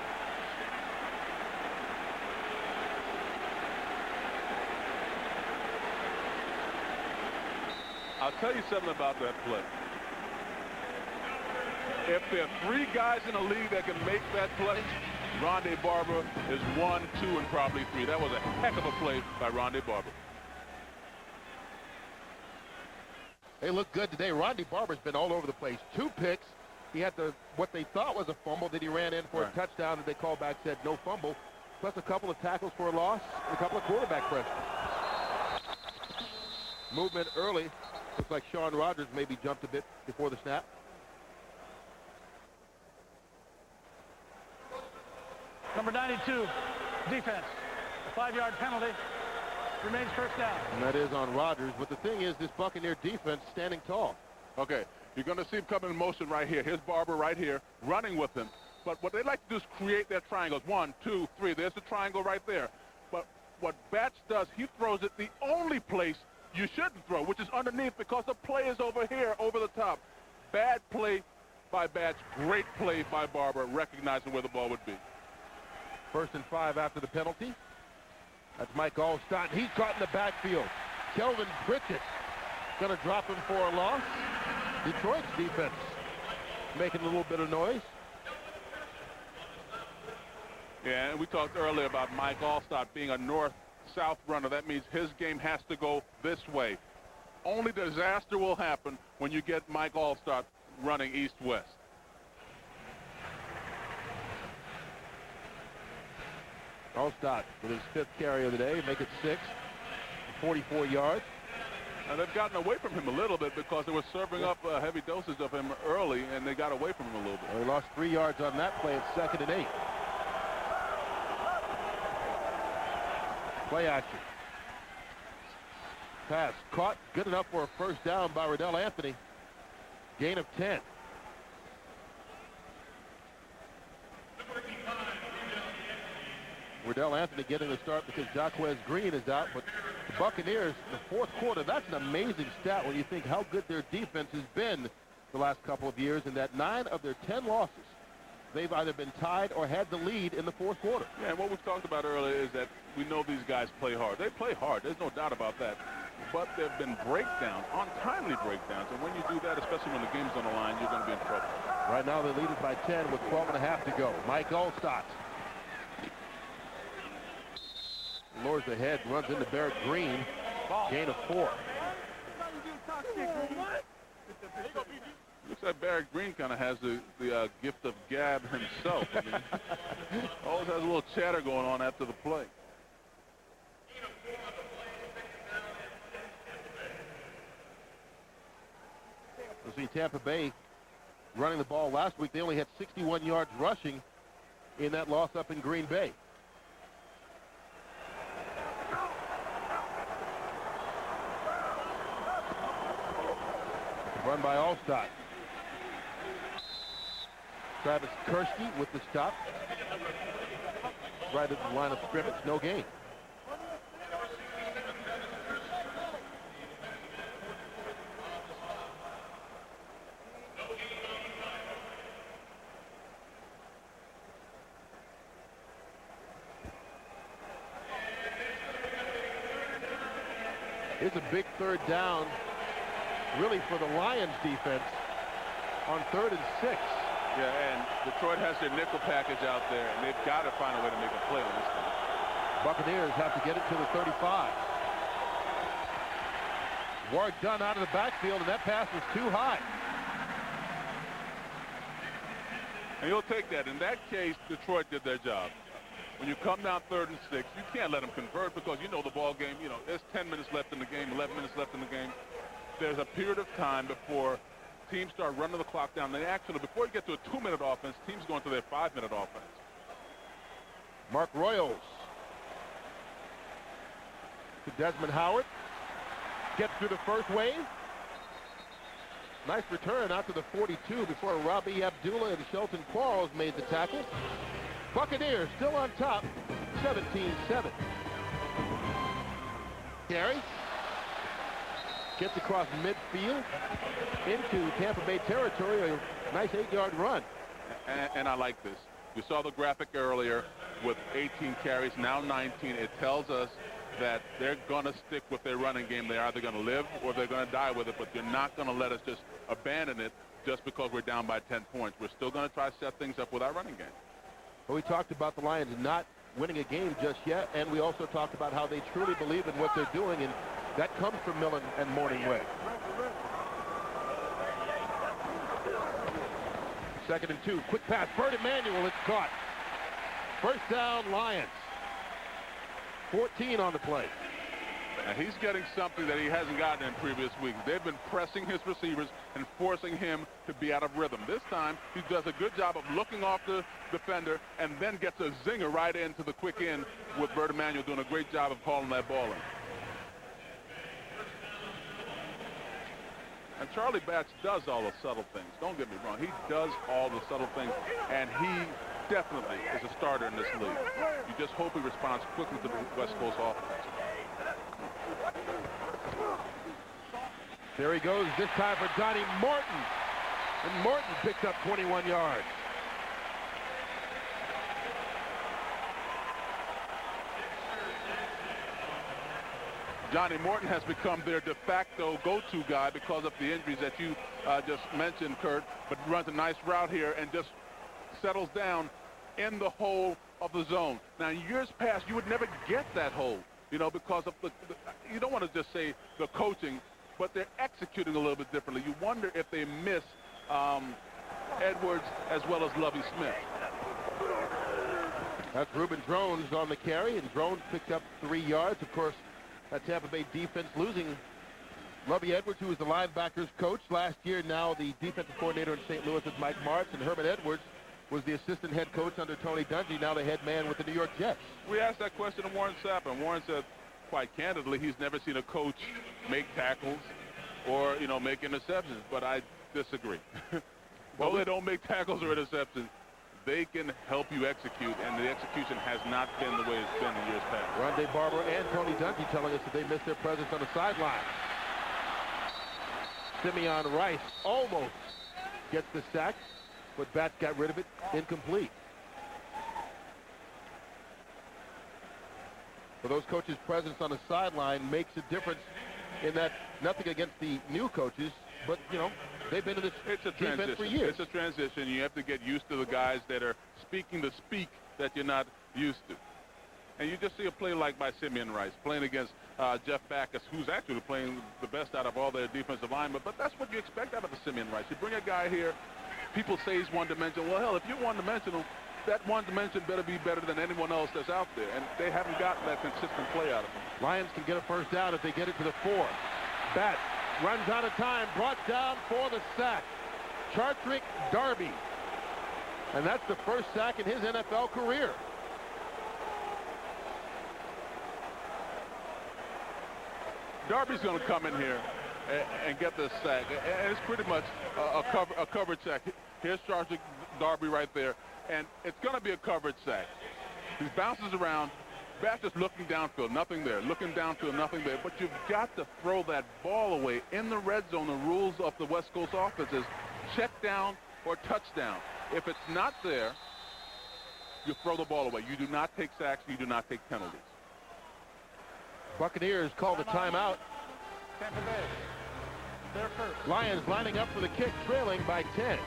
I'll tell you something about that play. If there are 3 guys in the league that can make that play, Rondé Barber is 1, 2, and probably 3. That was a heck of a play by Rondé Barber. They look good today. Rondé Barber's been all over the place. 2 picks. He had what they thought was a fumble that he ran in for a touchdown that they called back, said no fumble, plus a couple of tackles for a loss and a couple of quarterback pressures. Movement early. Looks like Sean Rogers maybe jumped a bit before the snap. Number 92, defense. A 5-yard penalty. Remains first down. And that is on Rogers. But the thing is, this Buccaneer defense standing tall. Okay, you're going to see him come in motion right here. Here's Barber right here, running with him. But what they like to do is create their triangles. 1, 2, 3. There's the triangle right there. But what Batch does, he throws it the only place you shouldn't throw, which is underneath, because the play is over here, over the top. Bad play by Batch. Great play by Barber, recognizing where the ball would be. 1st and 5 after the penalty. That's Mike Allstott. He's caught in the backfield. Kelvin Pritchett going to drop him for a loss. Detroit's defense making a little bit of noise. Yeah, and we talked earlier about Mike Allstott being a north-south runner. That means his game has to go this way. Only disaster will happen when you get Mike Allstott running east-west. Allstott with his 5th carry of the day, make it 6, 44 yards. And they've gotten away from him a little bit because they were serving up heavy doses of him early, and they got away from him a little bit. Well, he lost 3 yards on that play at 2nd and 8. Play action. Pass caught, good enough for a first down by Riddell Anthony. Gain of 10. Riddell Anthony getting the start because Jaquez Green is out, but the Buccaneers, the fourth quarter, that's an amazing stat when you think how good their defense has been the last couple of years, and that 9 of their 10 losses, they've either been tied or had the lead in the fourth quarter. Yeah, and what we've talked about earlier is that we know these guys play hard. They play hard. There's no doubt about that. But there have been breakdowns, untimely breakdowns, and when you do that, especially when the game's on the line, you're going to be in trouble. Right now they lead it by 10 with 12.5 to go. Mike Allstott lures ahead, runs into Derrick Green. Gain of 4. Looks like Derrick Green kind of has the gift of gab himself. I mean, always has a little chatter going on after the play. We'll see Tampa Bay running the ball last week. They only had 61 yards rushing in that loss up in Green Bay. Run by Allstott. Travis Kershke with the stop. Right at the line of scrimmage, no gain. It's a big third down, really, for the Lions defense on 3rd and 6. Yeah, and Detroit has their nickel package out there, and they've got to find a way to make a play on this thing. Buccaneers have to get it to the 35. Ward done out of the backfield, and that pass was too high. And you'll take that. In that case, Detroit did their job. When you come down 3rd and 6, you can't let them convert because you know the ball game. You know, there's 10 minutes left in the game, 11 minutes left in the game. There's a period of time before teams start running the clock down. They actually, before you get to a 2-minute offense, teams go into their 5-minute offense. Mark Royals to Desmond Howard. Gets through the first wave. Nice return out to the 42 before Robbie Abdullah and Shelton Quarles made the tackle. Buccaneers still on top, 17-7. Carey gets across midfield into Tampa Bay territory. A nice 8-yard run. And I like this. We saw the graphic earlier with 18 carries, now 19. It tells us that they're going to stick with their running game. They're either going to live or they're going to die with it, but they're not going to let us just abandon it just because we're down by 10 points. We're still going to try to set things up with our running game. Well, we talked about the Lions not winning a game just yet, and we also talked about how they truly believe in what they're doing, and that comes from Millen and Morningway. 2nd and 2. Quick pass. Bert Emanuel. It's caught. First down, Lions. 14 on the play. Now he's getting something that he hasn't gotten in previous weeks. They've been pressing his receivers and forcing him to be out of rhythm. This time, he does a good job of looking off the defender and then gets a zinger right into the quick end with Bert Emanuel doing a great job of calling that ball in. And Charlie Batch does all the subtle things. Don't get me wrong. He does all the subtle things, and he definitely is a starter in this league. You just hope he responds quickly to the West Coast offense. There he goes, this time for Donnie Morton. And Morton picked up 21 yards. Johnny Morton has become their de facto go-to guy because of the injuries that you just mentioned, Kurt, but runs a nice route here and just settles down in the hole of the zone. Now, in years past, you would never get that hole, you know, because of you don't want to just say the coaching, but they're executing a little bit differently. You wonder if they miss Edwards as well as Lovie Smith. That's Reuben Drones on the carry, and Drones picked up 3 yards. Of course, that Tampa Bay defense losing Lovie Edwards, who was the linebackers coach last year. Now the defensive coordinator in St. Louis is Mike Martz, and Herman Edwards was the assistant head coach under Tony Dungy, now the head man with the New York Jets. We asked that question to Warren Sapp, and Warren said, quite candidly, he's never seen a coach make tackles or, you know, make interceptions, but I disagree. Well, they don't make tackles or interceptions. they can help you execute, and the execution has not been the way it's been in years past. Rondé Barber and Tony Dungy telling us that they missed their presence on the sideline. Simeon Rice almost gets the sack, but Bat got rid of it, incomplete. For those coaches' presence on the sideline makes a difference in that, nothing against the new coaches, but, you know, they've been in this defense for years. It's a transition. You have to get used to the guys that are speaking the speak that you're not used to. And you just see a play like by Simeon Rice, playing against Jeff Backus, who's actually playing the best out of all their defensive linemen. But that's what you expect out of a Simeon Rice. You bring a guy here, people say he's one-dimensional. Well, hell, if you're one-dimensional, that one dimension better be better than anyone else that's out there. And they haven't gotten that consistent play out of him. Lions can get a first down if they get it to the 4. Bat runs out of time, brought down for the sack. Chartrick Darby. And that's the first sack in his NFL career. Darby's going to come in here and get this sack. And it's pretty much a coverage sack. Here's Chartrick Darby right there. And it's going to be a coverage sack. He bounces around. Bat just looking downfield, nothing there. Looking downfield, nothing there. But you've got to throw that ball away. In the red zone, the rules of the West Coast offense is check down or touchdown. If it's not there, you throw the ball away. You do not take sacks. You do not take penalties. Buccaneers call the timeout. Tampa Bay. They're first. Lions lining up for the kick, trailing by 10.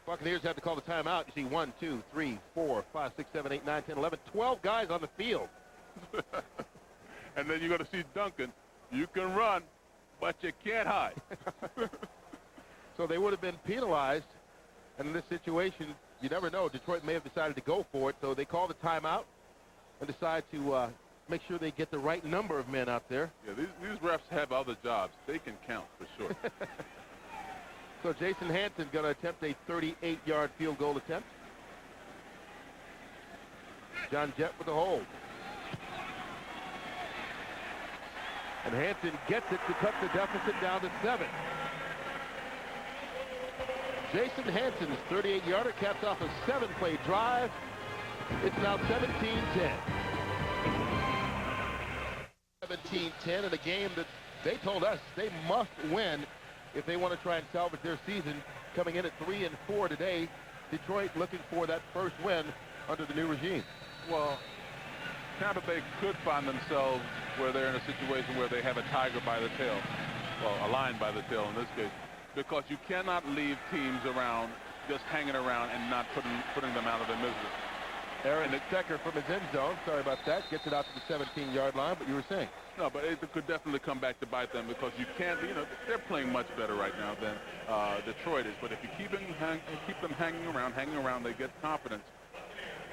Buccaneers have to call the timeout. You see 1, 2, 3, 4, 5, 6, 7, 8, 9, 10, 11, 12 guys on the field. And then you're going to see Duncan. You can run, but you can't hide. So they would have been penalized. And in this situation, you never know. Detroit may have decided to go for it. So they call the timeout and decide to make sure they get the right number of men out there. Yeah, these refs have other jobs. They can count for sure. So Jason Hanson going to attempt a 38-yard field goal attempt. John Jett with the hold. And Hanson gets it to cut the deficit down to 7. Jason Hanson's 38-yarder caps off a 7-play drive. It's now 17-10. 17-10 in a game that they told us they must win if they want to try and salvage their season. Coming in at 3-4 today, Detroit looking for that first win under the new regime. Well, Tampa Bay could find themselves where they're in a situation where they have a tiger by the tail, well, a lion by the tail in this case, because you cannot leave teams around just hanging around and not putting them out of their misery. Aaron Stecker from his end zone, sorry about that, gets it out to the 17-yard line, but you were saying. No, but it could definitely come back to bite them because you can't, you know, they're playing much better right now than Detroit is. But if you keep them hanging around, they get confidence.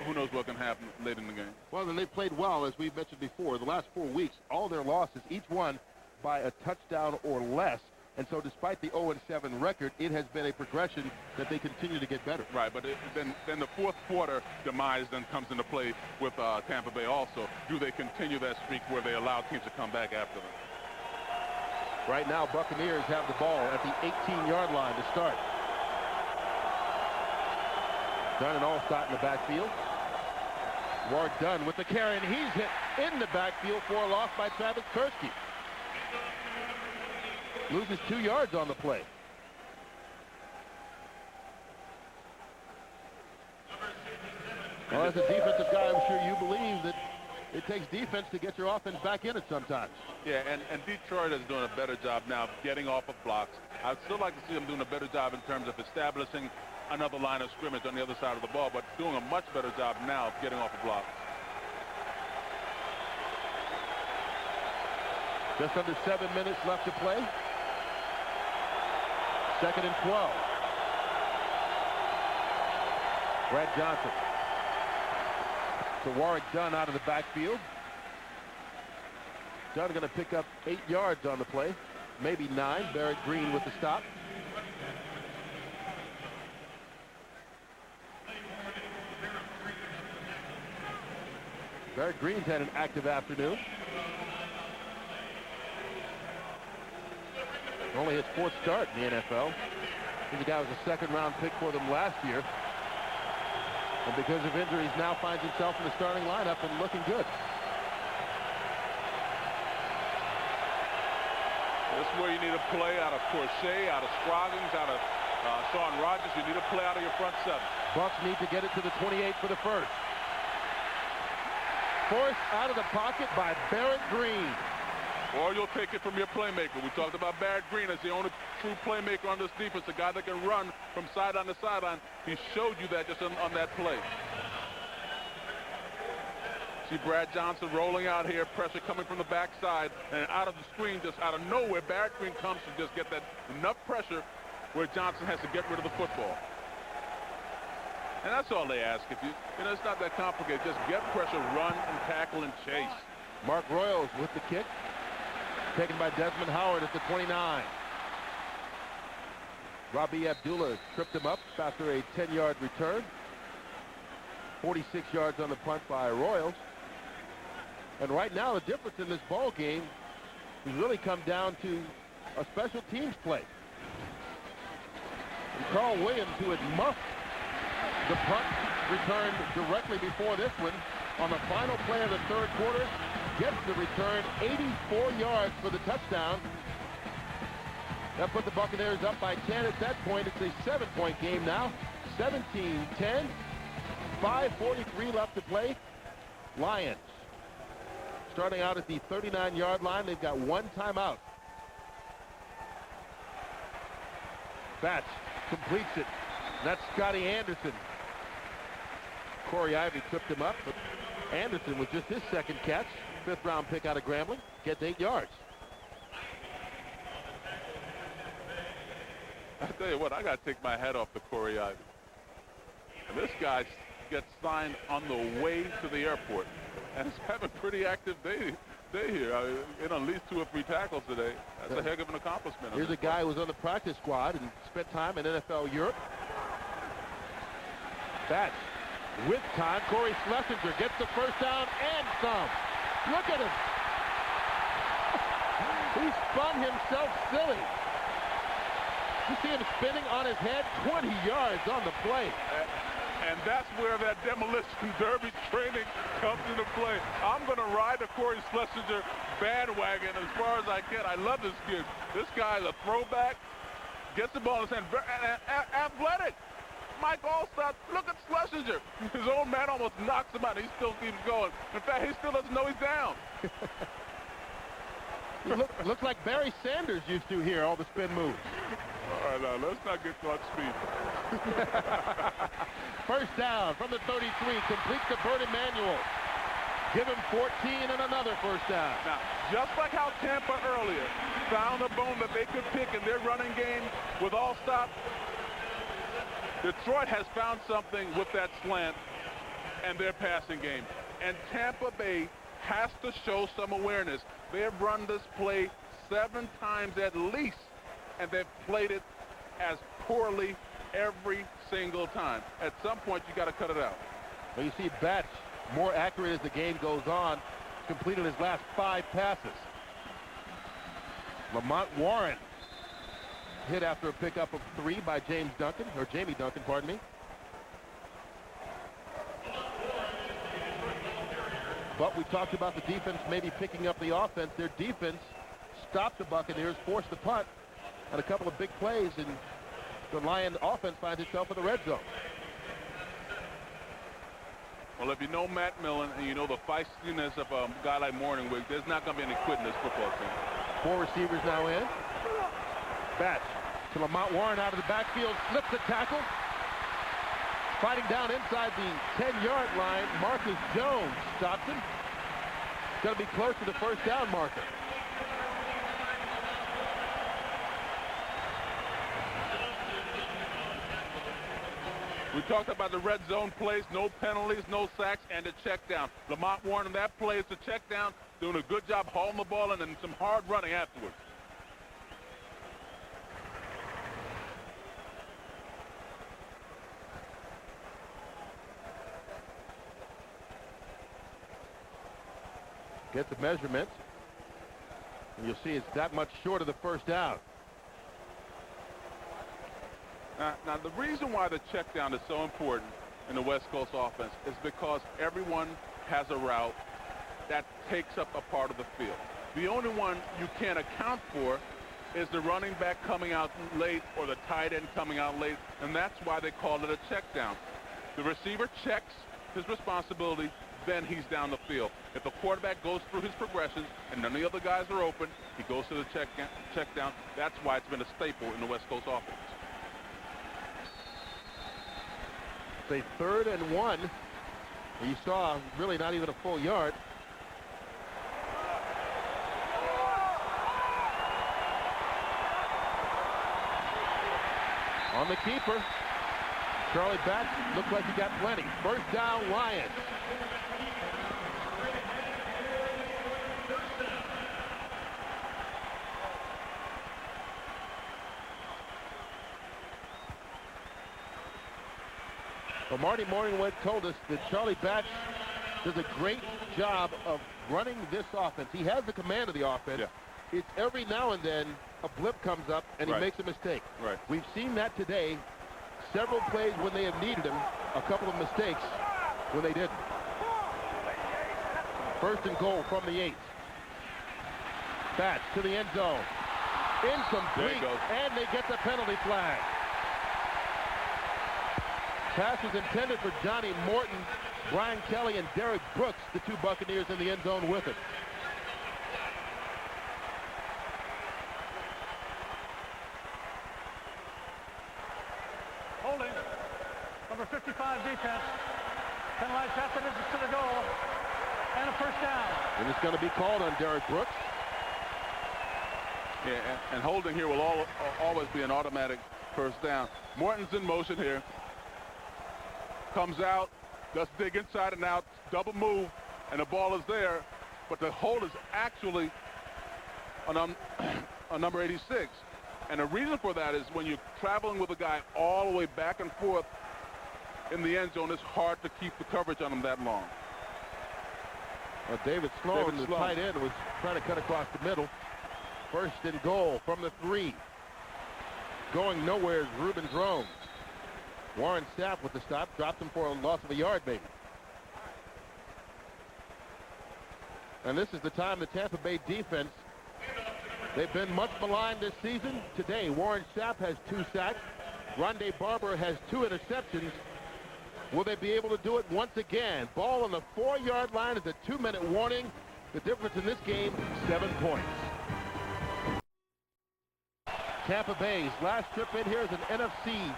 Who knows what can happen late in the game. Well, then they played well, as we mentioned before. The last 4 weeks, all their losses, each one by a touchdown or less. And so despite the 0-7 record, it has been a progression that they continue to get better. Right, but then the fourth quarter demise then comes into play with Tampa Bay also. Do they continue that streak where they allow teams to come back after them? Right now, Buccaneers have the ball at the 18-yard line to start. Dunn and Allstott in the backfield. Ward Dunn with the carry, and he's hit in the backfield for a loss by Travis Kursky. Loses 2 yards on the play. Well, as a defensive guy, I'm sure you believe that it takes defense to get your offense back in it sometimes. Yeah, and Detroit is doing a better job now of getting off of blocks. I'd still like to see them doing a better job in terms of establishing another line of scrimmage on the other side of the ball, but doing a much better job now of getting off of blocks. Just under 7 minutes left to play. 2nd and 12. Brad Johnson. So Warwick Dunn out of the backfield. Dunn going to pick up 8 yards on the play. Maybe 9. Barrett Green with the stop. Barrett Green's had an active afternoon. Only his 4th start in the NFL. He's a guy who was a second-round pick for them last year. And because of injuries, now finds himself in the starting lineup and looking good. This is where you need a play out of Corset, out of Scroggins, out of Shawn Rogers. You need a play out of your front seven. Bucks need to get it to the 28 for the first. Forced out of the pocket by Barrett Green. Or you'll take it from your playmaker. We talked about Barrett Green as the only true playmaker on this defense, a guy that can run from sideline to sideline. He showed you that just on that play. See Brad Johnson rolling out here, pressure coming from the backside, and out of the screen, just out of nowhere, Barrett Green comes to just get that enough pressure where Johnson has to get rid of the football. And that's all they ask. If you know, it's not that complicated. Just get pressure, run, and tackle, and chase. Mark Royals with the kick. Taken by Desmond Howard at the 29. Robbie Abdullah tripped him up after a 10-yard return. 46 yards on the punt by Royals. And right now, the difference in this ball game has really come down to a special teams play. And Carl Williams, who had muffed the punt return directly before this one, on the final play of the third quarter, gets the return, 84 yards for the touchdown. That put the Buccaneers up by 10 at that point. It's a 7-point game now. 17-10. 5:43 left to play. Lions starting out at the 39-yard line. They've got one timeout. Batch completes it. That's Scotty Anderson. Corey Ivy tripped him up, but Anderson with just his second catch. 5th-round pick out of Grambling. Gets 8 yards. I tell you what, I got to take my hat off to Corey Ivy. And this guy gets signed on the way to the airport, and he's having a pretty active day here. In at least 2 or 3 tackles today. That's a heck of an accomplishment. Here's a guy who was on the practice squad and spent time in NFL Europe. Batch with time. Corey Schlesinger gets the first down and some. Look at him. He spun himself silly. You see him spinning on his head, 20 yards on the play. And that's where that demolition derby training comes into play. I'm going to ride the Corey Schlesinger bandwagon as far as I can. I love this kid. This guy's a throwback. Gets the ball in his hand. Athletic. Mike Allstott, look at Schlesinger. His old man almost knocks him out. He still keeps going. In fact, he still doesn't know he's down. Looks like Barry Sanders used to here, all the spin moves. All right, now, let's not get caught speeding. First down from the 33, complete to Bert Emanuel. Give him 14 and another first down. Now, just like how Tampa earlier found a bone that they could pick in their running game with Allstott, Detroit has found something with that slant and their passing game. And Tampa Bay has to show some awareness. They have run this play 7 times at least, and they've played it as poorly every single time. At some point, you got to cut it out. Well, you see Batch more accurate as the game goes on. Completed his last 5 passes. Lamont Warren hit after a pickup of 3 by Jamie Duncan, pardon me. But we talked about the defense maybe picking up the offense. Their defense stopped the Buccaneers, forced the punt, and a couple of big plays, and the Lion offense finds itself in the red zone. Well, if you know Matt Millen and you know the feistiness of a guy like Morningwig, there's not going to be any quitting this football team. 4 receivers now in. Batch to Lamont Warren out of the backfield, slips the tackle. Fighting down inside the 10-yard line, Marcus Jones stops him. It's going to be close to the first down marker. We talked about the red zone plays, no penalties, no sacks, and the check down. Lamont Warren on that play is the check down, doing a good job hauling the ball and then some hard running afterwards. Get the measurement, and you'll see it's that much short of the first down. Now, the reason why the check down is so important in the West Coast offense is because everyone has a route that takes up a part of the field. The only one you can't account for is the running back coming out late or the tight end coming out late, and that's why they call it a check down. The receiver checks his responsibility, then he's down the field. If the quarterback goes through his progressions and none of the other guys are open, he goes to the check down. That's why it's been a staple in the West Coast offense. It's a 3rd and 1. You saw really not even a full yard. On the keeper, Charlie Batch looks like he got plenty. First down, Lions. Well, Marty Morningwood told us that Charlie Batch does a great job of running this offense. He has the command of the offense. Yeah. It's every now and then a blip comes up and he makes a mistake. Right. We've seen that today. Several plays when they have needed him, a couple of mistakes when they didn't. 1st and goal from the 8. Batch to the end zone. Incomplete, and they get the penalty flag. Pass was intended for Johnny Morton, Brian Kelly, and Derrick Brooks, the 2 Buccaneers in the end zone with it. Holding. Number 55 defense. Penalized half the distance to the goal. And a first down. And it's going to be called on Derrick Brooks. Yeah, and holding here will always be an automatic first down. Morton's in motion here. Comes out, does dig inside and out, double move, and the ball is there. But the hold is actually on number 86. And the reason for that is when you're traveling with a guy all the way back and forth in the end zone, it's hard to keep the coverage on him that long. Well, David Sloan, the tight end, was trying to cut across the middle. 1st and goal from the 3. Going nowhere is Reuben Drones. Warren Sapp with the stop, dropped him for a loss of a yard, maybe. And this is the time the Tampa Bay defense, they've been much maligned this season. Today, Warren Sapp has 2 sacks. Rondé Barber has 2 interceptions. Will they be able to do it once again? Ball on the 4-yard line is a 2-minute warning. The difference in this game, 7 points. Tampa Bay's last trip in here is an NFC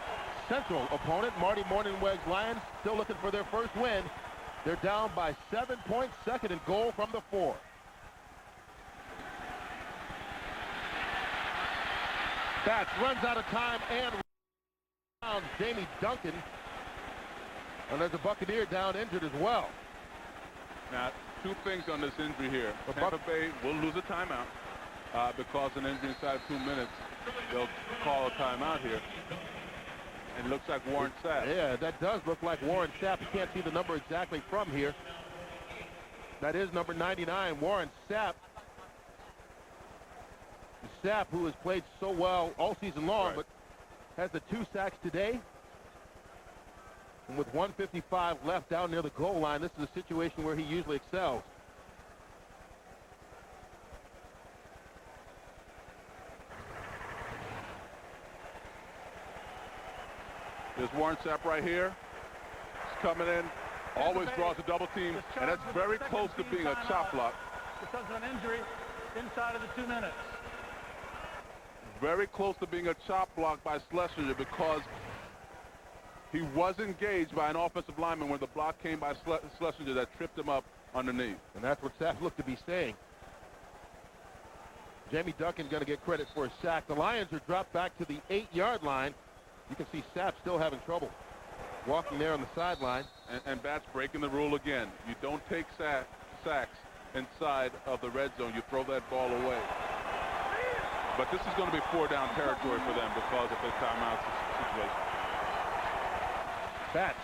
Central opponent. Marty Morningwood's Lions still looking for their first win. They're down by 7 points, 2nd and goal from the 4. Batch runs out of time and down Jamie Duncan. And there's a Buccaneer down injured as well. Now, 2 things on this injury here. Tampa Bay will lose a timeout because an injury inside of 2 minutes. They'll call a timeout here. And it looks like Warren Sapp. Yeah, that does look like Warren Sapp. You can't see the number exactly from here. That is number 99, Warren Sapp. Sapp, who has played so well all season long, but has the 2 sacks today. And with 1:55 left down near the goal line, this is a situation where he usually excels. There's Warren Sapp right here. He's coming in, always draws a double team, and that's very close to being a chop block. Because of an injury inside of the 2 minutes. Very close to being a chop block by Schlesinger because he was engaged by an offensive lineman when the block came by Schlesinger that tripped him up underneath. And that's what Sapp looked to be saying. Jamie Duncan going to get credit for a sack. The Lions are dropped back to the 8-yard line. You can see Sapp still having trouble walking there on the sideline. And Batch breaking the rule again. You don't take sacks inside of the red zone. You throw that ball away. But this is going to be 4-down territory for them because of the timeout situation. Batch.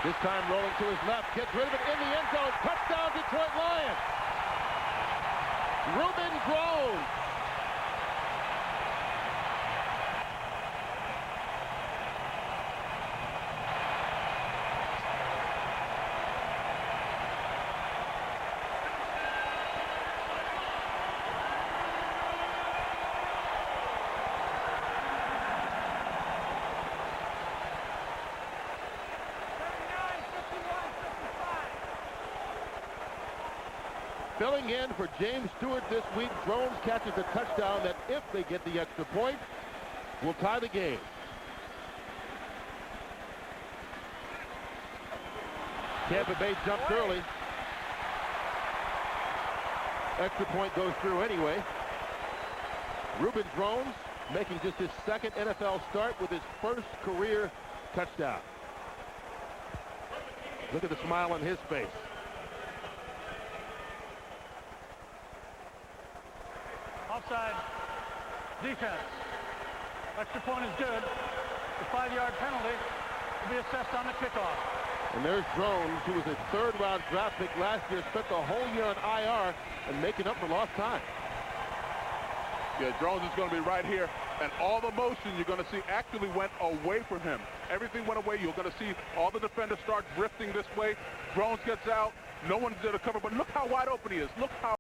This time rolling to his left. Gets rid of it in the end zone. Touchdown, Detroit Lions. Reuben Groves. Filling in for James Stewart this week, Drones catches a touchdown that, if they get the extra point, will tie the game. Tampa Bay jumped early. Extra point goes through anyway. Reuben Drones making just his second NFL start with his first career touchdown. Look at the smile on his face. Offside defense. Extra point is good. The 5-yard penalty will be assessed on the kickoff. And there's Drones, who was a third-round draft pick last year, spent the whole year on IR and making up for lost time. Yeah, Drones is going to be right here, and all the motion you're going to see actually went away from him. Everything went away. You're going to see all the defenders start drifting this way. Drones gets out. No one's there to cover, but look how wide open he is. Look how